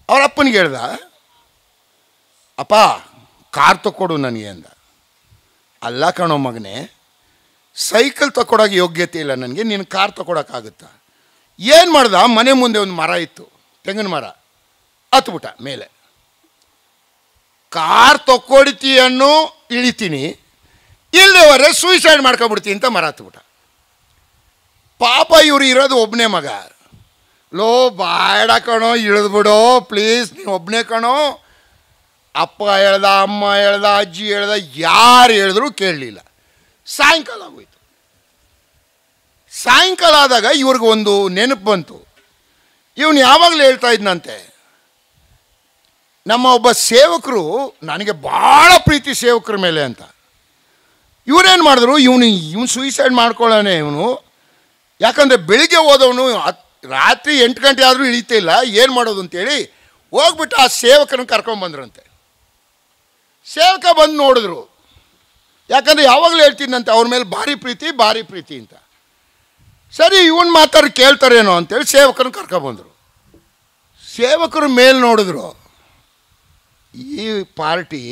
ಅವ್ರ ಅಪ್ಪನಿಗೆ ಹೇಳ್ದ, ಅಪ್ಪ ಕಾರ್ ತಕ್ಕೊಡು ನನಗೆ ಅಂದ. ಅಲ್ಲ ಕಣೋ ಮಗನೇ, ಸೈಕಲ್ ತಗೊಳಕ್ಕೆ ಯೋಗ್ಯತೆ ಇಲ್ಲ ನನಗೆ, ನೀನು ಕಾರ್ ತಗೊಳಕ್ಕಾಗುತ್ತಾ? ಏನು ಮಾಡ್ದ, ಮನೆ ಮುಂದೆ ಒಂದು ಮರ ಇತ್ತು, ತೆಂಗಿನ ಮರ, ಹತ್ಬಿಟ್ಟ ಮೇಲೆ. ಕಾರ್ ತಕ್ಕೊಡ್ತೀಯನ್ನು ಇಳಿತೀನಿ, ಇಲ್ಲದವರೆ ಸೂಸೈಡ್ ಮಾಡ್ಕೊಬಿಡ್ತೀನಿ ಅಂತ ಮರ ಹತ್ಬಿಟ್ಟ. ಪಾಪ ಇವ್ರು ಇರೋದು ಒಬ್ಬನೇ ಮಗ. ಲೋ ಬಾಡ ಕಣೋ, ಇಳಿದ್ಬಿಡೋ ಪ್ಲೀಸ್, ನೀನು ಒಬ್ಬನೇ ಕಣೋ. ಅಪ್ಪ ಹೇಳ್ದ, ಅಮ್ಮ ಹೇಳ್ದ, ಅಜ್ಜಿ ಹೇಳ್ದ, ಯಾರು ಹೇಳಿದ್ರು ಕೇಳಲಿಲ್ಲ. ಸಾಯಂಕಾಲ ಆಗೋಯ್ತು. ಸಾಯಂಕಾಲ ಆದಾಗ ಇವ್ರಿಗೆ ಒಂದು ನೆನಪು ಬಂತು. ಇವನು ಯಾವಾಗಲೂ ಹೇಳ್ತಾ ಇದ್ನಂತೆ, ನಮ್ಮ ಒಬ್ಬ ಸೇವಕರು, ನನಗೆ ಭಾಳ ಪ್ರೀತಿ ಸೇವಕರ ಮೇಲೆ ಅಂತ. ಇವರೇನು ಮಾಡಿದ್ರು, ಇವನು ಸೂಸೈಡ್ ಮಾಡ್ಕೊಳ್ಳೋಣ ಇವನು. ಯಾಕಂದರೆ ಬೆಳಿಗ್ಗೆ ಹೋದವನು ರಾತ್ರಿ 8 ಗಂಟೆ ಆದರೂ ಇಳಿತೇ ಇಲ್ಲ, ಏನು ಮಾಡೋದು ಅಂತೇಳಿ ಹೋಗ್ಬಿಟ್ಟು ಆ ಸೇವಕನ ಕರ್ಕೊಂಬಂದ್ರಂತೆ. ಸೇವಕ ಬಂದು ನೋಡಿದ್ರು. ಯಾಕಂದರೆ ಯಾವಾಗಲೂ ಹೇಳ್ತೀನಂತೆ ಅವ್ರ ಮೇಲೆ ಭಾರಿ ಪ್ರೀತಿ ಅಂತ. ಸರಿ ಇವನ್ ಮಾತಾಡಿ ಕೇಳ್ತಾರೇನೋ ಅಂತೇಳಿ ಸೇವಕರನ್ನ ಕರ್ಕೊಬಂದರು. ಸೇವಕರು ಮೇಲೆ ನೋಡಿದ್ರು, ಈ ಪಾರ್ಟಿ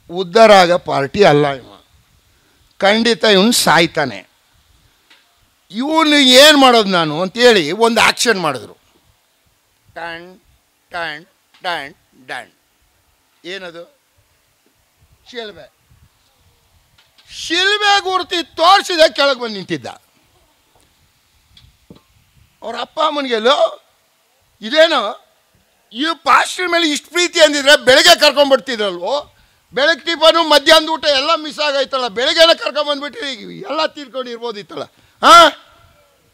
ಉದ್ಧಾರ ಆಗೋ ಪಾರ್ಟಿ ಅಲ್ಲ, ಇವ ಖಂಡಿತ ಇವನು ಸಾಯ್ತಾನೆ. ಇವನು ಏನು ಮಾಡೋದು ನಾನು ಅಂತೇಳಿ ಒಂದು ಆ್ಯಕ್ಷನ್ ಮಾಡಿದ್ರು. ಟಣ್ ಟಣ್ ಟಣ್ ಡಣ್. ಏನದು? ಶಿಲ್ಬೆ ಗುರ್ತಿ ತೋರಿಸಿದೆ, ಕೆಳಗೆ ಬಂದು ನಿಂತಿದ್ದ. ಅವ್ರ ಅಪ್ಪ ಅಮ್ಮನಿಗೆಲ್ಲೋ ಇದೇನೋ, ಈ ಪಾಸ್ಟರ್ ಮೇಲೆ ಇಷ್ಟು ಪ್ರೀತಿ ಅಂದಿದ್ರೆ ಬೆಳಗ್ಗೆ ಕರ್ಕೊಂಡ್ಬಿಡ್ತಿದ್ರಲ್ವೋ, ಬೆಳಗ್ಗೆ ಟಿಫನು ಮಧ್ಯಾಹ್ನದ ಊಟ ಎಲ್ಲ ಮಿಸ್ ಆಗೈತಲ್ಲ, ಬೆಳಗ್ಗೆನೇ ಕರ್ಕೊಂಬಂದ್ಬಿಟ್ರಿ ಎಲ್ಲ ತೀರ್ಕೊಂಡಿರ್ಬೋದಿತ್ತಲ್ಲ. ಹಾಂ,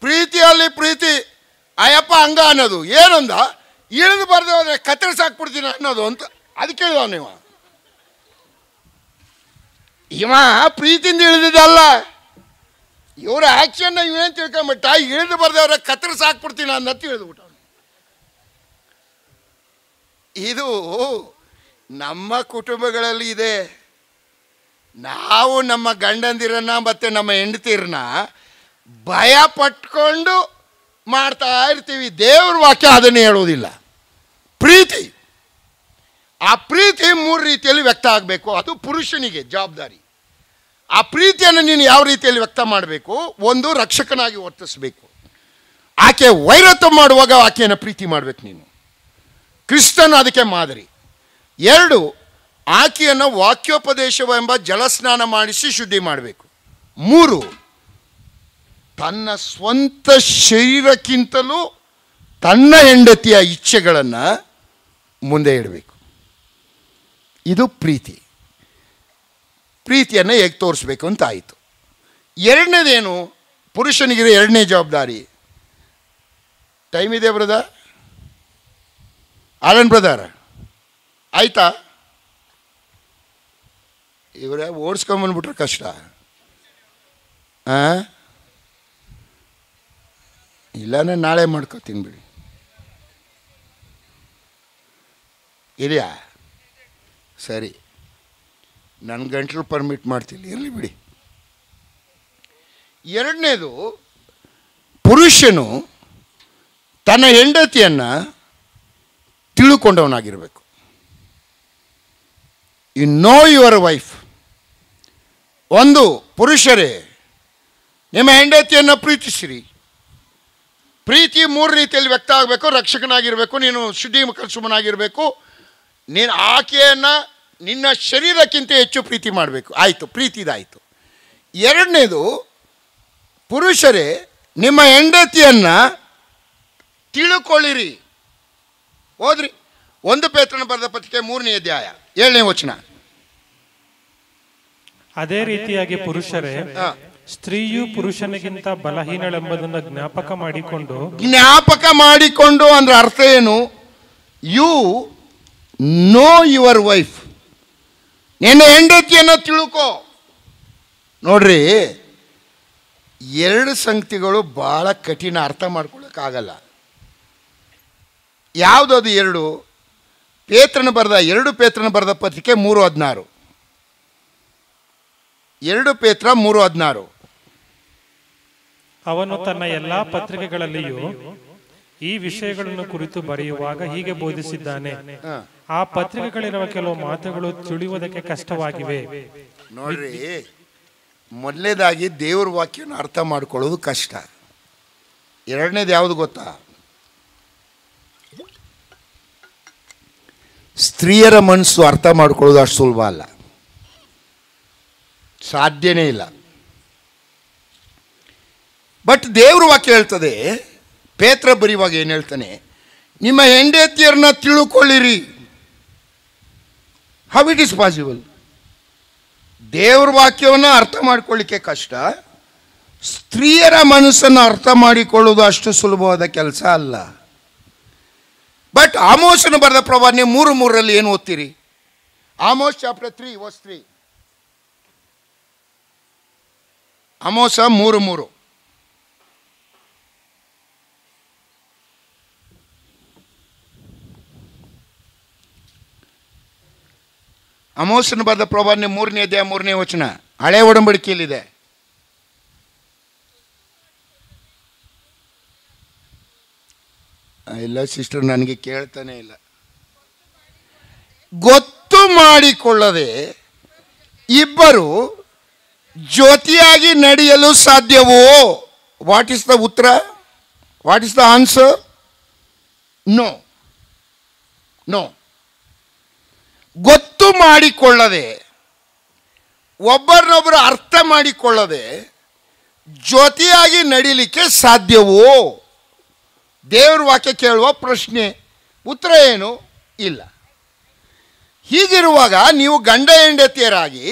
ಪ್ರೀತಿಯಲ್ಲಿ ಪ್ರೀತಿ. ಅಯ್ಯಪ್ಪ ಹಂಗ ಅನ್ನೋದು ಏನಂದ, ಇಳಿದು ಬರ್ದೆ ಹೋದ್ರೆ ಕತ್ತರಿಸಾಕ್ಬಿಡ್ತೀನಿ ಅನ್ನೋದು ಅಂತ. ಅದಕ್ಕೆ ಹೇಳಿದವ ನೀವು, ಇವ ಪ್ರೀತಿಯಿಂದ ಇಳಿದಿದ್ದಲ್ಲ, ಇವರ ಆ್ಯಕ್ಷನ್ನ ಇವೇನು ತಿಳ್ಕೊಂಬಿಟ್ಟ, ಇಳಿದು ಬರ್ದವ್ರೆ ಕತ್ತರಿಸಾಕ್ಬಿಡ್ತೀನಿ ಅನ್ನೋದು ತಿಳಿದ್ಬಿಟ್ಟ. ಇದು ನಮ್ಮ ಕುಟುಂಬಗಳಲ್ಲಿ ಇದೆ. ನಾವು ನಮ್ಮ ಗಂಡಂದಿರನ್ನ ಮತ್ತು ನಮ್ಮ ಹೆಂಡತಿರನ್ನ ಭಯ ಪಟ್ಕೊಂಡು ಮಾಡ್ತಾ ಇರ್ತೀವಿ. ದೇವ್ರ ವಾಕ್ಯ ಅದನ್ನೇ ಹೇಳೋದಿಲ್ಲ. ಪ್ರೀತಿ, ಆ ಪ್ರೀತಿ 3 ರೀತಿಯಲ್ಲಿ ವ್ಯಕ್ತ ಆಗಬೇಕು. ಅದು ಪುರುಷನಿಗೆ ಜವಾಬ್ದಾರಿ. ಆ ಪ್ರೀತಿಯನ್ನು ನೀನು ಯಾವ ರೀತಿಯಲ್ಲಿ ವ್ಯಕ್ತ ಮಾಡಬೇಕು? 1, ರಕ್ಷಕನಾಗಿ ವರ್ತಿಸಬೇಕು. ಆಕೆ ವೈರತ್ವ ಮಾಡುವಾಗ ಆಕೆಯನ್ನು ಪ್ರೀತಿ ಮಾಡಬೇಕು ನೀನು. ಕ್ರಿಸ್ತನು ಅದಕ್ಕೆ ಮಾದರಿ. 2, ಆಕೆಯನ್ನು ವಾಕ್ಯೋಪದೇಶವೆಂಬ ಜಲಸ್ನಾನ ಮಾಡಿಸಿ ಶುದ್ಧಿ ಮಾಡಬೇಕು. 3, ತನ್ನ ಸ್ವಂತ ಶರೀರಕ್ಕಿಂತಲೂ ತನ್ನ ಹೆಂಡತಿಯ ಇಚ್ಛೆಗಳನ್ನು ಮುಂದೆ ಇಡಬೇಕು. ಇದು ಪ್ರೀತಿ. ಪ್ರೀತಿಯನ್ನು ಹೇಗೆ ತೋರಿಸ್ಬೇಕು ಅಂತ ಆಯಿತು. 2ನೇದೇನು? ಪುರುಷನಿಗಿರೋ 2ನೇ ಜವಾಬ್ದಾರಿ. ಟೈಮ್ ಇದೆ ಬ್ರದರ್, ಆಲನ್ ಬ್ರದರ್, ಆಯ್ತಾ? ಇವರೇ ಓಡಿಸ್ಕೊಂಬಂದ್ಬಿಟ್ರೆ ಕಷ್ಟ. ಹಾಂ, ಇಲ್ಲಾನೆ ನಾಳೆ ಮಾಡ್ಕೊತೀನಿ ಬಿಡಿ. ಇದೆಯಾ? ಸರಿ, ನನ್ನ ಗಂಟಲು ಪರ್ಮಿಟ್ ಮಾಡ್ತೀನಿ, ಇರಲಿ ಬಿಡಿ. 2ನೇದು, ಪುರುಷನು ತನ್ನ ಹೆಂಡತಿಯನ್ನು ತಿಳ್ಕೊಂಡವನಾಗಿರಬೇಕು. You know your wife. 1, ಪುರುಷರೇ ನಿಮ್ಮ ಹೆಂಡತಿಯನ್ನು ಪ್ರೀತಿಸಿರಿ. ಪ್ರೀತಿ 3 ರೀತಿಯಲ್ಲಿ ವ್ಯಕ್ತ ಆಗಬೇಕು. ರಕ್ಷಕನಾಗಿರಬೇಕು, ನೀನು ಶುದ್ಧೀಕರಿಸುವನಾಗಿರಬೇಕು, ನೀನು ಆಕೆಯನ್ನು ನಿನ್ನ ಶರೀರಕ್ಕಿಂತ ಹೆಚ್ಚು ಪ್ರೀತಿ ಮಾಡಬೇಕು. ಆಯಿತು, ಪ್ರೀತಿದಾಯಿತು. 2ನೇದು, ಪುರುಷರೇ ನಿಮ್ಮ ಹೆಂಡತಿಯನ್ನು ತಿಳ್ಕೊಳ್ಳಿರಿ. ಹೋದ್ರಿ 1 ಪೇತ್ರನ ಬರೆದ ಪತ್ರಿಕೆ 3ನೇ ಅಧ್ಯಾಯ 7ನೇ ವಚನ. ಅದೇ ರೀತಿಯಾಗಿ ಪುರುಷರೇ, ಸ್ತ್ರೀಯು ಪುರುಷನಿಗಿಂತ ಬಲಹೀನಳೆಂಬುದನ್ನು ಜ್ಞಾಪಕ ಮಾಡಿಕೊಂಡು ಅಂದ್ರೆ ಅರ್ಥ ಏನು? You know your wife. ನಿನ್ನ ಹೆಂಡತಿಯನ್ನು ತಿಳ್ಕೋ. ನೋಡ್ರಿ, ಎರಡು ಸಂಗತಿಗಳು ಭಾಳ ಕಠಿಣ, ಅರ್ಥ ಮಾಡ್ಕೊಳ್ಳೋಕ್ಕಾಗಲ್ಲ. ಯಾವುದದು ಎರಡು? ಪೇತ್ರನ ಬರೆದ ಪತ್ರಿಕೆ 3:16. 2 ಪೇತ್ರ 3:16. ಅವನು ತನ್ನ ಎಲ್ಲಾ ಪತ್ರಿಕೆಗಳಲ್ಲಿಯೂ ಈ ವಿಷಯಗಳನ್ನು ಕುರಿತು ಬರೆಯುವಾಗ ಹೀಗೆ ಬೋಧಿಸಿದ್ದಾನೆ. ಆ ಪತ್ರಿಕೆಗಳಿರುವ ಕೆಲವು ಮಾತುಗಳು ತಿಳಿಯುವುದಕ್ಕೆ ಕಷ್ಟವಾಗಿವೆ. ನೋಡ್ರಿ, ಮೊದಲನೇದಾಗಿ ದೇವ್ರ ವಾಕ್ಯನ ಅರ್ಥ ಮಾಡ್ಕೊಳ್ಳೋದು ಕಷ್ಟ. ಎರಡನೇದು ಯಾವುದು ಗೊತ್ತಾ? ಸ್ತ್ರೀಯರ ಮನಸ್ಸು ಅರ್ಥ ಮಾಡ್ಕೊಳ್ಳೋದು ಅಷ್ಟು ಸುಲಭ ಅಲ್ಲ, ಸಾಧ್ಯನೇ ಇಲ್ಲ. ಬಟ್ ದೇವ್ರ ವಾಕ್ಯ ಹೇಳ್ತದೆ, ಪೇತ್ರ ಬರೆಯುವಾಗ ಏನು ಹೇಳ್ತಾನೆ? ನಿಮ್ಮ ಹೆಂಡತಿಯರನ್ನ ತಿಳ್ಕೊಳ್ಳಿರಿ. How it is possible? ದೇವ್ರ ವಾಕ್ಯವನ್ನು ಅರ್ಥ ಮಾಡ್ಕೊಳ್ಳಿಕ್ಕೆ ಕಷ್ಟ, ಸ್ತ್ರೀಯರ ಮನಸ್ಸನ್ನು ಅರ್ಥ ಮಾಡಿಕೊಳ್ಳೋದು ಅಷ್ಟು ಸುಲಭವಾದ ಕೆಲಸ ಅಲ್ಲ. ಬಟ್ ಆಮೋಸನು ಬರೆದ ಪ್ರವಾದನೆ 3:3 ಏನು ಓದ್ತೀರಿ? Amos chapter 3 verse 3. ಆಮೋಸ 3:3. ಅಮೋಸನ ಬರೆದ ಪ್ರವಾದನೆ 3ನೇ ಅಧ್ಯಾಯ 3ನೇ ವಚನ, ಹಳೆ ಒಡಂಬಡಿಕೆಯಲ್ಲಿದೆ. ಇಲ್ಲ ಸಿಸ್ಟರ್, ನನಗೆ ಕೇಳ್ತಾನೆ ಇಲ್ಲ. ಗೊತ್ತು ಮಾಡಿಕೊಳ್ಳದೆ ಇಬ್ಬರು ಜೊತೆಯಾಗಿ ನಡೆಯಲು ಸಾಧ್ಯವೋ? ವಾಟ್ ಇಸ್ ದ ಉತ್ತರ? What is the answer? No, no. ಗೊತ್ತು ಮಾಡಿಕೊಳ್ಳದೆ, ಒಬ್ಬರನ್ನೊಬ್ಬರು ಅರ್ಥ ಮಾಡಿಕೊಳ್ಳದೆ ಜೊತೆಯಾಗಿ ನಡೀಲಿಕ್ಕೆ ಸಾಧ್ಯವೋ? ದೇವ್ರ ವಾಕ್ಯ ಕೇಳುವ ಪ್ರಶ್ನೆ. ಉತ್ತರ ಏನು? ಇಲ್ಲ. ಹೀಗಿರುವಾಗ ನೀವು ಗಂಡ ಹೆಂಡತಿಯರಾಗಿ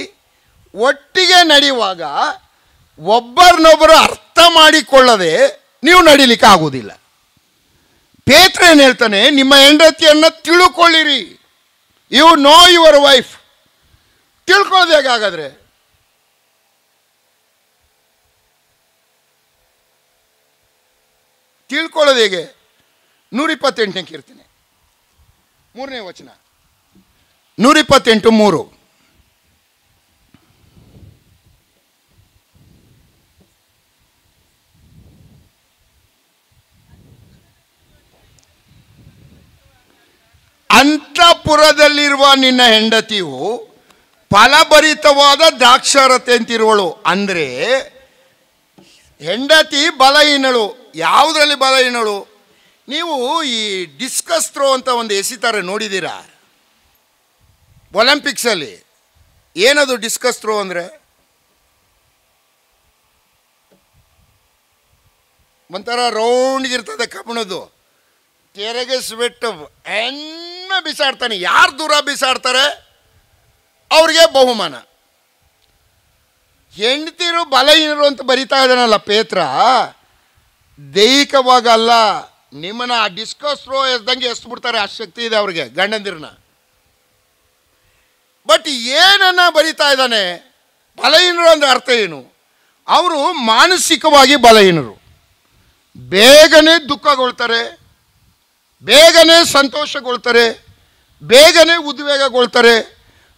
ಒಟ್ಟಿಗೆ ನಡೆಯುವಾಗ ಒಬ್ಬರನ್ನೊಬ್ಬರು ಅರ್ಥ ಮಾಡಿಕೊಳ್ಳದೆ ನೀವು ನಡೀಲಿಕ್ಕೆ ಆಗುವುದಿಲ್ಲ. ಪೇತ್ರ ಏನು ಹೇಳ್ತಾನೆ? ನಿಮ್ಮ ಹೆಂಡತಿಯನ್ನು ತಿಳ್ಕೊಳ್ಳಿರಿ. You know your wife. ತಿಳ್ಕೊಳ್ಳೋದು ಹೇಗಾಗಾದ್ರೆ? ತಿಳ್ಕೊಳ್ಳೋದು ಹೇಗೆ? 128ನೇ ಕೀರ್ತನೆ 3ನೇ ವಚನ, 128:3. ಅಂತಃಪುರದಲ್ಲಿರುವ ನಿನ್ನ ಹೆಂಡತಿಯು ಫಲಭರಿತವಾದ ದ್ರಾಕ್ಷಾರತೆ ಅಂತಿರುವಳು. ಅಂದರೆ ಹೆಂಡತಿ ಬಲಹೀನಳು. ಯಾವುದರಲ್ಲಿ ಬಲಹೀನಳು? ನೀವು ಈ ಡಿಸ್ಕಸ್ ಥ್ರೋ ಅಂತ ಒಂದು ಎಸಿತಾರೆ, ನೋಡಿದ್ದೀರಾ? ಒಲಿಂಪಿಕ್ಸಲ್ಲಿ ಏನದು ಡಿಸ್ಕಸ್ ಥ್ರೋ ಅಂದರೆ? ಒಂಥರ ರೌಂಡ್ಗಿರ್ತದೆ ಕಬ್ಬಣದ್ದು, ತೆರೆಗಿಸ್ಬಿಟ್ಟು ಹೆಣ್ಣು ಬಿಸಾಡ್ತಾನೆ. ಯಾರು ದೂರ ಬಿಸಾಡ್ತಾರೆ ಅವ್ರಿಗೆ ಬಹುಮಾನ. ಹೆಂಡತಿರು ಬಲಹೀನರು ಅಂತ ಬರಿತಾ ಇದ್ದಾನಲ್ಲ ಪೇತ್ರ, ದೈಹಿಕವಾಗಲ್ಲ, ನಿಮ್ಮನ್ನ ಆ ಡಿಸ್ಕಸ್ ಥ್ರೋ ಎಸ್ದಂಗೆ ಎಸ್ಬಿಡ್ತಾರೆ, ಅಷ್ಟು ಶಕ್ತಿ ಇದೆ ಅವ್ರಿಗೆ ಗಂಡಂದಿರನ್ನ. ಬಟ್ ಏನನ್ನ ಬರಿತಾ ಇದ್ದಾನೆ? ಬಲಹೀನರು ಅಂದರೆ ಅರ್ಥ ಏನು? ಅವರು ಮಾನಸಿಕವಾಗಿ ಬಲಹೀನರು. ಬೇಗನೆ ದುಃಖಗೊಳ್ತಾರೆ, ಬೇಗನೆ ಸಂತೋಷಗೊಳ್ತಾರೆ, ಬೇಗನೆ ಉದ್ವೇಗಗೊಳ್ತಾರೆ,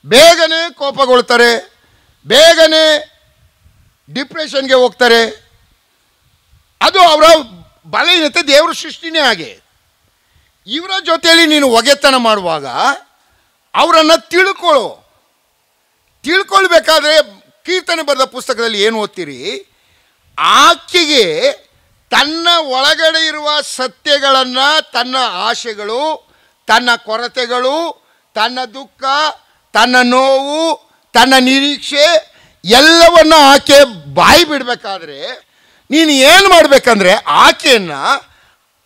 ಬೇಗನೆ ಕೋಪಗೊಳ್ತಾರೆ, ಬೇಗನೆ ಡಿಪ್ರೆಷನ್ಗೆ ಹೋಗ್ತಾರೆ. ಅದು ಅವರ ಬಲಹೀನತೆ. ದೇವರ ಸೃಷ್ಟಿನೇ ಹಾಗೆ. ಇವರ ಜೊತೆಯಲ್ಲಿ ನೀನು ಒಗೆತನ ಮಾಡುವಾಗ ಅವರನ್ನು ತಿಳ್ಕೊಳ್ಬೇಕಾದ್ರೆ ಕೀರ್ತನೆ ಬರೆದ ಪುಸ್ತಕದಲ್ಲಿ ಏನು ಓದ್ತೀರಿ? ಆಕೆಗೆ ತನ್ನ ಒಳಗಡೆ ಇರುವ ಸತ್ಯಗಳನ್ನು, ತನ್ನ ಆಶೆಗಳು, ತನ್ನ ಕೊರತೆಗಳು, ತನ್ನ ದುಃಖ, ತನ್ನ ನೋವು, ತನ್ನ ನಿರೀಕ್ಷೆ ಎಲ್ಲವನ್ನು ಆಕೆ ಬಾಯಿ ಬಿಡಬೇಕಾದ್ರೆ ನೀನು ಏನು ಮಾಡಬೇಕಂದ್ರೆ, ಆಕೆಯನ್ನು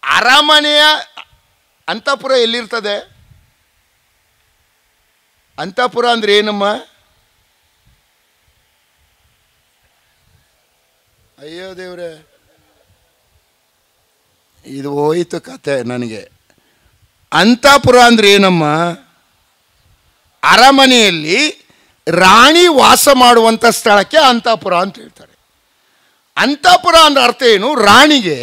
ಅರಮನೆಯ ಅಂತಃಪುರ ಎಲ್ಲಿರ್ತದೆ? ಅಂತಃಪುರ ಅಂದರೆ ಏನಮ್ಮ? ಅಯ್ಯೋ ದೇವ್ರೆ, ಇದು ಹೋಯಿತು ಕತೆ ನನಗೆ. ಅಂತಃಪುರ ಅಂದರೆ ಏನಮ್ಮ? ಅರಮನೆಯಲ್ಲಿ ರಾಣಿ ವಾಸ ಮಾಡುವಂಥ ಸ್ಥಳಕ್ಕೆ ಅಂತಃಪುರ ಅಂತ ಹೇಳ್ತಾರೆ. ಅಂತಃಪುರ ಅಂದ್ರೆ ಅರ್ಥ ಏನು? ರಾಣಿಗೆ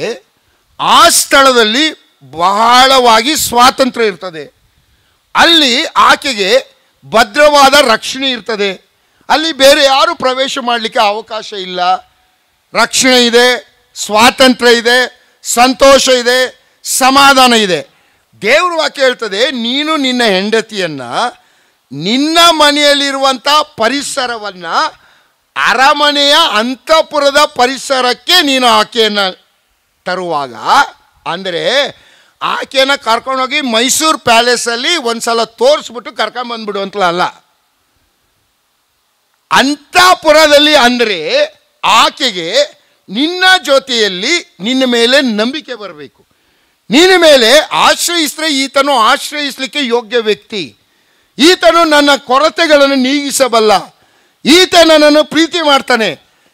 ಆ ಸ್ಥಳದಲ್ಲಿ ಬಹಳವಾಗಿ ಸ್ವಾತಂತ್ರ್ಯ ಇರ್ತದೆ. ಅಲ್ಲಿ ಆಕೆಗೆ ಭದ್ರವಾದ ರಕ್ಷಣೆ ಇರ್ತದೆ. ಅಲ್ಲಿ ಬೇರೆ ಯಾರು ಪ್ರವೇಶ ಮಾಡಲಿಕ್ಕೆ ಅವಕಾಶ ಇಲ್ಲ. ರಕ್ಷಣೆ ಇದೆ, ಸ್ವಾತಂತ್ರ್ಯ ಇದೆ, ಸಂತೋಷ ಇದೆ, ಸಮಾಧಾನ ಇದೆ. ದೇವರು ವಾಕ್ಯ ಹೇಳ್ತದೆ, ನೀನು ನಿನ್ನ ಹೆಂಡತಿಯನ್ನು ನಿನ್ನ ಮನೆಯಲ್ಲಿರುವಂಥ ಪರಿಸರವನ್ನು ಅರಮನೆಯ ಅಂತಃಪುರದ ಪರಿಸರಕ್ಕೆ ನೀನು ಆಕೆಯನ್ನು ತರುವಾಗ, ಅಂದರೆ ಆಕೆಯನ್ನು ಕರ್ಕೊಂಡೋಗಿ ಮೈಸೂರು ಪ್ಯಾಲೇಸಲ್ಲಿ ಒಂದು ಸಲ ತೋರಿಸ್ಬಿಟ್ಟು ಕರ್ಕೊಂಬಂದ್ಬಿಡು ಅಂತಲ್ಲ. ಅಂತಃಪುರದಲ್ಲಿ ಅಂದರೆ ಆಕೆಗೆ ನಿನ್ನ ಜೊತೆಯಲ್ಲಿ ನಿನ್ನ ಮೇಲೆ ನಂಬಿಕೆ ಬರಬೇಕು. ನಿನ್ನ ಮೇಲೆ ಆಶ್ರಯಿಸಿದ್ರೆ ಈತನು ಆಶ್ರಯಿಸಲಿಕ್ಕೆ ಯೋಗ್ಯ ವ್ಯಕ್ತಿ, ಈತನು ನನ್ನ ಕೊರತೆಗಳನ್ನು ನೀಗಿಸಬಲ್ಲ, ಈತ ನನ್ನನ್ನು ಪ್ರೀತಿ ಮಾಡ್ತಾನೆ,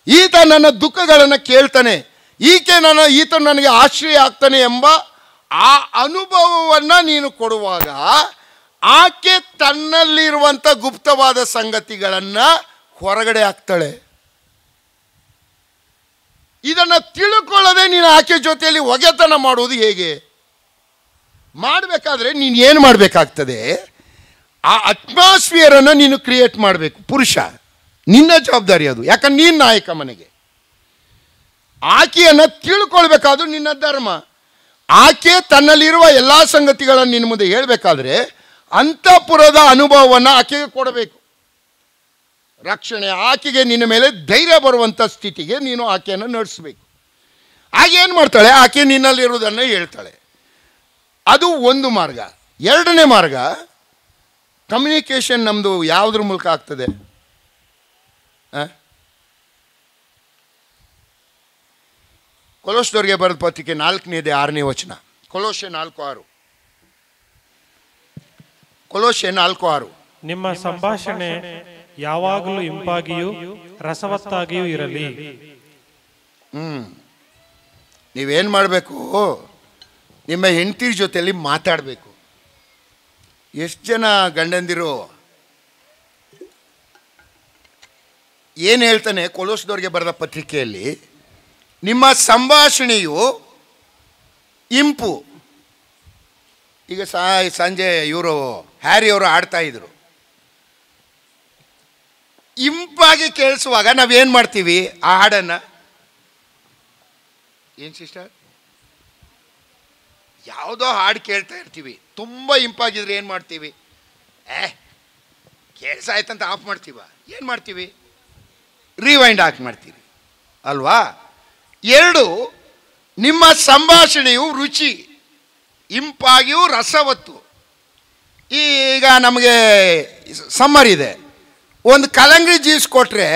ಈತ ನನ್ನ ದುಃಖಗಳನ್ನು ಕೇಳ್ತಾನೆ, ಈತನು ನನಗೆ ಆಶ್ರಯ ಆಗ್ತಾನೆ ಎಂಬ ಆ ಅನುಭವವನ್ನು ನೀನು ಕೊಡುವಾಗ ಆಕೆ ತನ್ನಲ್ಲಿರುವಂಥ ಗುಪ್ತವಾದ ಸಂಗತಿಗಳನ್ನು ಹೊರಗಡೆ ಹಾಕ್ತಾಳೆ. ಇದನ್ನು ತಿಳ್ಕೊಳ್ಳದೆ ನೀನು ಆಕೆ ಜೊತೆಯಲ್ಲಿ ಒಗೆತನ ಮಾಡುವುದು ಹೇಗೆ? ಮಾಡಬೇಕಾದ್ರೆ ನೀನು ಏನು ಮಾಡಬೇಕಾಗ್ತದೆ? ಆ ಅಟ್ಮಾಸ್ಫಿಯರನ್ನು ನೀನು ಕ್ರಿಯೇಟ್ ಮಾಡಬೇಕು. ಪುರುಷ, ನಿನ್ನ ಜವಾಬ್ದಾರಿ ಅದು. ಯಾಕಂದ್ರೆ ನೀನು ನಾಯಕ ಮನೆಗೆ. ಆಕೆಯನ್ನು ತಿಳ್ಕೊಳ್ಬೇಕಾದ್ರು ನಿನ್ನ ಧರ್ಮ. ಆಕೆ ತನ್ನಲ್ಲಿರುವ ಎಲ್ಲ ಸಂಗತಿಗಳನ್ನು ನಿನ್ನ ಮುಂದೆ ಹೇಳಬೇಕಾದ್ರೆ ಅಂತಃಪುರದ ಅನುಭವವನ್ನು ಆಕೆಗೆ ಕೊಡಬೇಕು. ರಕ್ಷಣೆ, ಆಕೆಗೆ ನಿನ್ನ ಮೇಲೆ ಧೈರ್ಯ ಬರುವಂಥ ಸ್ಥಿತಿಗೆ ನೀನು ಆಕೆಯನ್ನು ನಡೆಸಬೇಕು. ಆಕೆ ಏನು ಮಾಡ್ತಾಳೆ? ಆಕೆ ನಿನ್ನಲ್ಲಿರುವುದನ್ನು ಹೇಳ್ತಾಳೆ. ಅದು ಒಂದು ಮಾರ್ಗ. ಎರಡನೇ ಮಾರ್ಗ, ಕಮ್ಯುನಿಕೇಷನ್ ನಮ್ಮದು ಯಾವುದ್ರ ಮೂಲಕ ಆಗ್ತದೆ? ಕೊಲೋಸ್ದವರಿಗೆ ಬರೆದ ಪತ್ರಿಕೆ 4ನೇದೇ 6ನೇ ವಚನ. ಕೊಲೋಸೆ 4:6. ಕೊಲೋಸೆ 4:6. ನಿಮ್ಮ ಸಂಭಾಷಣೆ ಯಾವಾಗಲೂ ಇಂಪಾಗಿಯೂ ರಸವತ್ತಾಗಿಯೂ ಇರಲಿ. ನೀವೇನು ಮಾಡಬೇಕು? ನಿಮ್ಮ ಹೆಂಡತಿರ ಜೊತೆಯಲ್ಲಿ ಮಾತಾಡಬೇಕು. ಎಷ್ಟು ಜನ ಗಂಡಂದಿರು ಏನು ಹೇಳ್ತಾನೆ ಕೊಲೋಸ್ದವರಿಗೆ ಬರೆದ ಪತ್ರಿಕೆಯಲ್ಲಿ? ನಿಮ್ಮ ಸಂಭಾಷಣೆಯು ಇಂಪು. ಈಗ ಸಂಜೆ ಇವರು ಹ್ಯಾರಿ ಅವರು ಆಡ್ತಾ ಇದ್ರು, ಇಂಪಾಗಿ ಕೇಳಿಸುವಾಗ ನಾವೇನು ಮಾಡ್ತೀವಿ? ಆ ಹಾಡನ್ನು ಏನು ಸಿಸ್ಟರ್, ಯಾವುದೋ ಹಾಡು ಕೇಳ್ತಾ ಇರ್ತೀವಿ, ತುಂಬ ಇಂಪಾಗಿದ್ರೆ ಏನು ಮಾಡ್ತೀವಿ? ಕೇಳಿಸ ಆಯ್ತಂತ ಆಫ್ ಮಾಡ್ತೀವ? ಏನು ಮಾಡ್ತೀವಿ? ರಿವೈಂಡ್ ಹಾಕಿ ಮಾಡ್ತೀವಿ ಅಲ್ವಾ? 2, ನಿಮ್ಮ ಸಂಭಾಷಣೆಯು ರುಚಿ, ಇಂಪಾಗಿಯೂ ರಸವತ್ತು. ಈಗ ನಮಗೆ ಸಮ್ಮರ್ ಇದೆ, ಒಂದು ಕಲಂಗಡಿ ಜ್ಯೂಸ್ ಕೊಟ್ಟರೆ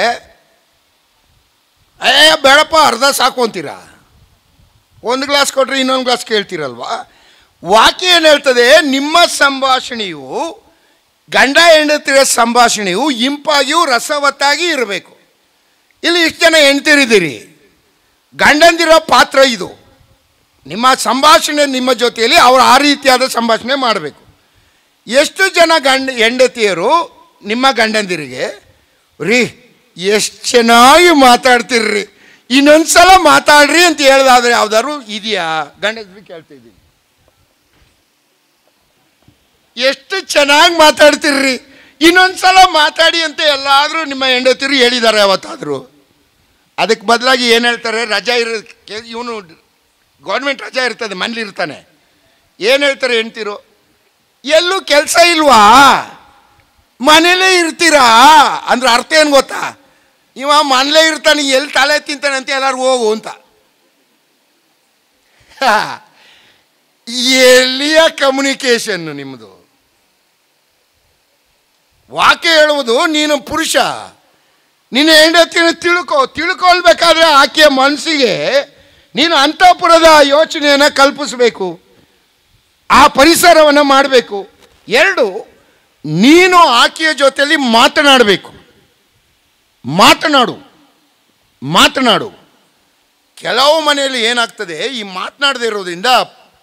ಬೇಡಪ್ಪ ಅರ್ಧ ಸಾಕು ಅಂತೀರಾ? ಒಂದು ಗ್ಲಾಸ್ ಕೊಟ್ಟರೆ ಇನ್ನೊಂದು ಗ್ಲಾಸ್ ಕೇಳ್ತೀರಲ್ವಾ? ವಾಕ್ಯ ಏನು ಹೇಳ್ತದೆ? ನಿಮ್ಮ ಸಂಭಾಷಣೆಯು, ಗಂಡ ಹೆಂಡತಿರ ಸಂಭಾಷಣೆಯು ಇಂಪಾಗಿಯೂ ರಸವತ್ತಾಗಿ ಇರಬೇಕು. ಇಲ್ಲಿ ಇಷ್ಟು ಜನ ಹೆಂಡ್ತಿರಿದ್ದೀರಿ, ಗಂಡಂದಿರೋ ಪಾತ್ರ ಇದು. ನಿಮ್ಮ ಸಂಭಾಷಣೆ ನಿಮ್ಮ ಜೊತೆಯಲ್ಲಿ ಅವರು ಆ ರೀತಿಯಾದ ಸಂಭಾಷಣೆ ಮಾಡಬೇಕು. ಎಷ್ಟು ಜನ ಹೆಂಡತಿಯರು ನಿಮ್ಮ ಗಂಡಂದಿರಿಗೆ, ರೀ ಎಷ್ಟು ಚೆನ್ನಾಗಿ ಮಾತಾಡ್ತಿರ್ರಿ, ಇನ್ನೊಂದ್ಸಲ ಮಾತಾಡ್ರಿ ಅಂತ ಹೇಳ್ದಾದ್ರೆ ಯಾವ್ದಾದ್ರು ಇದೆಯಾ? ಗಂಡಂದ್ರಿಗೆ ಕೇಳ್ತಾ ಇದ್ದೀನಿ, ಎಷ್ಟು ಚೆನ್ನಾಗಿ ಮಾತಾಡ್ತಿರ್ರಿ, ಇನ್ನೊಂದ್ಸಲ ಮಾತಾಡಿ ಅಂತ ಎಲ್ಲಾದರೂ ನಿಮ್ಮ ಹೆಂಡತಿರು ಹೇಳಿದ್ದಾರೆ ಯಾವತ್ತಾದರೂ? ಅದಕ್ಕೆ ಬದಲಾಗಿ ಏನು ಹೇಳ್ತಾರೆ? ರಜಾ ಇವನು ಗೌರ್ಮೆಂಟ್ ರಜಾ ಇರ್ತದೆ, ಮನೇಲಿ ಇರ್ತಾನೆ. ಏನು ಹೇಳ್ತಾರೆ ಹೆಂಡ್ತಿರು? ಎಲ್ಲೂ ಕೆಲಸ ಇಲ್ವಾ, ಮನೇಲೇ ಇರ್ತೀರಾ ಅಂದ್ರೆ ಅರ್ಥ ಏನು ಗೊತ್ತಾ? ಇವ ಮನೇಲೇ ಇರ್ತಾನೆ, ಎಲ್ಲಿ ತಲೆ ತಿಂತಾನೆ ಅಂತ ಎಲ್ಲರೂ ಹೋಗು ಅಂತ. ಎಲ್ಲಿಯ ಕಮ್ಯುನಿಕೇಶನ್ ನಿಮ್ಮದು? ವಾಕ್ಯ ಹೇಳುವುದು, ನೀನು ಪುರುಷ, ನಿನ್ನ ಹೆಂಡತಿನ ತಿಳ್ಕೊಳ್ಬೇಕಾದ್ರೆ ಆಕೆಯ ಮನಸ್ಸಿಗೆ ನೀನು ಅಂತಃಪುರದ ಯೋಚನೆಯನ್ನು ಕಲ್ಪಿಸಬೇಕು, ಆ ಪರಿಸರವನ್ನು ಮಾಡಬೇಕು. 2, ನೀನು ಆಕೆಯ ಜೊತೆಯಲ್ಲಿ ಮಾತನಾಡಬೇಕು. ಮಾತನಾಡು. ಕೆಲವು ಮನೆಯಲ್ಲಿ ಏನಾಗ್ತದೆ, ಈ ಮಾತನಾಡದೇ ಇರೋದ್ರಿಂದ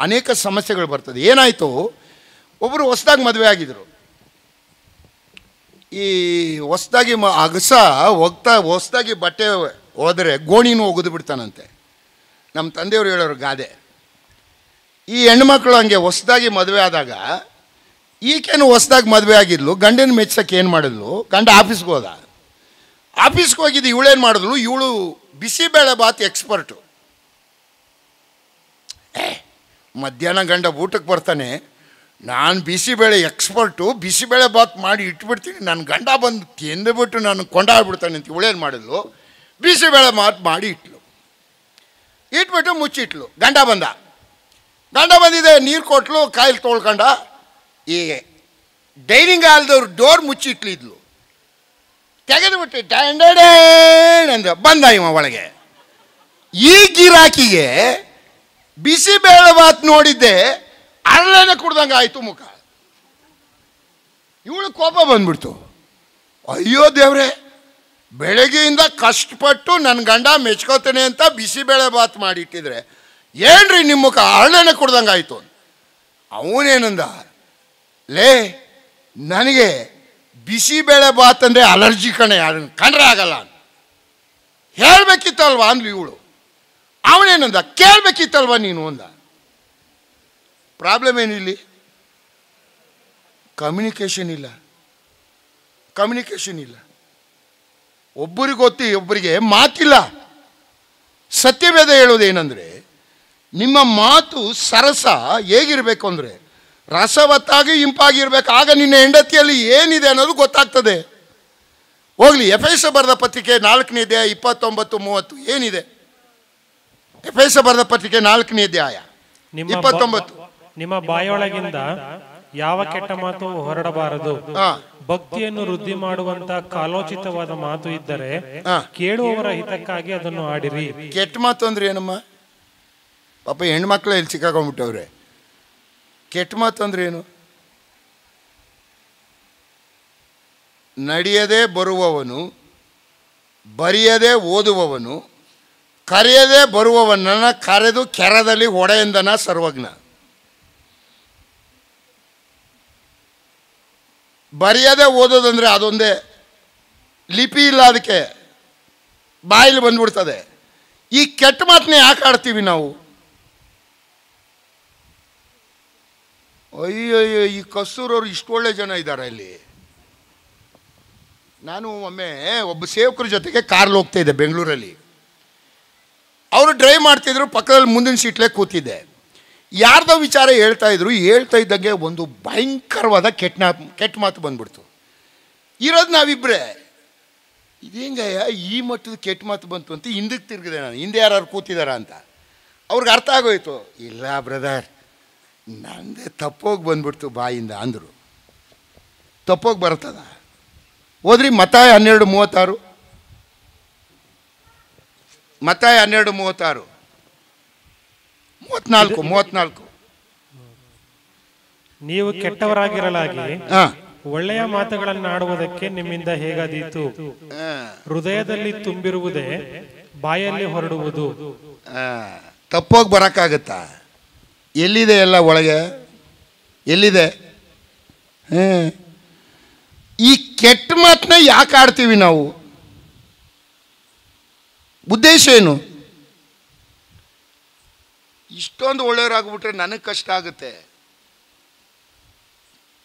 ಅನೇಕ ಸಮಸ್ಯೆಗಳು ಬರ್ತದೆ. ಏನಾಯಿತು, ಒಬ್ಬರು ಹೊಸದಾಗಿ ಮದುವೆ ಆಗಿದ್ರು. ಈ ಹೊಸದಾಗಿ ಹೊಸದಾಗಿ ಬಟ್ಟೆ ಹೋದರೆ ಗೋಣಿನೂ ಒಗೆದು ಬಿಡ್ತಾನಂತೆ. ನಮ್ಮ ತಂದೆಯವರು ಹೇಳೋರು ಗಾದೆ. ಈ ಹೆಣ್ಮಕ್ಳು ಹಂಗೆ ಹೊಸದಾಗಿ ಮದುವೆ ಆದಾಗ, ಈಗೇನು ಹೊಸದಾಗಿ ಮದುವೆ ಆಗಿದ್ಲು, ಗಂಡನ ಮೆಚ್ಚಕ್ಕೆ ಏನು ಮಾಡಿದ್ಲು, ಗಂಡ ಆಫೀಸ್ಗೆ ಹೋದ. ಆಫೀಸ್ಗೆ ಹೋಗಿದ್ದು ಇವಳೇನು ಮಾಡಿದ್ಲು, ಇವಳು ಬಿಸಿಬೇಳೆ ಬಾತ್ ಎಕ್ಸ್ಪರ್ಟು. ಮಧ್ಯಾಹ್ನ ಗಂಡ ಊಟಕ್ಕೆ ಬರ್ತಾನೆ, ನಾನು ಬಿಸಿಬೇಳೆ ಎಕ್ಸ್ಪರ್ಟು, ಬಿಸಿಬೇಳೆ ಬಾತ್ ಮಾಡಿ ಇಟ್ಬಿಡ್ತೀನಿ, ನನ್ನ ಗಂಡ ಬಂದು ತಿಂದುಬಿಟ್ಟು ನಾನು ಕೊಂಡಾಡ್ಬಿಡ್ತಾನೆ ಅಂತ ಇವಳೇನು ಮಾಡಿದ್ಲು, ಬಿಸಿಬೇಳೆ ಬಾತ್ ಮಾಡಿ ಇಟ್ಬಿಟ್ಟು ಮುಚ್ಚಿಟ್ಲು. ಗಂಡ ಬಂದಿದೆ, ನೀರು ಕೊಟ್ಲು, ಕಾಯಿಲ್ ತೊಳ್ಕೊಂಡ. ಈ ಡೈನಿಂಗ್ ಹಾಲ್ದವ್ರು ಡೋರ್ ಮುಚ್ಚಿಟ್ಲಿದ್ಲು, ತೆಗೆದುಬಿಟ್ಟು ಡ್ಯಾಂಡೇನ್ ಅಂದ. ಬಂದ ಇವ ಒಳಗೆ. ಈ ಗಿರಾಕಿಗೆ ಬಿಸಿಬೇಳೆ ಬಾತ್ ನೋಡಿದ್ದೆ ಅರಳೇನೆ ಕುಡ್ದಂಗೆ ಆಯಿತು ಮುಖ. ಇವಳು ಕೋಪ ಬಂದ್ಬಿಡ್ತು. ಅಯ್ಯೋ ದೇವ್ರೆ, ಬೆಳಗ್ಗೆಯಿಂದ ಕಷ್ಟಪಟ್ಟು ನನ್ನ ಗಂಡ ಮೆಚ್ಕೋತಾನೆ ಅಂತ ಬಿಸಿಬೇಳೆ ಬಾತ್ ಮಾಡಿಟ್ಟಿದ್ರೆ ಏನ್ರಿ ನಿಮ್ಮ ಮುಖ ಅರಳೇನೆ ಕುಡ್ದಂಗೆ ಆಯಿತು. ಅವನೇನಂದ, ಲೇ ನನಗೆ ಬಿಸಿಬೇಳೆ ಬಾತ್ ಅಂದರೆ ಅಲರ್ಜಿ ಕಣೆ, ಅದನ್ನು ಕಂಡ್ರೆ ಆಗಲ್ಲ, ಹೇಳಬೇಕಿತ್ತಲ್ವಾ ಅಂದ್ಲು ಇವಳು. ಅವನೇನಂದ, ಕೇಳಬೇಕಿತ್ತಲ್ವ ನೀನು ಅಂದ. ಪ್ರಾಬ್ಲಮ್ ಏನಿಲ್ಲಿ, ಕಮ್ಯುನಿಕೇಷನ್ ಇಲ್ಲ. ಒಬ್ಬರಿಗೆ ಗೊತ್ತಿ ಒಬ್ಬರಿಗೆ ಮಾತಿಲ್ಲ. ಸತ್ಯವೇದ ಹೇಳೋದೇನೆಂದರೆ, ನಿಮ್ಮ ಮಾತು ಸರಸ ಹೇಗಿರಬೇಕು ಅಂದರೆ ರಸವತ್ತಾಗಿ ಇಂಪಾಗಿರ್ಬೇಕು. ಆಗ ನಿನ್ನ ಹೆಂಡತಿಯಲ್ಲಿ ಏನಿದೆ ಅನ್ನೋದು ಗೊತ್ತಾಗ್ತದೆ. ಹೋಗ್ಲಿ, ಎಫೆಸ ಬರೆದ ಪತ್ರಿಕೆ 4ನೇ ಅಧ್ಯಾಯ 29-30 ಏನಿದೆ? ಎಫೆಸ ಬರೆದ ಪತ್ರಿಕೆ 4ನೇ ಅಧ್ಯಾಯ 29. ನಿಮ್ಮ ಬಾಯೊಳಗಿಂದ ಯಾವ ಕೆಟ್ಟ ಮಾತು ಹೊರಡಬಾರದು, ಭಕ್ತಿಯನ್ನು ವೃದ್ಧಿ ಮಾಡುವಂತ ಕಾಲೋಚಿತವಾದ ಮಾತು ಇದ್ದರೆ ಕೇಳುವವರ ಹಿತಕ್ಕಾಗಿ ಅದನ್ನು ಆಡಿರಿ. ಕೆಟ್ಟ ಮಾತು ಅಂದ್ರೆ ಏನಮ್ಮ? ಪಾಪ ಹೆಣ್ಮಕ್ಳು ಎಲ್ಲಿ ಸಿಕ್ಕಾಕೊಂಡ್ಬಿಟ್ಟವ್ರೆ. ಕೆಟ್ಟ ಮಾತು ಅಂದ್ರೆ ಏನು? ನಡೆಯದೆ ಬರುವವನು, ಬರೆಯದೆ ಓದುವವನು, ಕರೆಯದೆ ಬರುವವನನ್ನ ಕರೆದು ಕೆರದಲ್ಲಿ ಹೊಡೆಯಂದನ ಸರ್ವಜ್ಞ. ಬರೆಯದೆ ಓದೋದಂದ್ರೆ ಅದೊಂದೇ, ಲಿಪಿ ಇಲ್ಲ, ಅದಕ್ಕೆ ಬಾಯಲ್ಲಿ ಬಂದ್ಬಿಡ್ತದೆ. ಈ ಕೆಟ್ಟ ಮಾತನ್ನ ಯಾಕೆ ಆಡ್ತೀವಿ ನಾವು? ಅಯ್ಯಯ್ಯೋ, ಈ ಕಸ್ತೂರವ್ರು ಇಷ್ಟು ಒಳ್ಳೆ ಜನ ಇದ್ದಾರೆ ಇಲ್ಲಿ. ನಾನು ಒಮ್ಮೆ ಒಬ್ಬ ಸೇವಕರ ಜೊತೆಗೆ ಕಾರ್ಲಿ ಹೋಗ್ತಾ ಇದ್ದೆ ಬೆಂಗಳೂರಲ್ಲಿ. ಅವರು ಡ್ರೈವ್ ಮಾಡ್ತಿದ್ರು, ಪಕ್ಕದಲ್ಲಿ ಮುಂದಿನ ಸೀಟ್ಲೇ ಕೂತಿದ್ದೆ. ಯಾರ್ದೋ ವಿಚಾರ ಹೇಳ್ತಾ ಇದ್ದಂಗೆ ಒಂದು ಭಯಂಕರವಾದ ಕೆಟ್ಟ ಮಾತು ಬಂದ್ಬಿಡ್ತು. ಇರೋದು ನಾವಿಬ್ಬರೇ. ಇದೇಂಗಯ್ಯ ಈ ಮಟ್ಟದ ಕೆಟ್ಟ ಮಾತು ಬಂತು ಅಂತ ಹಿಂದಕ್ಕೆ ತಿರುಗಿದೆ ನಾನು, ಹಿಂದೆ ಯಾರು ಕೂತಿದಾರ ಅಂತ. ಅವ್ರಿಗೆ ಅರ್ಥ ಆಗೋಯ್ತು. ಇಲ್ಲ ಬ್ರದರ್, ನಂದೇ ತಪ್ಪೋಗಿ ಬಂದ್ಬಿಡ್ತು ಬಾಯಿಂದ ಅಂದರು. ತಪ್ಪೋಗಿ ಬರ್ತದ? ಹೋದ್ರಿ ಮತ್ತಾಯ 12:36, ಮತ್ತಾಯ 12:36, 34. ನೀವು ಕೆಟ್ಟವರಾಗಿರಲಾಗಿ ಒಳ್ಳೆಯ ಮಾತುಗಳನ್ನಾಡುವುದಕ್ಕೆ ನಿಮ್ಮಿಂದ ಹೇಗಾದೀತು? ಹೃದಯದಲ್ಲಿ ತುಂಬಿರುವುದೇ ಬಾಯಲ್ಲಿ ಹೊರಡುವುದು. ತಪ್ಪೋಗಿ ಬರೋಕ್ಕಾಗತ್ತಾ? ಎಲ್ಲಿದೆ ಎಲ್ಲ ಒಳಗೆ? ಎಲ್ಲಿದೆ? ಈ ಕೆಟ್ಟ ಮಾತನ್ನ ಯಾಕೆ ಆಡ್ತೀವಿ ನಾವು? ಉದ್ದೇಶ ಏನು? ಇಷ್ಟೊಂದು ಒಳ್ಳೆಯವರಾಗ್ಬಿಟ್ರೆ ನನಗೆ ಕಷ್ಟ ಆಗುತ್ತೆ.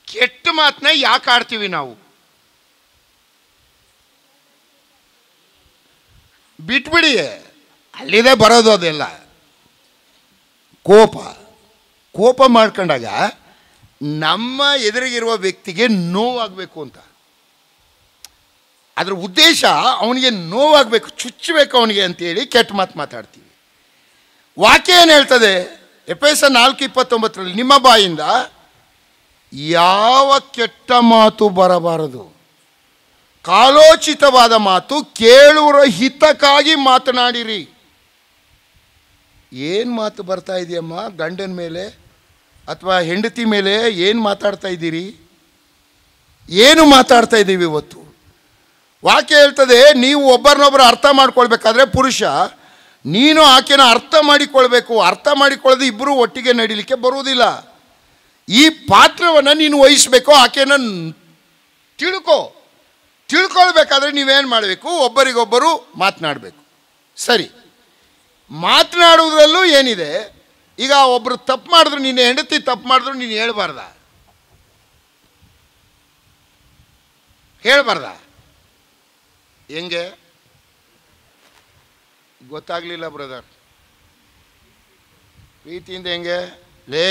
ಕೆಟ್ಟ ಮಾತನ್ನ ಯಾಕೆ ಆಡ್ತೀವಿ ನಾವು? ಬಿಟ್ಬಿಡಿ, ಅಲ್ಲಿದೆ ಬರೋದು ಅದೆಲ್ಲ. ಕೋಪ ಮಾಡ್ಕೊಂಡಾಗ ನಮ್ಮ ಎದುರಿಗಿರುವ ವ್ಯಕ್ತಿಗೆ ನೋವಾಗಬೇಕು ಅಂತ. ಅದರ ಉದ್ದೇಶ ಅವನಿಗೆ ನೋವಾಗಬೇಕು, ಚುಚ್ಚಬೇಕು ಅವನಿಗೆ ಅಂತೇಳಿ ಕೆಟ್ಟ ಮಾತು ಮಾತಾಡ್ತೀವಿ. ವಾಕ್ಯ ಏನು ಹೇಳ್ತದೆ? ಎಫೆಸ 4:29 ನಿಮ್ಮ ಬಾಯಿಂದ ಯಾವ ಕೆಟ್ಟ ಮಾತು ಬರಬಾರದು, ಕಾಲೋಚಿತವಾದ ಮಾತು ಕೇಳುವರ ಹಿತಕ್ಕಾಗಿ ಮಾತನಾಡಿರಿ. ಏನು ಮಾತು ಬರ್ತಾ ಇದೆಯಮ್ಮ ಗಂಡನ ಮೇಲೆ ಅಥವಾ ಹೆಂಡತಿ ಮೇಲೆ? ಏನು ಮಾತಾಡ್ತಾ ಇದ್ದೀರಿ? ಏನು ಮಾತಾಡ್ತಾ ಇದ್ದೀವಿ ಇವತ್ತು? ವಾಕ್ಯ ಹೇಳ್ತದೆ, ನೀವು ಒಬ್ಬರನ್ನೊಬ್ಬರು ಅರ್ಥ ಮಾಡ್ಕೊಳ್ಬೇಕಾದ್ರೆ ಪುರುಷ ನೀನು ಆಕೆನ ಅರ್ಥ ಮಾಡಿಕೊಳ್ಬೇಕು. ಅರ್ಥ ಮಾಡಿಕೊಳ್ಳದೆ ಇಬ್ಬರು ಒಟ್ಟಿಗೆ ನಡೀಲಿಕ್ಕೆ ಬರುವುದಿಲ್ಲ. ಈ ಪಾತ್ರವನ್ನು ನೀನು ವಹಿಸಬೇಕು. ಆಕೆನ ತಿಳ್ಕೊಳ್ಬೇಕಾದ್ರೆ ನೀವೇನು ಮಾಡಬೇಕು? ಒಬ್ಬರಿಗೊಬ್ಬರು ಮಾತನಾಡಬೇಕು. ಸರಿ, ಮಾತನಾಡುವುದರಲ್ಲೂ ಏನಿದೆ? ಈಗ ಒಬ್ಬರು ತಪ್ಪು ಮಾಡಿದ್ರು, ನಿನ್ನ ಹೆಂಡತಿ ತಪ್ಪು ಮಾಡಿದ್ರು ನೀನು ಹೇಳ್ಬಾರ್ದ? ಹೆಂಗೆ ಗೊತ್ತಾಗ್ಲಿಲ್ಲ ಬ್ರದರ್? ಪ್ರೀತಿಯಿಂದ ಹೆಂಗೆ? ಲೇ,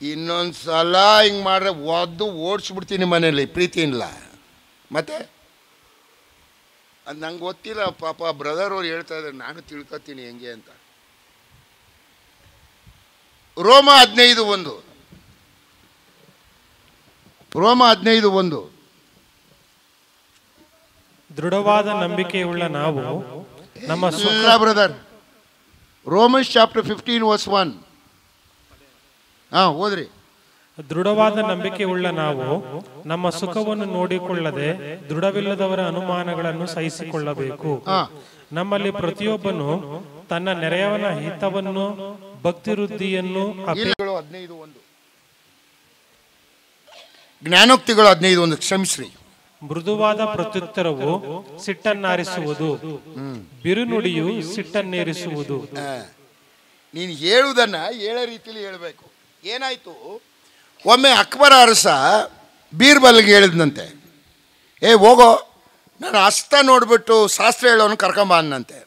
ಇನ್ನೊಂದು ಸಲ ಹಿಂಗೆ ಮಾಡ್ರೆ ಒದ್ದು ಓಡಿಸ್ಬಿಡ್ತೀನಿ ಮನೇಲಿ, ಪ್ರೀತಿ ಇಲ್ಲ. ಮತ್ತೆ ಅದು ನಂಗೆ ಗೊತ್ತಿಲ್ಲ ಪಾಪ, ಬ್ರದರ್ ಅವ್ರು ಹೇಳ್ತಾ ಇದ್ದಾರೆ, ನಾನು ತಿಳ್ಕೊತೀನಿ ಹೆಂಗೆ ಅಂತ. ರೋಮ 15:1, ರೋಮ 15:1. ದೃಢವಾದ ನಂಬಿಕೆಯುಳ್ಳ ನಾವು ನಮ್ಮ ಬ್ರದರ್, ರೋಮನ್ಸ್ ಚಾಪ್ಟರ್ 15:1. ಓದ್ರಿ. ದೃಢವಾದ ನಂಬಿಕೆಯುಳ್ಳ ನಾವು ನಮ್ಮ ಸುಖವನ್ನು ನೋಡಿಕೊಳ್ಳದೆ ದೃಢವಿಲ್ಲದವರ ಅನುಮಾನಗಳನ್ನು ಸಹಿಸಿಕೊಳ್ಳಬೇಕು. ನಮ್ಮಲ್ಲಿ ಪ್ರತಿಯೊಬ್ಬನು ತನ್ನ ನೆರೆಯವನ ಹಿತವನ್ನು ಭಕ್ತಿವೃದ್ಧಿಯನ್ನು 15:1, ಜ್ಞಾನೋಕ್ತಿಗಳು 15:1. ಕ್ಷಮಿಸ್ರಿ. ಮೃದುವಾದ ಪ್ರತ್ಯುತ್ತರವು ಸಿಟ್ಟನ್ನಾರಿಸುವುದು, ಬಿರುನುಡಿಯು ಸಿಟ್ಟನ್ನೇರಿಸುವುದು. ನೀನು ಹೇಳುವುದನ್ನ ಹೇಳೋ ರೀತಿಯಲ್ಲಿ ಹೇಳಬೇಕು. ಏನಾಯ್ತು, ಒಮ್ಮೆ ಅಕ್ಬರ ಅರಸ ಬೀರ್ಬಲ್ಗೆ ಹೇಳಿದ್ನಂತೆ, ಹೋಗೋ ನಾನು ಹಸ್ತ ನೋಡಿಬಿಟ್ಟು ಶಾಸ್ತ್ರ ಹೇಳೋನು ಕರ್ಕೊಂಬ ಅನ್ನಂತೆ.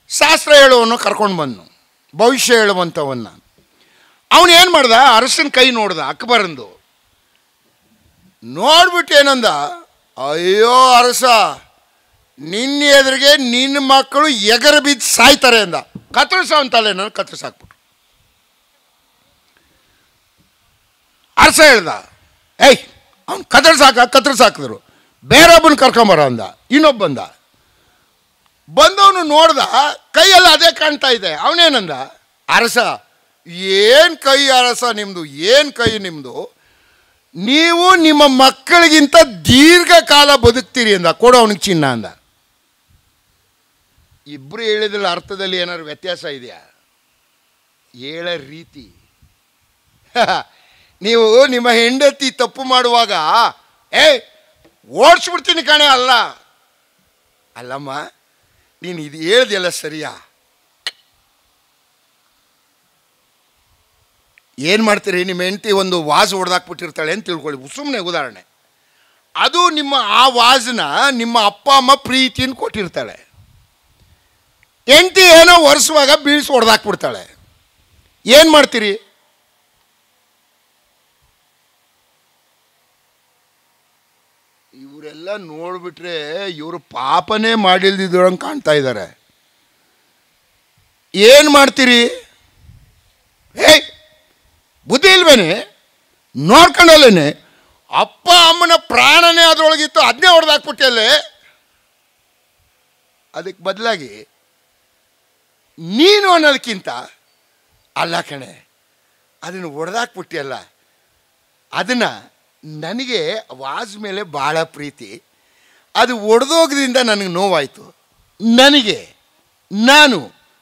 ಶಾಸ್ತ್ರ ಹೇಳುವನು ಕರ್ಕೊಂಡು ಬಂದು ಭವಿಷ್ಯ ಹೇಳುವಂಥವನ್ನ. ಅವನು ಏನು ಮಾಡ್ದ, ಅರಸನ ಕೈ ನೋಡ್ದ, ಅಕ್ಬರಂದು ನೋಡ್ಬಿಟ್ಟು ಏನಂದ, ಅಯ್ಯೋ ಅರಸ, ನಿನ್ನ ಎದುರಿಗೆ ನಿನ್ನ ಮಕ್ಕಳು ಎಗರ ಬಿದ್ದು ಸಾಯ್ತಾರೆ ಅಂದ. ಕತ್ತರಿಸೋಂತಲ್ಲೇ ನಾನು ಕತ್ತರಿಸಾಕ್ಬಿಟ್ರು. ಅರಸ ಹೇಳ್ದ, ಅವ್ನು ಕತ್ತರಿಸಾಕಿದ್ರು, ಬೇರೊಬ್ಬನ ಕರ್ಕೊಂಬರ ಅಂದ. ಇನ್ನೊಬ್ಬಂದ ಬಂದವನು ನೋಡ್ದ, ಕೈಯೆಲ್ಲ ಅದೇ ಕಾಣ್ತಾ ಇದೆ. ಅವನೇನಂದ, ಅರಸ, ಏನು ಕೈ ಅರಸ ನಿಮ್ಮದು, ಏನು ಕೈ ನಿಮ್ಮದು, ನೀವು ನಿಮ್ಮ ಮಕ್ಕಳಿಗಿಂತ ದೀರ್ಘಕಾಲ ಬದುಕ್ತೀರಿ ಅಂದ. ಕೊಡು ಅವನಿಗೆ ಚಿನ್ನ ಅಂದ. ಇಬ್ಬರು ಹೇಳಿದ್ರಲ್ಲಿ ಅರ್ಥದಲ್ಲಿ ಏನಾದ್ರು ವ್ಯತ್ಯಾಸ ಇದೆಯಾ? ಹೇಳೋ ರೀತಿ. ನೀವು ನಿಮ್ಮ ಹೆಂಡತಿ ತಪ್ಪು ಮಾಡುವಾಗ ಓಡಿಸ್ಬಿಡ್ತೀನಿ ಕಣೆ ಅಲ್ಲಮ್ಮ, ನೀನು ಇದು ಹೇಳ್ದೆಲ್ಲ ಸರಿಯಾ? ಏನು ಮಾಡ್ತೀರಿ, ನಿಮ್ಮ ಹೆಂಡತಿ ಒಂದು ವಾಜ್ ಹೊಡೆದಾಕ್ಬಿಟ್ಟಿರ್ತಾಳೆ ಅಂತ ತಿಳ್ಕೊಳ್ಳಿ, ಸುಮ್ಮನೆ ಉದಾಹರಣೆ. ಅದು ಆ ವಾಜ್ನ ನಿಮ್ಮ ಅಪ್ಪ ಅಮ್ಮ ಪ್ರೀತಿಯನ್ನು ಕೊಟ್ಟಿರ್ತಾಳೆ. ಹೆಂಡತಿ ಏನೋ ಒರೆಸುವಾಗ ಬೀಳ್ಸಿ ಹೊಡೆದಾಕ್ಬಿಡ್ತಾಳೆ. ಏನು ಮಾಡ್ತೀರಿ? ಇವರೆಲ್ಲ ನೋಡ್ಬಿಟ್ರೆ ಇವರು ಪಾಪನೇ ಮಾಡಿಲ್ದಿದ್ರಂಗೆ ಕಾಣ್ತಾ ಇದ್ದಾರೆ. ಏನು ಮಾಡ್ತೀರಿ? ಬುದ್ಧಿ ಇಲ್ವೇನೆ? ನೋಡ್ಕೊಂಡಲ್ಲೇನೆ ಅಪ್ಪ ಅಮ್ಮನ ಪ್ರಾಣನೇ ಅದರೊಳಗಿತ್ತು, ಅದನ್ನೇ ಹೊಡೆದಾಕ್ಬಿಟ್ಟಲ್ಲೇ. ಅದಕ್ಕೆ ಬದಲಾಗಿ ನೀನು ಅನ್ನೋದಕ್ಕಿಂತ, ಅಲ್ಲ ಕಣೆ, ಅದನ್ನು ಹೊಡೆದಾಕ್ಬಿಟ್ಟಿಯಲ್ಲ, ಅದನ್ನು ನನಗೆ ವಾಜ್ ಮೇಲೆ ಭಾಳ ಪ್ರೀತಿ, ಅದು ಒಡೆದೋಗೋದ್ರಿಂದ ನನಗೆ ನೋವಾಯಿತು,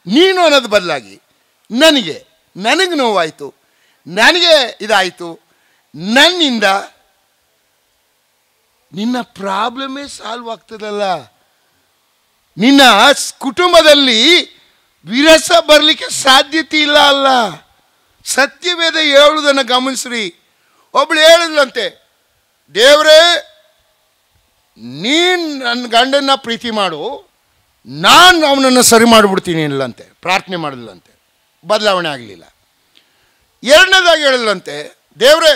ನೀನು ಅನ್ನೋದು ಬದಲಾಗಿ ನನಗೆ ನೋವಾಯಿತು, ನನಗೆ ಇದಾಯಿತು, ನನ್ನಿಂದ ನಿನ್ನ ಪ್ರಾಬ್ಲಮೇ ಸಾಲ್ವ್ ಆಗ್ತದಲ್ಲ. ನಿನ್ನ ಕುಟುಂಬದಲ್ಲಿ ವಿರಸ ಬರಲಿಕ್ಕೆ ಸಾಧ್ಯತೆ ಇಲ್ಲ ಅಲ್ಲ. ಸತ್ಯವೇದ ಹೇಳುವುದನ್ನು ಗಮನಿಸ್ರಿ. ಒಬ್ಳು ಹೇಳಿದ್ಲಂತೆ, ದೇವರೇ ನೀನು ನನ್ನ ಗಂಡನ್ನ ಪ್ರೀತಿ ಮಾಡು, ನಾನು ಅವನನ್ನು ಸರಿ ಮಾಡಿಬಿಡ್ತೀನಿ ಇಲ್ಲಂತೆ. ಪ್ರಾರ್ಥನೆ ಮಾಡಿದ್ಲಂತೆ, ಬದಲಾವಣೆ ಆಗಲಿಲ್ಲ. ಎರಡನೇದಾಗಿ ಹೇಳಿದ್ಲಂತೆ, ದೇವರೇ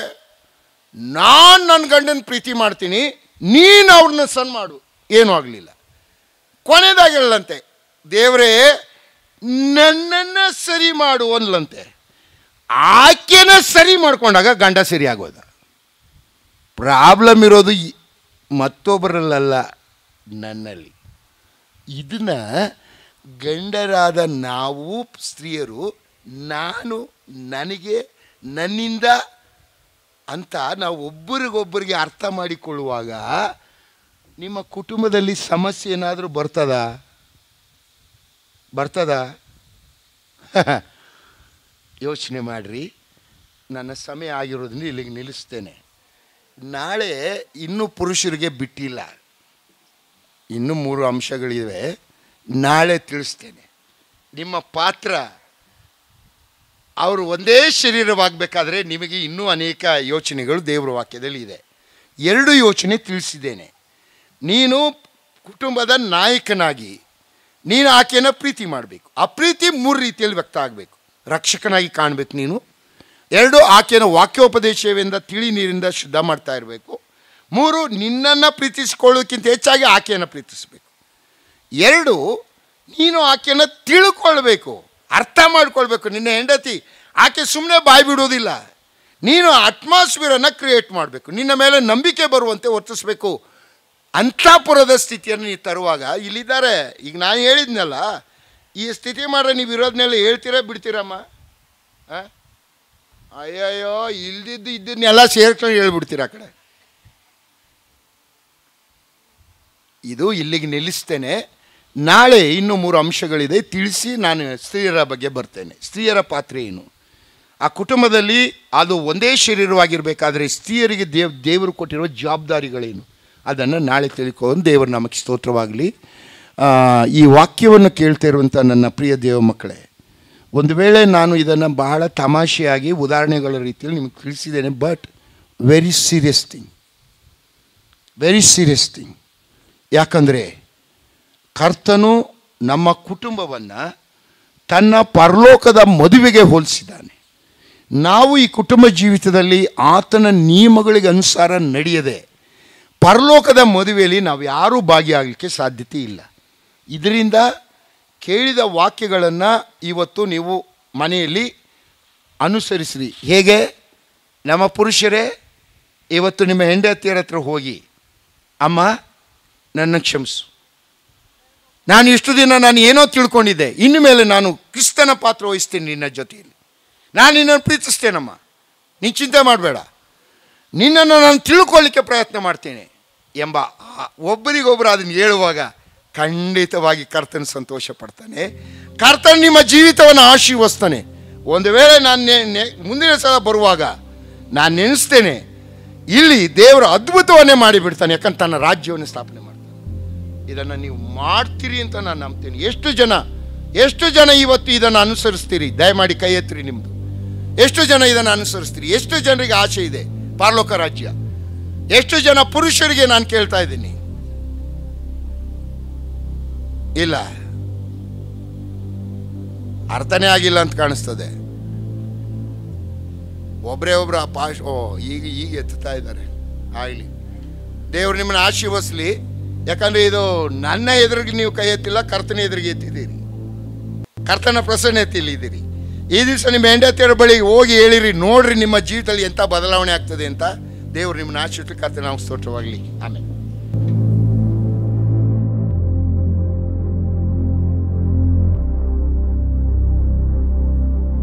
ನಾನು ನನ್ನ ಗಂಡನ ಪ್ರೀತಿ ಮಾಡ್ತೀನಿ, ನೀನು ಅವ್ರನ್ನ ಸಣ್ಣ ಮಾಡು, ಏನೂ ಆಗಲಿಲ್ಲ. ಕೊನೆಯದಾಗಿ ಹೇಳಂತೆ, ದೇವರೇ ನನ್ನನ್ನು ಸರಿ ಮಾಡು ಅನ್ಲಂತೆ. ಆಕೆನ ಸರಿ ಮಾಡ್ಕೊಂಡಾಗ ಗಂಡ ಸರಿ ಆಗೋದ. ಪ್ರಾಬ್ಲಮ್ ಇರೋದು ಮತ್ತೊಬ್ಬರಲ್ಲ, ನನ್ನಲ್ಲಿ. ಇದನ್ನ ಗಂಡರಾದ ನಾವು ಸ್ತ್ರೀಯರು ನನಗೆ ನನ್ನಿಂದ ಅಂತ ನಾವು ಒಬ್ಬರಿಗೊಬ್ಬರಿಗೆ ಅರ್ಥ ಮಾಡಿಕೊಳ್ಳುವಾಗ ನಿಮ್ಮ ಕುಟುಂಬದಲ್ಲಿ ಸಮಸ್ಯೆ ಏನಾದರೂ ಬರ್ತದಾ? ಯೋಚನೆ ಮಾಡಿರಿ. ನನ್ನ ಸಮಯ ಆಗಿರೋದ್ರಿಂದ ಇಲ್ಲಿಗೆ ನಿಲ್ಲಿಸ್ತೇನೆ. ನಾಳೆ ಇನ್ನೂ ಪುರುಷರಿಗೆ ಬಿಟ್ಟಿಲ್ಲ, ಇನ್ನೂ 3 ಅಂಶಗಳಿವೆ. ನಾಳೆ ತಿಳಿಸ್ತೇನೆ. ನಿಮ್ಮ ಪಾತ್ರ ಅವರು ಒಂದೇ ಶರೀರವಾಗಬೇಕಾದ್ರೆ ನಿಮಗೆ ಇನ್ನೂ ಅನೇಕ ಯೋಚನೆಗಳು ದೇವರ ವಾಕ್ಯದಲ್ಲಿ ಇದೆ. 2 ಯೋಚನೆ ತಿಳಿಸಿದ್ದೇನೆ. ನೀನು ಕುಟುಂಬದ ನಾಯಕನಾಗಿ ನೀನು ಆಕೆಯನ್ನು ಪ್ರೀತಿ ಮಾಡಬೇಕು. ಆ ಪ್ರೀತಿ 3 ರೀತಿಯಲ್ಲಿ ವ್ಯಕ್ತ ಆಗಬೇಕು. ರಕ್ಷಕನಾಗಿ ಕಾಣಬೇಕು ನೀನು. 2, ಆಕೆಯನ್ನು ವಾಕ್ಯೋಪದೇಶದಿಂದ ತಿಳಿ ನೀರಿಂದ ಶುದ್ಧ ಮಾಡ್ತಾ ಇರಬೇಕು. 3, ನಿನ್ನನ್ನು ಪ್ರೀತಿಸಿಕೊಳ್ಳೋಕ್ಕಿಂತ ಹೆಚ್ಚಾಗಿ ಆಕೆಯನ್ನು ಪ್ರೀತಿಸಬೇಕು. 2, ನೀನು ಆಕೆಯನ್ನು ತಿಳ್ಕೊಳ್ಬೇಕು, ಅರ್ಥ ಮಾಡ್ಕೊಳ್ಬೇಕು. ನಿನ್ನ ಹೆಂಡತಿ ಆಕೆ ಸುಮ್ಮನೆ ಬಾಯಿ ಬಿಡೋದಿಲ್ಲ. ನೀನು ಅಟ್ಮಾಸ್ಫಿಯರನ್ನು ಕ್ರಿಯೇಟ್ ಮಾಡಬೇಕು, ನಿನ್ನ ಮೇಲೆ ನಂಬಿಕೆ ಬರುವಂತೆ ವರ್ತಿಸಬೇಕು. ಅಂತಃಪುರದ ಸ್ಥಿತಿಯನ್ನು ನೀವು ತರುವಾಗ ಇಲ್ಲಿದ್ದಾರೆ. ಈಗ ನಾನು ಹೇಳಿದ್ನಲ್ಲ, ಈ ಸ್ಥಿತಿ ಮಾಡ್ರೆ ನೀವು ಇರೋದನ್ನೆಲ್ಲ ಹೇಳ್ತೀರಾ ಬಿಡ್ತೀರಮ್ಮ? ಅಯ್ಯಯ್ಯೋ, ಇದನ್ನೆಲ್ಲ ಸೇರ್ಕೊಂಡು ಹೇಳ್ಬಿಡ್ತೀರ ಆ ಕಡೆ. ಇದು ಇಲ್ಲಿಗೆ ನಿಲ್ಲಿಸ್ತೇನೆ. ನಾಳೆ ಇನ್ನೂ 3 ಅಂಶಗಳಿದೆ ತಿಳಿಸಿ ನಾನು ಸ್ತ್ರೀಯರ ಬಗ್ಗೆ ಬರ್ತೇನೆ. ಸ್ತ್ರೀಯರ ಪಾತ್ರ ಏನು, ಆ ಕುಟುಂಬದಲ್ಲಿ ಅದು ಒಂದೇ ಶರೀರವಾಗಿರಬೇಕಾದ್ರೆ ಸ್ತ್ರೀಯರಿಗೆ ದೇವರು ಕೊಟ್ಟಿರೋ ಜವಾಬ್ದಾರಿಗಳೇನು, ಅದನ್ನು ನಾಳೆ ತಿಳ್ಕೊಂಡು ದೇವರು ನಮಗೆ ಸ್ತೋತ್ರವಾಗಲಿ. ಈ ವಾಕ್ಯವನ್ನು ಕೇಳ್ತಾ ಇರುವಂಥ ನನ್ನ ಪ್ರಿಯ ದೇವ ಮಕ್ಕಳೇ, ಒಂದು ವೇಳೆ ನಾನು ಇದನ್ನು ಬಹಳ ತಮಾಷೆಯಾಗಿ ಉದಾಹರಣೆಗಳ ರೀತಿಯಲ್ಲಿ ನಿಮಗೆ ತಿಳಿಸಿದ್ದೇನೆ, ಬಟ್ ವೆರಿ ಸೀರಿಯಸ್ ಥಿಂಗ್. ಯಾಕಂದರೆ ಕರ್ತನು ನಮ್ಮ ಕುಟುಂಬವನ್ನು ತನ್ನ ಪರಲೋಕದ ಮದುವೆಗೆ ಹೋಲಿಸಿದ್ದಾನೆ. ನಾವು ಈ ಕುಟುಂಬ ಜೀವಿತದಲ್ಲಿ ಆತನ ನಿಯಮಗಳಿಗೆ ಅನುಸಾರ ನಡೆಯದೆ ಪರಲೋಕದ ಮದುವೆಯಲ್ಲಿ ನಾವು ಯಾರೂ ಭಾಗಿಯಾಗಲಿಕ್ಕೆ ಸಾಧ್ಯತೆ ಇಲ್ಲ. ಇದರಿಂದ ಕೇಳಿದ ವಾಕ್ಯಗಳನ್ನು ಇವತ್ತು ನೀವು ಮನೆಯಲ್ಲಿ ಅನುಸರಿಸಿರಿ. ಹೇಗೆ? ನಮ್ಮ ಪುರುಷರೇ, ಇವತ್ತು ನಿಮ್ಮ ಹೆಂಡತಿಯರ ಹತ್ರ ಹೋಗಿ, ಅಮ್ಮ ನನ್ನ ಕ್ಷಮಿಸು, ನಾನು ಇಷ್ಟು ದಿನ ನಾನು ಏನೋ ತಿಳ್ಕೊಂಡಿದ್ದೆ, ಇನ್ನು ಮೇಲೆ ನಾನು ಕ್ರಿಸ್ತನ ಪಾತ್ರ ವಹಿಸ್ತೀನಿ ನಿನ್ನ ಜೊತೆಯಲ್ಲಿ, ನಾನು ನಿನ್ನನ್ನು ಪ್ರೀತಿಸ್ತೇನಮ್ಮ, ನೀನು ಚಿಂತೆ ಮಾಡಬೇಡ, ನಿನ್ನನ್ನು ನಾನು ತಿಳ್ಕೊಳ್ಳಿಕ್ಕೆ ಪ್ರಯತ್ನ ಮಾಡ್ತೇನೆ ಎಂಬ ಒಬ್ಬರಿಗೊಬ್ಬರು ಅದನ್ನು ಹೇಳುವಾಗ ಖಂಡಿತವಾಗಿ ಕರ್ತನ ಸಂತೋಷ ಪಡ್ತಾನೆ. ಕರ್ತನ ನಿಮ್ಮ ಜೀವಿತವನ್ನು ಆಶೀರ್ವದಿಸ್ತಾನೆ. ಒಂದು ವೇಳೆ ನಾನು ಮುಂದಿನ ಸಲ ಬರುವಾಗ ನಾನು ನೆನೆಸ್ತೇನೆ, ಇಲ್ಲಿ ದೇವರು ಅದ್ಭುತವನ್ನೇ ಮಾಡಿಬಿಡ್ತಾನೆ. ಯಾಕಂತ ತನ್ನ ರಾಜ್ಯವನ್ನು ಸ್ಥಾಪನೆ ಮಾಡ್ತಾನೆ. ಇದನ್ನು ನೀವು ಮಾಡ್ತೀರಿ ಅಂತ ನಾನು ನಂಬ್ತೀನಿ. ಎಷ್ಟು ಜನ ಇವತ್ತು ಇದನ್ನು ಅನುಸರಿಸ್ತೀರಿ? ದಯಮಾಡಿ ಕೈ ಎತ್ತಿರಿ. ನಿಮ್ಮದು ಎಷ್ಟು ಜನ ಇದನ್ನು ಅನುಸರಿಸ್ತೀರಿ? ಎಷ್ಟು ಜನರಿಗೆ ಆಸೆ ಇದೆ ಪರಲೋಕ ರಾಜ್ಯ? ಎಷ್ಟು ಜನ ಪುರುಷರಿಗೆ ನಾನು ಕೇಳ್ತಾ ಇದ್ದೀನಿ? ಇಲ್ಲ, ಅರ್ಥನೇ ಆಗಿಲ್ಲ ಅಂತ ಕಾಣಿಸ್ತದೆ. ಒಬ್ಬರೇ ಈಗ ಎತ್ತುತ್ತಾ ಇದ್ದಾರೆ. ಆಗಲಿ, ದೇವರು ನಿಮ್ಮನ್ನು ಆಶೀರ್ವದಿಸಲಿ. ಯಾಕಂದರೆ ಇದು ನನ್ನ ಎದುರಿಗೆ ನೀವು ಕೈ ಎತ್ತಿಲ್ಲ, ಕರ್ತನ ಎದುರಿಗೆ ಎತ್ತಿದ್ದೀರಿ, ಕರ್ತನ ಪ್ರಸನ್ನತೆಯಲ್ಲಿ ಇದ್ದೀರಿ. ಈ ದಿವಸ ನಿಮ್ಮ ಹೆಂಡತಿಯರ ಬಳಿ ಹೋಗಿ ಹೇಳಿರಿ, ನೋಡ್ರಿ ನಿಮ್ಮ ಜೀವಿತದಲ್ಲಿ ಎಂಥ ಬದಲಾವಣೆ ಆಗ್ತದೆ ಅಂತ. ದೇವರು ನಿಮ್ಮನ್ನು ಆಶೀರ್ವದಿಸಲಿ. ಕರ್ತನ ಸ್ತೋತ್ರವಾಗಲಿ. ಆಮೇಲೆ